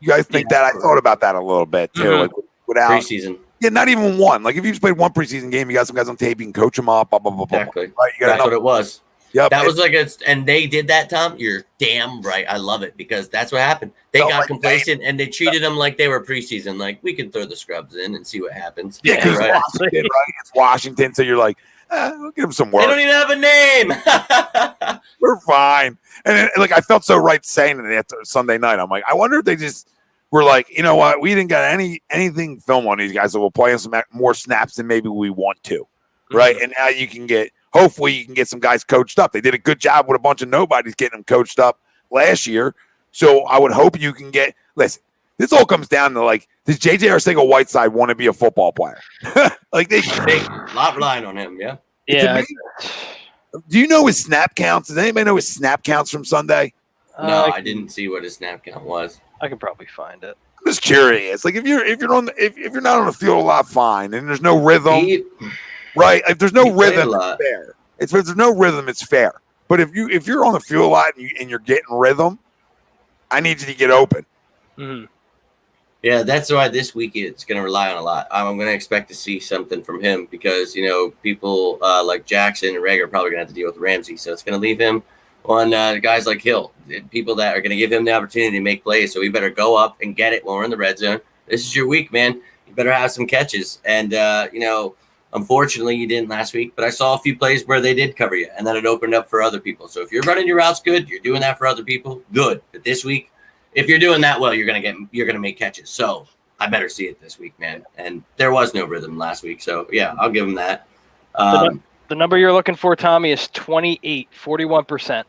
you guys think that? I thought about that a little bit too. Like without preseason. Yeah, not even one. Like if you just played one preseason game, you got some guys on tape, you can coach them up. Blah, blah, blah, exactly. Blah, right? That's what it was. Yep. That was like and they did that, Tom. You're damn right. I love it because that's what happened. They got complacent and they treated them like they were preseason. Like we can throw the scrubs in and see what happens. Yeah, right. Washington, right? It's Washington, so you're like, we'll give them some work. They don't even have a name. We're fine. And I felt so right saying it after Sunday night. I'm like, I wonder if they just were like, you know what? We didn't got anything film on these guys, so we'll play some more snaps than maybe we want to, right? And now you can get. Hopefully you can get some guys coached up. They did a good job with a bunch of nobodies getting them coached up last year. So I would hope you can get – listen, this all comes down to, does J.J. Arcega-Whiteside want to be a football player? A lot relying on him, yeah. Yeah. Do you know his snap counts? Does anybody know his snap counts from Sunday? No, I didn't see what his snap count was. I could probably find it. I'm just curious. If you're not on the field a lot, fine, and there's no rhythm – right, if there's no rhythm, it's fair. If there's no rhythm, it's fair. But if you're on the field a lot and you're getting rhythm, I need you to get open. Mm-hmm. Yeah, that's why this week it's going to rely on a lot. I'm going to expect to see something from him because people like Jackson and Reagor are probably going to have to deal with Ramsey, so it's going to leave him on guys like Hill, people that are going to give him the opportunity to make plays. So we better go up and get it when we're in the red zone. This is your week, man. You better have some catches, and unfortunately, you didn't last week, but I saw a few plays where they did cover you, and then it opened up for other people. So if you're running your routes good, you're doing that for other people, good. But this week, if you're doing that well, you're gonna make catches. So I better see it this week, man. And there was no rhythm last week, so yeah, I'll give him that. The number you're looking for, Tommy, is 28, 41%.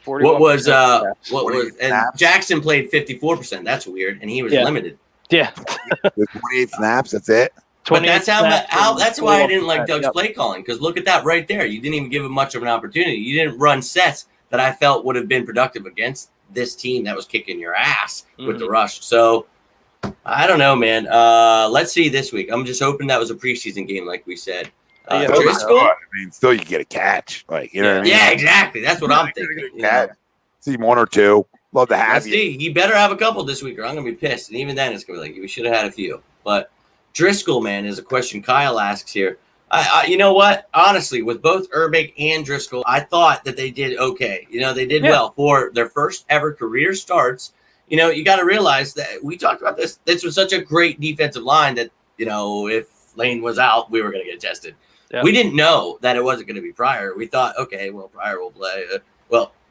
What was and Jackson played 54%. That's weird, and he was limited. Yeah. 28 snaps, that's it. But that's that's why I didn't like Doug's play calling, because look at that right there. You didn't even give him much of an opportunity. You didn't run sets that I felt would have been productive against this team that was kicking your ass with the rush. So I don't know, man. Let's see this week. I'm just hoping that was a preseason game, like we said. Driscoll? I mean, still you get a catch. What I mean? Yeah, exactly. That's what I'm thinking. See one or two. Love to have you. He better have a couple this week or I'm going to be pissed. And even then, it's going to be like, we should have had a few. But Driscoll, man, is a question Kyle asks here. You know what? Honestly, with both Herbig and Driscoll, I thought that they did okay. They did well for their first ever career starts. You got to realize that we talked about this. This was such a great defensive line that, if Lane was out, we were going to get tested. Yep. We didn't know that it wasn't going to be Pryor. We thought, okay, well, Pryor will play.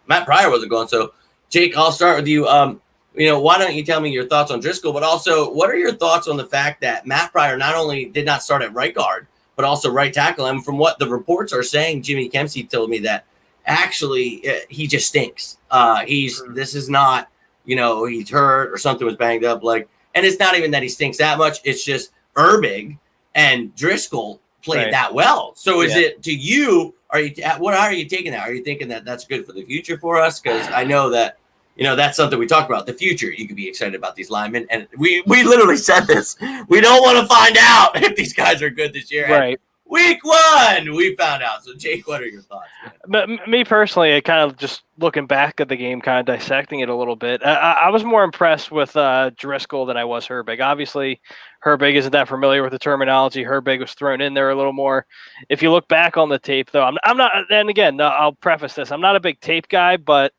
Matt Pryor wasn't going. So, Jake, I'll start with you. Why don't you tell me your thoughts on Driscoll, but also what are your thoughts on the fact that Matt Pryor not only did not start at right guard, but also right tackle? And from what the reports are saying, Jimmy Kempsey told me that actually he just stinks. This is not, he's hurt or something was banged up. And it's not even that he stinks that much. It's just Herbig and Driscoll played that well. So is it to you? What are you taking that? Are you thinking that that's good for the future for us? Because I know that. That's something we talk about. The future, you could be excited about these linemen. And we literally said this. We don't want to find out if these guys are good this year. Right. Week 1, we found out. So, Jake, what are your thoughts? But me personally, I kind of just looking back at the game, kind of dissecting it a little bit. I was more impressed with Driscoll than I was Herbig. Obviously, Herbig isn't that familiar with the terminology. Herbig was thrown in there a little more. If you look back on the tape, though, I'm not. And again, I'll preface this: I'm not a big tape guy, but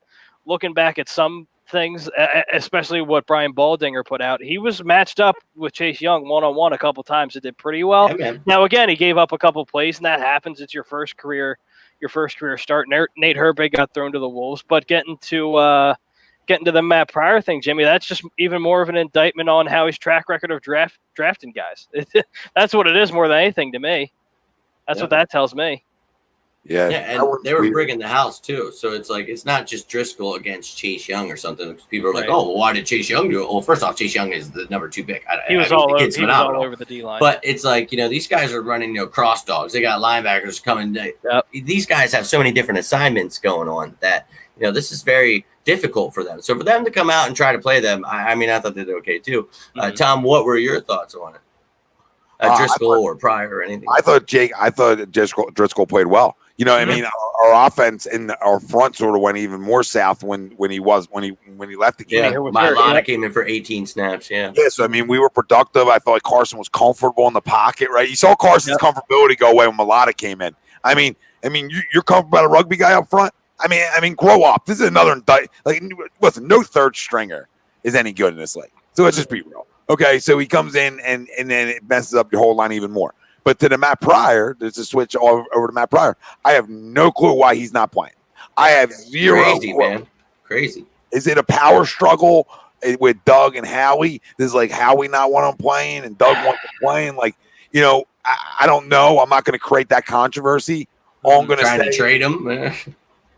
looking back at some things, especially what Brian Baldinger put out, he was matched up with Chase Young one-on-one a couple times. It did pretty well. Yeah, now, again, he gave up a couple plays, and that happens. It's your first career start. Nate Herbig got thrown to the Wolves, but getting to the Matt Pryor thing, Jimmy, that's just even more of an indictment on how his track record of drafting guys. That's what it is more than anything to me. That's what that tells me. Yeah, and they were brigging the house too. So it's like it's not just Driscoll against Chase Young or something. People are like, "Oh, well, why did Chase Young do it?" Well, first off, Chase Young is the number 2 pick. He was all over the D line. But it's like these guys are running cross dogs. They got linebackers coming. These guys have so many different assignments going on that this is very difficult for them. So for them to come out and try to play them, I thought they did okay too. Tom, what were your thoughts on it? Driscoll or Pryor or anything? I thought Driscoll played well. I mean, our offense and our front sort of went even more south when he left the game. Yeah, Mailata came in for 18 snaps. Yeah. So I mean, we were productive. I felt like Carson was comfortable in the pocket. Right, you saw Carson's comfortability go away when Mailata came in. I mean, you're comfortable about a rugby guy up front. I mean, grow up. This is another listen, no third stringer is any good in this league. So let's just be real. Okay, so he comes in and then it messes up your whole line even more. But to the Matt Pryor, there's a switch over to Matt Pryor. I have no clue why he's not playing. I have zero. Crazy, man. Crazy. Is it a power struggle with Doug and Howie? Does Howie not want him playing and Doug wants him playing? I don't know. I'm not going to create that controversy. All I'm going to say, trade him.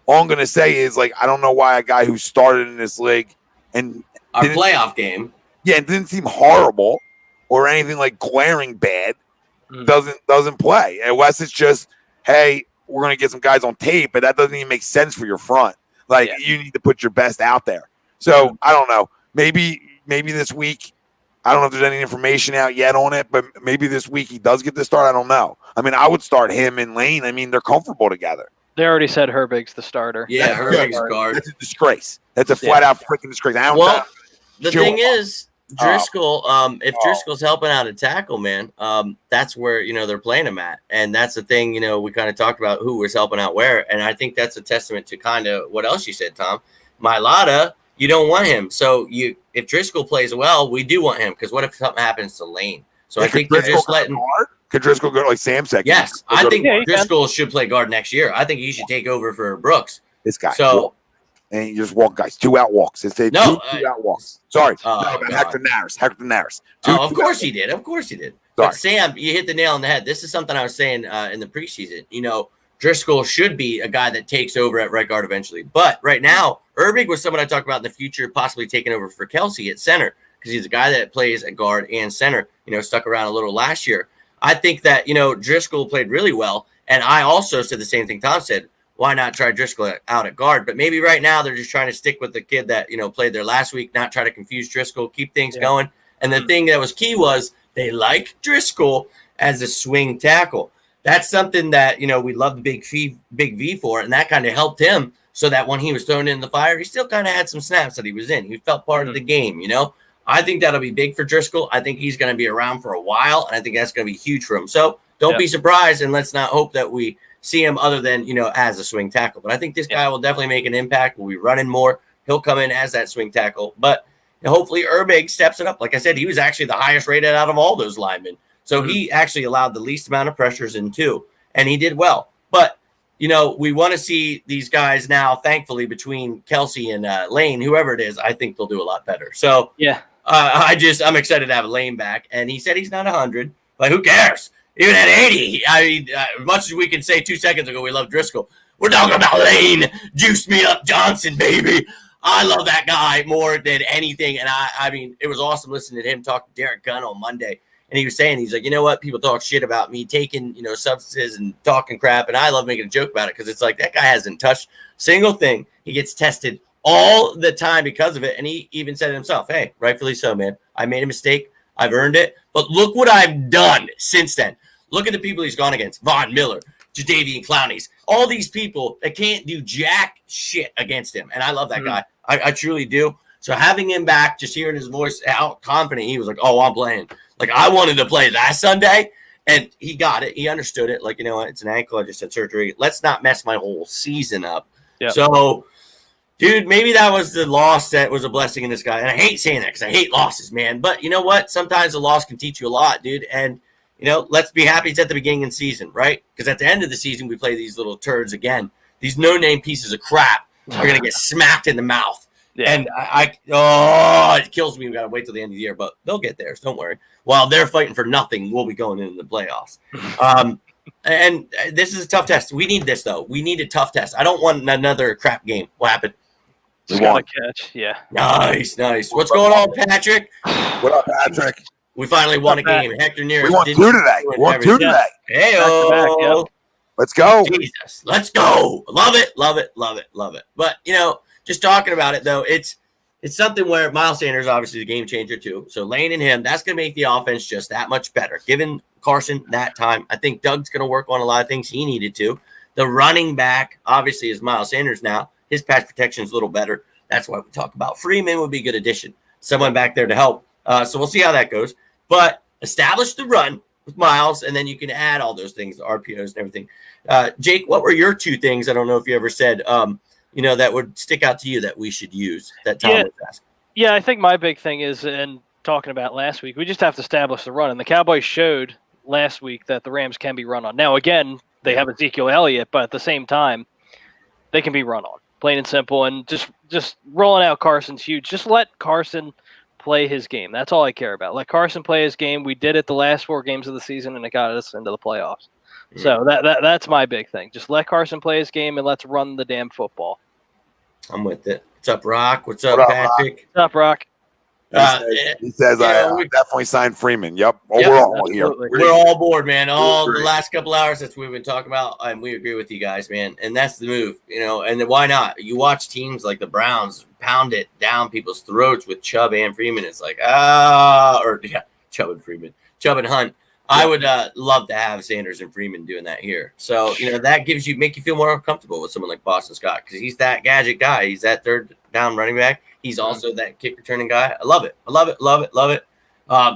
All I'm going to say is I don't know why a guy who started in this league and our playoff game, it didn't seem horrible or anything glaring bad. Doesn't play unless it's just, hey, we're going to get some guys on tape, but that doesn't even make sense for your front. You need to put your best out there. So I don't know. Maybe this week, I don't know if there's any information out yet on it, but maybe this week he does get the start. I don't know. I mean, I would start him and Lane. I mean, they're comfortable together. They already said Herbig's the starter. Yeah, Herbig's guard. That's a disgrace. That's a flat out freaking disgrace. The thing is, Driscoll, if Driscoll's helping out a tackle, man, that's where, they're playing him at. And that's the thing, we kind of talked about who was helping out where. And I think that's a testament to kind of what else you said, Tom. Mailata, you don't want him. So if Driscoll plays well, we do want him. Because what if something happens to Lane? So I think they're just letting. Could Driscoll go like Sam said? Yes, I think Driscoll should play guard next year. I think he should take over for Brooks. This guy. So. And you just walk guys, 2 out walks. They say two out walks. Sorry. Hector Naris. Of course he did. Sorry. But Sam, you hit the nail on the head. This is something I was saying in the preseason. Driscoll should be a guy that takes over at right guard eventually. But right now, Herbig was someone I talked about in the future, possibly taking over for Kelsey at center because he's a guy that plays at guard and center, stuck around a little last year. I think that, Driscoll played really well. And I also said the same thing Tom said. Why not try Driscoll out at guard? But maybe right now they're just trying to stick with the kid that, played there last week, not try to confuse Driscoll, keep things going. And the thing that was key was they like Driscoll as a swing tackle. That's something that, we love the big V for, and that kind of helped him so that when he was thrown in the fire, he still kind of had some snaps that he was in. He felt part of the game, I think that'll be big for Driscoll. I think he's going to be around for a while, and I think that's going to be huge for him. So don't be surprised, and let's not hope that we see him other than, as a swing tackle. But I think this guy will definitely make an impact. We'll be running more. He'll come in as that swing tackle. But hopefully Urbig steps it up. Like I said, he was actually the highest rated out of all those linemen. So he actually allowed the least amount of pressures in too, and he did well. But, we want to see these guys now, thankfully, between Kelsey and Lane, whoever it is, I think they'll do a lot better. So I'm excited to have Lane back. And he said he's not 100, but who cares? Even at 80, I mean, much as we can say 2 seconds ago we love Driscoll, we're talking about Lane, juice me up Johnson, baby. I love that guy more than anything. And I mean, it was awesome listening to him talk to Derek Gunn on Monday. And he was saying, he's like, you know what? People talk shit about me taking, substances and talking crap. And I love making a joke about it because it's like that guy hasn't touched a single thing. He gets tested all the time because of it. And he even said it himself, hey, rightfully so, man. I made a mistake. I've earned it. But look what I've done since then. Look at the people he's gone against. Von Miller, Jadeveon Clowney's, all these people that can't do jack shit against him. And I love that guy. I truly do. So having him back, just hearing his voice out confident, he was like, oh, I'm playing. Like, I wanted to play last Sunday, and he got it. He understood it. Like, it's an ankle. I just had surgery. Let's not mess my whole season up. Yep. So, dude, maybe that was the loss that was a blessing in this guy. And I hate saying that because I hate losses, man. But you know what? Sometimes a loss can teach you a lot, dude. And, let's be happy it's at the beginning of the season, right? Because at the end of the season, we play these little turds again. These no-name pieces of crap are going to get smacked in the mouth. Yeah. And it kills me. We got to wait till the end of the year, but they'll get there. So don't worry. While they're fighting for nothing, we'll be going into the playoffs. And this is a tough test. We need this, though. We need a tough test. I don't want another crap game. What happened? Just got a catch. Yeah. Nice. What's going on, Patrick? What up, Patrick? We finally won a game. Hector Nearest. We won two today. Hey-o. Let's go. Jesus. Let's go. Love it. But, just talking about it, though, it's something where Miles Sanders, obviously, is a game changer, too. So Lane and him, that's going to make the offense just that much better. Giving Carson that time, I think Doug's going to work on a lot of things he needed to. The running back, obviously, is Miles Sanders now. His pass protection is a little better. That's why we talk about Freeman would be a good addition. Someone back there to help. So we'll see how that goes. But establish the run with Miles, and then you can add all those things, the RPOs and everything. Jake, what were your 2 things? I don't know if you ever said that would stick out to you that we should use that Tom was asking. Yeah, I think my big thing is, and talking about last week, we just have to establish the run. And the Cowboys showed last week that the Rams can be run on. Now, again, they have Ezekiel Elliott, but at the same time, they can be run on, plain and simple. And just rolling out Carson's huge. Just let Carson play his game. That's all I care about. Let Carson play his game. We did it the last 4 games of the season, and it got us into the playoffs. So that's my big thing. Just let Carson play his game, and let's run the damn football. I'm with it. What's up, Rock? What's up, Patrick? What's up, Rock? He says I definitely signed Freeman. Yep. Overall here. We're all aboard, man. All the last couple hours that we've been talking about, and we agree with you guys, man. And that's the move, and then why not? You watch teams like the Browns pound it down people's throats with Chubb and Freeman. It's like, Chubb and Freeman. Chubb and Hunt. I would love to have Sanders and Freeman doing that here. So, that make you feel more comfortable with someone like Boston Scott because he's that gadget guy. He's that third down running back. He's also that kick returning guy. I love it.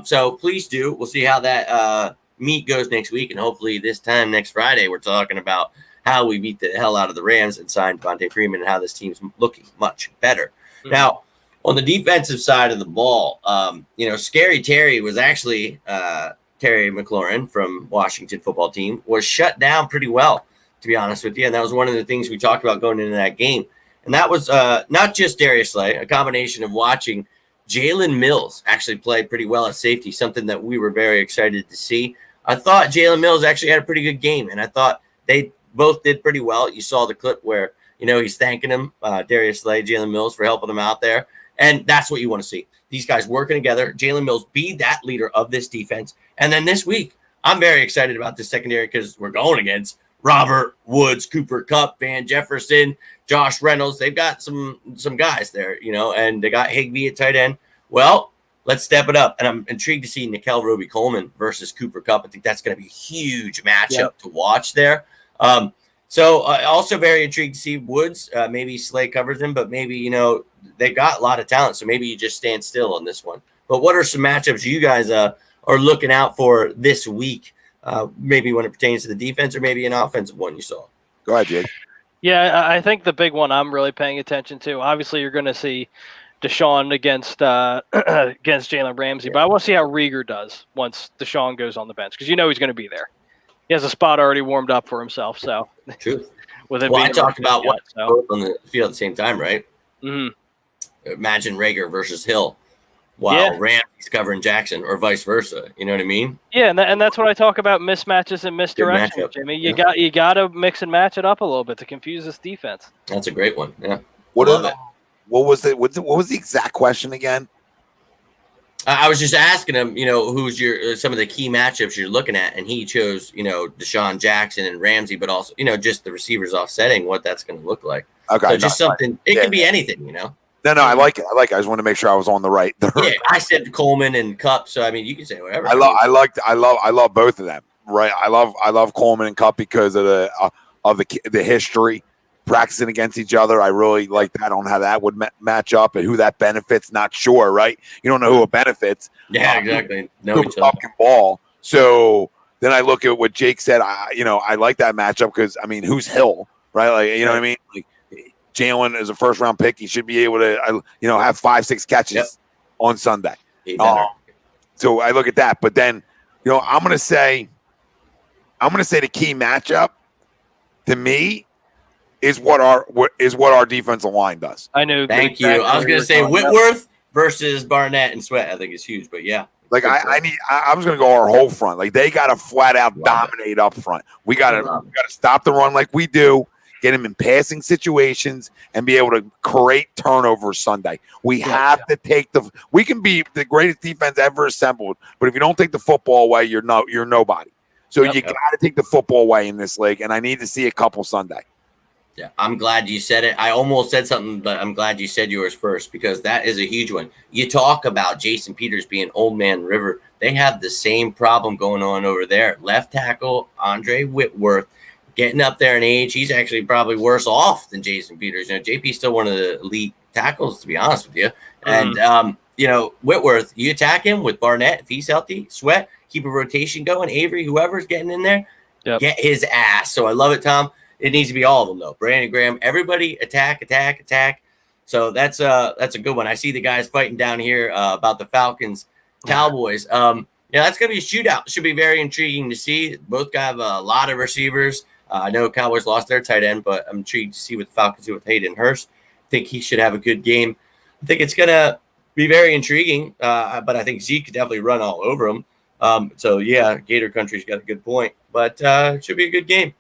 So please do. We'll see how that meet goes next week. And hopefully this time next Friday, we're talking about how we beat the hell out of the Rams and signed Devontae Freeman and how this team's looking much better. Mm-hmm. Now, on the defensive side of the ball, Scary Terry was actually Terry McLaurin from Washington football team was shut down pretty well, to be honest with you. And that was one of the things we talked about going into that game. And that was not just Darius Slay, a combination of watching Jalen Mills actually play pretty well at safety, something that we were very excited to see. I thought Jalen Mills actually had a pretty good game, and I thought they both did pretty well. You saw the clip where, he's thanking him, Darius Slay, Jalen Mills, for helping him out there. And that's what you want to see. These guys working together. Jalen Mills be that leader of this defense. And then this week, I'm very excited about this secondary because we're going against Robert Woods, Cooper Kupp, Van Jefferson, Josh Reynolds. They've got some guys there, and they got Higbee at tight end. Well, let's step it up. And I'm intrigued to see Nickel Roby-Coleman versus Cooper Kupp. I think that's going to be a huge matchup to watch there. So also very intrigued to see Woods. Maybe Slay covers him, but maybe, they've got a lot of talent. So maybe you just stand still on this one. But what are some matchups you guys are looking out for this week? Maybe when it pertains to the defense, or maybe an offensive one you saw. Go ahead, Jake. Yeah, I think the big one I'm really paying attention to. Obviously, you're going to see Deshaun against against Jalen Ramsey, but I want to see how Rieger does once Deshaun goes on the bench, because he's going to be there. He has a spot already warmed up for himself. So, Truth. with him Well, being I talked about both on the field at the same time, right? Mm-hmm. Imagine Rager versus Hill, while Ramsey's covering Jackson, or vice versa. You know what I mean? Yeah, and that's what I talk about, mismatches and misdirection, Jimmy. You got to mix and match it up a little bit to confuse this defense. That's a great one. Yeah. What was the exact question again? I was just asking him, who's some of the key matchups you're looking at, and he chose, Deshaun Jackson and Ramsey, but also, just the receivers offsetting what that's going to look like. Okay, so just something. It could be anything, No, I like it. I just want to make sure I was on the right. Yeah, I said Coleman and Cup, so I mean, you can say whatever. I love both of them. Right, I love Coleman and Cup because of the history. Practicing against each other, I really like that on how that would match up and who that benefits. Not sure, right? You don't know who it benefits. Yeah, exactly. No fucking ball. So then I look at what Jake said. I like that matchup because who's Hill, right? Like, what I mean? Like, Jalen is a first round pick. He should be able to, have 5-6 catches on Sunday. So I look at that, but then, I'm gonna say the key matchup to me is what our defensive line does. I know. Thank you. I was going to say Whitworth versus Barnett and Sweat. I think is huge, but yeah. Like I was going to go our whole front. Like they got to flat out dominate up front. We got to stop the run like we do, get him in passing situations, and be able to create turnovers Sunday. We have to take we can be the greatest defense ever assembled, but if you don't take the football away, you're nobody. So you got to take the football away in this league, and I need to see a couple Sunday. Yeah, I'm glad you said it. I almost said something, but I'm glad you said yours first, because that is a huge one. You talk about Jason Peters being Old Man River. They have the same problem going on over there. Left tackle Andre Whitworth getting up there in age. He's actually probably worse off than Jason Peters. JP's still one of the elite tackles, to be honest with you. And, Whitworth, you attack him with Barnett if he's healthy, Sweat, keep a rotation going. Avery, whoever's getting in there, get his ass. So I love it, Tom. It needs to be all of them, though. Brandon Graham, everybody attack. So that's a good one. I see the guys fighting down here about the Falcons, Cowboys. That's going to be a shootout. It should be very intriguing to see. Both have a lot of receivers. I know Cowboys lost their tight end, but I'm intrigued to see what the Falcons do with Hayden Hurst. I think he should have a good game. I think it's going to be very intriguing, but I think Zeke could definitely run all over him. Gator Country's got a good point, but it should be a good game.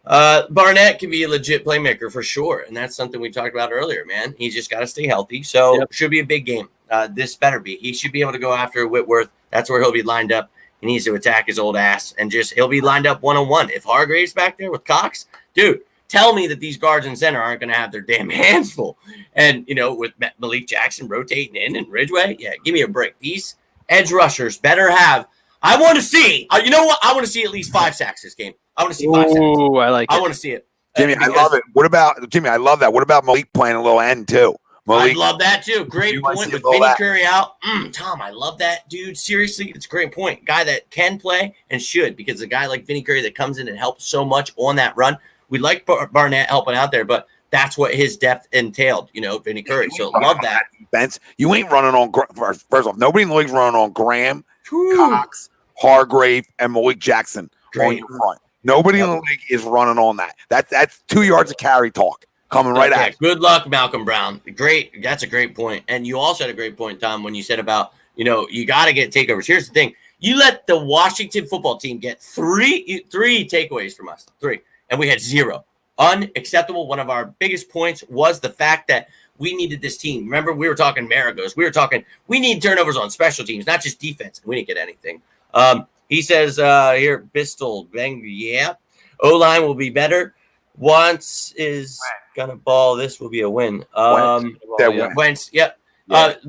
Barnett can be a legit playmaker for sure, and that's something we talked about earlier, man. He's just got to stay healthy, so it should be a big game. This better be. He should be able to go after Whitworth. That's where he'll be lined up. He needs to attack his old ass, and he'll be lined up one-on-one. If Hargrave's back there with Cox, dude, tell me that these guards in center aren't going to have their damn hands full. And, with Malik Jackson rotating in and Ridgeway, give me a break. These edge rushers better have – I want to see I want to see at least 5 sacks this game. I want to see 5 sacks. Ooh, I like it. I want to see it. Jimmy, I love it. What about Jimmy? I love that. What about Malik playing a little end too? Malik, I love that too. Great point with Vinny Curry out. Tom, I love that, dude. Seriously, it's a great point. Guy that can play and should, because a guy like Vinny Curry that comes in and helps so much on that run. We like Barnett helping out there, but that's what his depth entailed, Vinny Curry. So love that. Defense. You ain't running on first off. Nobody in the league's running on Graham, Cox, Hargrave, and Malik Jackson on your front. Nobody in the league is running on that. That's 2 yards of carry talk coming right at you. Good luck, Malcolm Brown. Great. That's a great point. And you also had a great point, Tom, when you said about, you got to get takeovers. Here's the thing. You let the Washington football team get three takeaways from us. 3. And we had 0. Unacceptable. One of our biggest points was the fact that we needed this team. Remember, we were talking Maragos. We were talking, we need turnovers on special teams, not just defense. And we didn't get anything. He says here, Bistel, O-line will be better. Wentz is going to ball. This will be a win. Wentz, yep.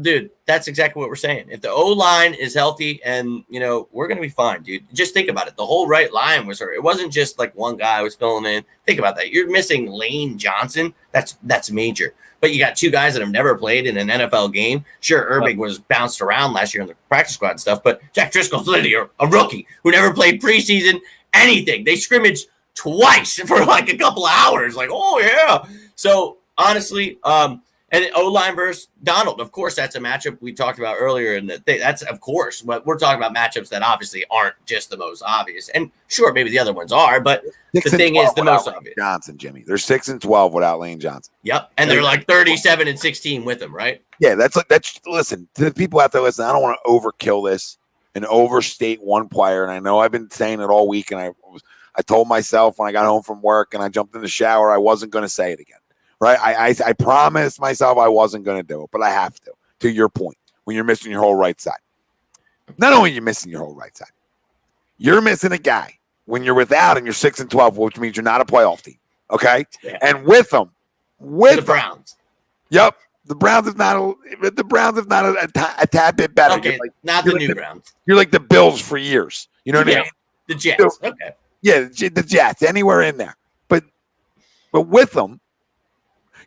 Dude, that's exactly what we're saying. If the O-line is healthy and, we're going to be fine, dude. Just think about it. The whole right line was hurt. It wasn't just like one guy was filling in. Think about that. You're missing Lane Johnson. That's major. But you got two guys that have never played in an NFL game. Sure, Urbig was bounced around last year in the practice squad and stuff, but Jack Driscoll's literally a rookie who never played preseason anything. They scrimmaged twice for like a couple of hours. Like, oh, yeah. So, honestly, and O-line versus Donald, of course, that's a matchup we talked about earlier. And that's, of course, what we're talking about, matchups that obviously aren't just the most obvious. And sure, maybe the other ones are, but the thing is the most obvious. Johnson, Jimmy. They're 6-12 without Lane Johnson. Yep. And they're like 37-16 with him, right? Yeah, that's listen, to the people out there listening, I don't want to overkill this and overstate one player. And I know I've been saying it all week, and I told myself when I got home from work and I jumped in the shower, I wasn't going to say it again. Right, I promised myself I wasn't going to do it, but I have to. To your point, when you're missing your whole right side, not only are you missing your whole right side, you're missing a guy when you're without and you're 6-12, which means you're not a playoff team. Okay, yeah. And with them, the Browns. Yep, the Browns is not a tad bit better. Okay, not the new Browns. You're like the Bills for years. You know what I mean? The Jets. Okay. Yeah, the Jets. Anywhere in there, but with them.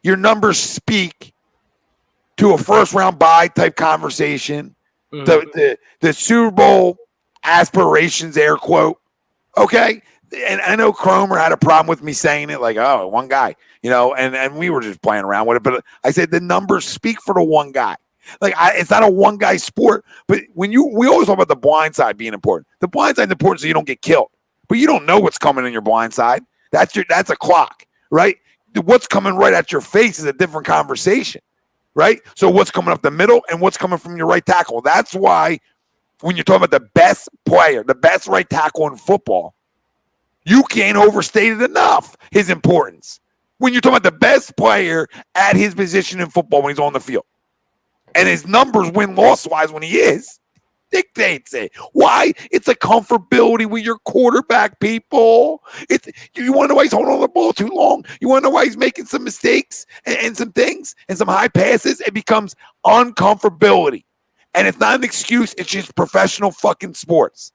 Your numbers speak to a first-round bye type conversation, the Super Bowl aspirations, air quote. Okay, and I know Cromer had a problem with me saying it, like, oh, one guy, and we were just playing around with it. But I said the numbers speak for the one guy. Like, it's not a one-guy sport. But we always talk about the blind side being important. The blind side is important so you don't get killed. But you don't know what's coming in your blind side. That's a clock, right? What's coming right at your face is a different conversation, right? So what's coming up the middle and what's coming from your right tackle. That's why when you're talking about the best player, the best right tackle in football, you can't overstate it enough, his importance. When you're talking about the best player at his position in football when he's on the field. And his numbers win-loss-wise when he is, dictates it. Why? It's a comfortability with your quarterback, people. You want to know why he's holding on the ball too long? You want to know why he's making some mistakes and some things and some high passes? It becomes uncomfortability. And it's not an excuse. It's just professional fucking sports.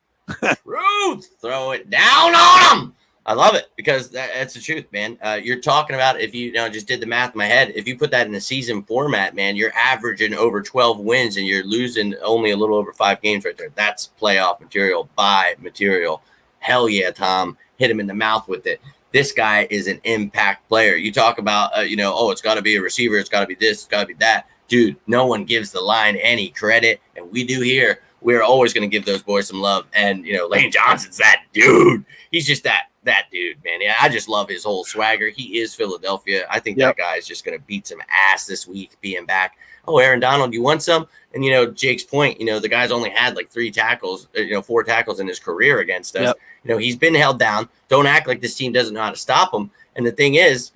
Ruth, throw it down on him. I love it because that's the truth, man. You're talking about, if you just did the math in my head, if you put that in a season format, man, you're averaging over 12 wins and you're losing only a little over 5 games right there. That's playoff material, bye material. Hell yeah, Tom. Hit him in the mouth with it. This guy is an impact player. You talk about, it's got to be a receiver. It's got to be this. It's got to be that. Dude, no one gives the line any credit, and we do here. We're always going to give those boys some love. And, Lane Johnson's that dude. He's just that dude, man. Yeah, I just love his whole swagger. He is Philadelphia. I think that guy is just going to beat some ass this week being back. Oh, Aaron Donald, you want some? And, Jake's point, the guy's only had like 4 tackles in his career against us. Yep. He's been held down. Don't act like this team doesn't know how to stop him. And the thing is,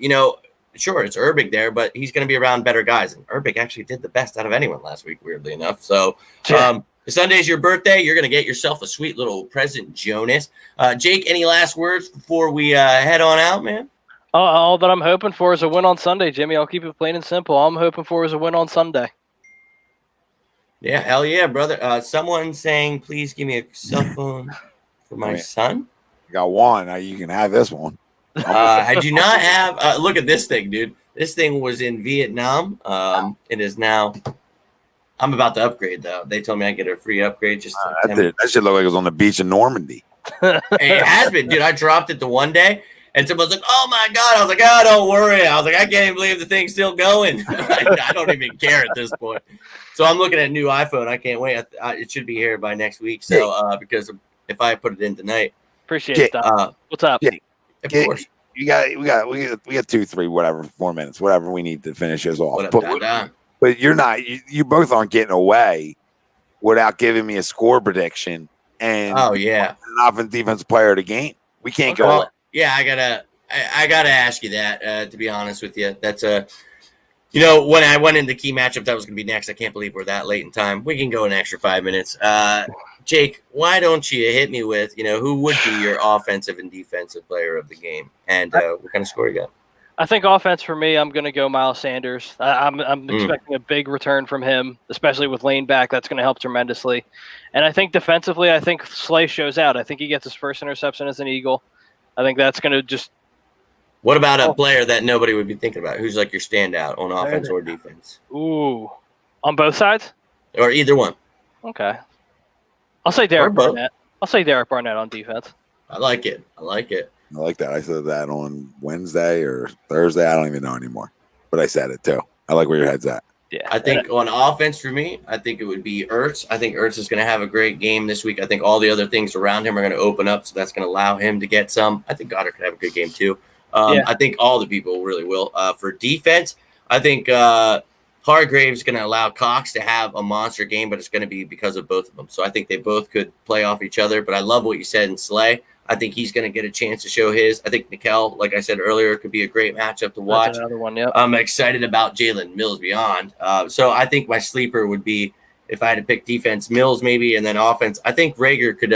sure, it's Urbig there, but he's going to be around better guys. And Urbig actually did the best out of anyone last week, weirdly enough. So, Sunday's your birthday. You're going to get yourself a sweet little present, Jonas. Jake, any last words before we head on out, man? All that I'm hoping for is a win on Sunday, Jimmy. I'll keep it plain and simple. All I'm hoping for is a win on Sunday. Yeah, hell yeah, brother. Someone saying, please give me a cell phone for my son. I got one. You can have this one. I do not have look at this thing, dude. This thing was in Vietnam. It is now. I'm about to upgrade, though. They told me I get a free upgrade. That should look like it was on the beach in Normandy. It has been, dude. I dropped it the one day, and someone was like, oh, my God. I was like, oh, don't worry. I was like, I can't even believe the thing's still going. I don't even care at this point. So I'm looking at a new iPhone. I can't wait. It should be here by next week. So because if I put it in tonight. Appreciate it, what's up? Yeah, of course. We got 2, 3, whatever, 4 minutes, whatever we need to finish this off. But you're not. You both aren't getting away without giving me a score prediction and an offensive defensive player of the game. We can't go. Yeah, I gotta ask you that. To be honest with you, that's when I went into key matchup, that was gonna be next. I can't believe we're that late in time. We can go an extra 5 minutes. Jake, why don't you hit me with who would be your offensive and defensive player of the game, and what kind of score you got? I think offense for me, I'm going to go Miles Sanders. I'm expecting a big return from him, especially with Lane back. That's going to help tremendously. And I think defensively, I think Slay shows out. I think he gets his first interception as an Eagle. I think that's going to just. What about a player that nobody would be thinking about? Who's like your standout on offense or defense? Ooh, on both sides? Or either one. Okay. I'll say Derek Barnett. I'll say Derek Barnett on defense. I like it. I like that. I said that on Wednesday or Thursday. I don't even know anymore. But I said it too. I like where your head's at. Yeah. I think on offense for me, I think it would be Ertz. I think Ertz is going to have a great game this week. I think all the other things around him are going to open up, so that's going to allow him to get some. I think Goddard could have a good game too. I think all the people really will. For defense, I think Hargrave's going to allow Cox to have a monster game, but it's going to be because of both of them. So I think they both could play off each other. But I love what you said in Slay. I think he's going to get a chance to show his. I think Nikel, like I said earlier, could be a great matchup to watch. That's another one, yep. I'm excited about Jalen Mills beyond. So I think my sleeper would be, if I had to pick defense, Mills maybe, and then offense. I think Rager could,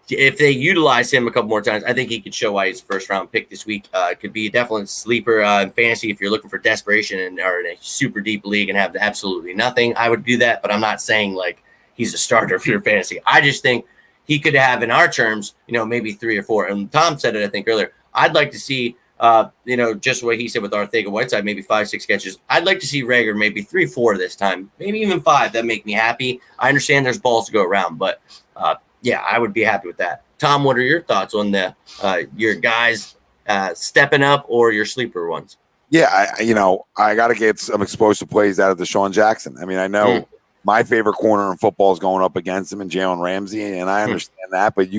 if they utilize him a couple more times, I think he could show why he's a first-round pick this week. It could be a definite sleeper in fantasy if you're looking for desperation and are in a super deep league and have absolutely nothing. I would do that, but I'm not saying like he's a starter for your fantasy. I just think he could have, in our terms, maybe 3 or 4. And Tom said it, I think, earlier. I'd like to see, just what he said with Arthega-Whiteside, maybe 5-6 catches. I'd like to see Rager maybe 3-4 this time, maybe even 5. That'd make me happy. I understand there's balls to go around, but yeah, I would be happy with that. Tom, what are your thoughts on the your guys stepping up or your sleeper ones? Yeah, I got to get some explosive plays out of Deshaun Jackson. I mean, I know my favorite corner in football is going up against him and Jalen Ramsey, and I understand that, but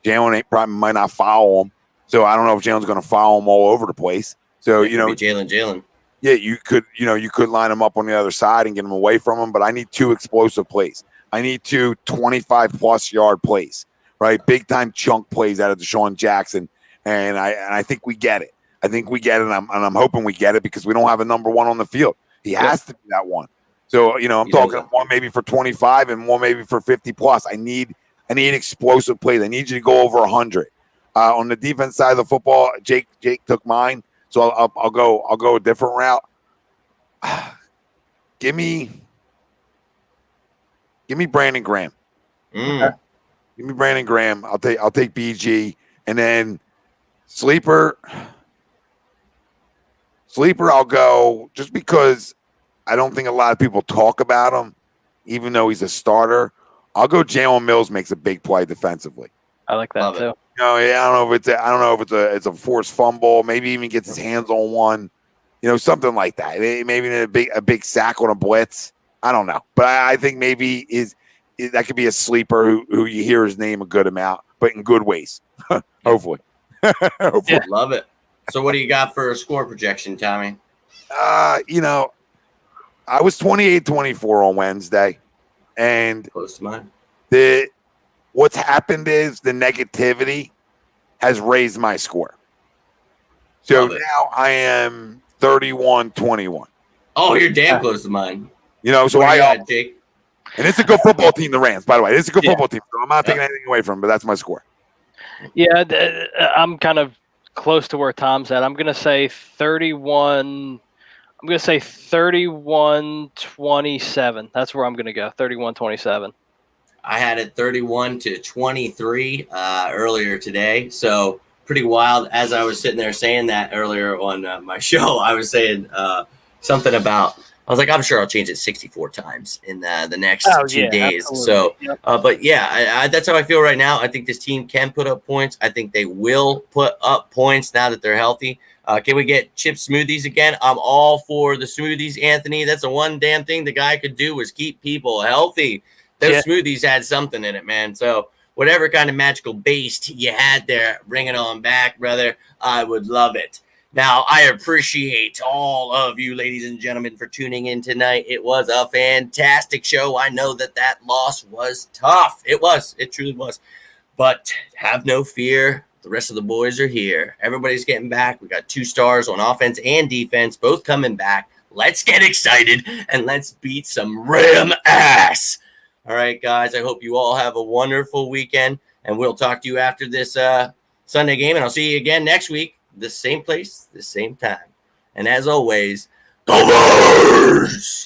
Jalen probably might not foul him. So I don't know if Jalen's going to foul him all over the place. So, Jalen. Yeah, you could line him up on the other side and get him away from him, but I need 2 explosive plays. I need 2 25-plus yard plays, right? Big-time chunk plays out of Deshaun Jackson, and I think we get it. And I'm hoping we get it because we don't have a number 1 on the field. He has to be that one. So, I'm talking one maybe for 25 and one maybe for 50-plus. I need explosive plays. I need you to go over 100. On the defense side of the football, Jake took mine, so I'll go a different route. Give me Brandon Graham. Give me Brandon Graham. I'll take BG, and then sleeper. I'll go just because I don't think a lot of people talk about him, even though he's a starter. I'll go Jalen Mills makes a big play defensively. I like that too. I don't know if it's a forced fumble. Maybe even gets his hands on one. Something like that. Maybe a big sack on a blitz. I don't know, but I think maybe that could be a sleeper who you hear his name a good amount, but in good ways. Hopefully. Yeah. Love it. So what do you got for a score projection, Tommy? I was 28-24 on Wednesday, and close to mine. What's happened is the negativity has raised my score. So now I am 31-21. Oh, you're damn close to mine. So I got, Jake? And it's a good football team, the Rams, by the way. It's a good football team, so I'm not taking anything away from them, but that's my score. Yeah, I'm kind of close to where Tom's at. I'm going to say 31. I'm going to say 31-27. That's where I'm going to go. 31-27. I had it 31-23 earlier today. So pretty wild. As I was sitting there saying that earlier on my show, I was saying something about, I was like, I'm sure I'll change it 64 times in the next 2 days. Absolutely. So, but yeah, that's how I feel right now. I think this team can put up points. I think they will put up points now that they're healthy. Can we get chip smoothies again? I'm all for the smoothies, Anthony. That's the one damn thing the guy could do was keep people healthy. Those smoothies had something in it, man. So whatever kind of magical beast you had there, bring it on back, brother. I would love it. Now, I appreciate all of you, ladies and gentlemen, for tuning in tonight. It was a fantastic show. I know that loss was tough. It was. It truly was. But have no fear. The rest of the boys are here. Everybody's getting back. We got 2 stars on offense and defense, both coming back. Let's get excited and let's beat some Ram ass. All right, guys, I hope you all have a wonderful weekend, and we'll talk to you after this Sunday game, and I'll see you again next week, the same place, the same time. And as always, go Birds!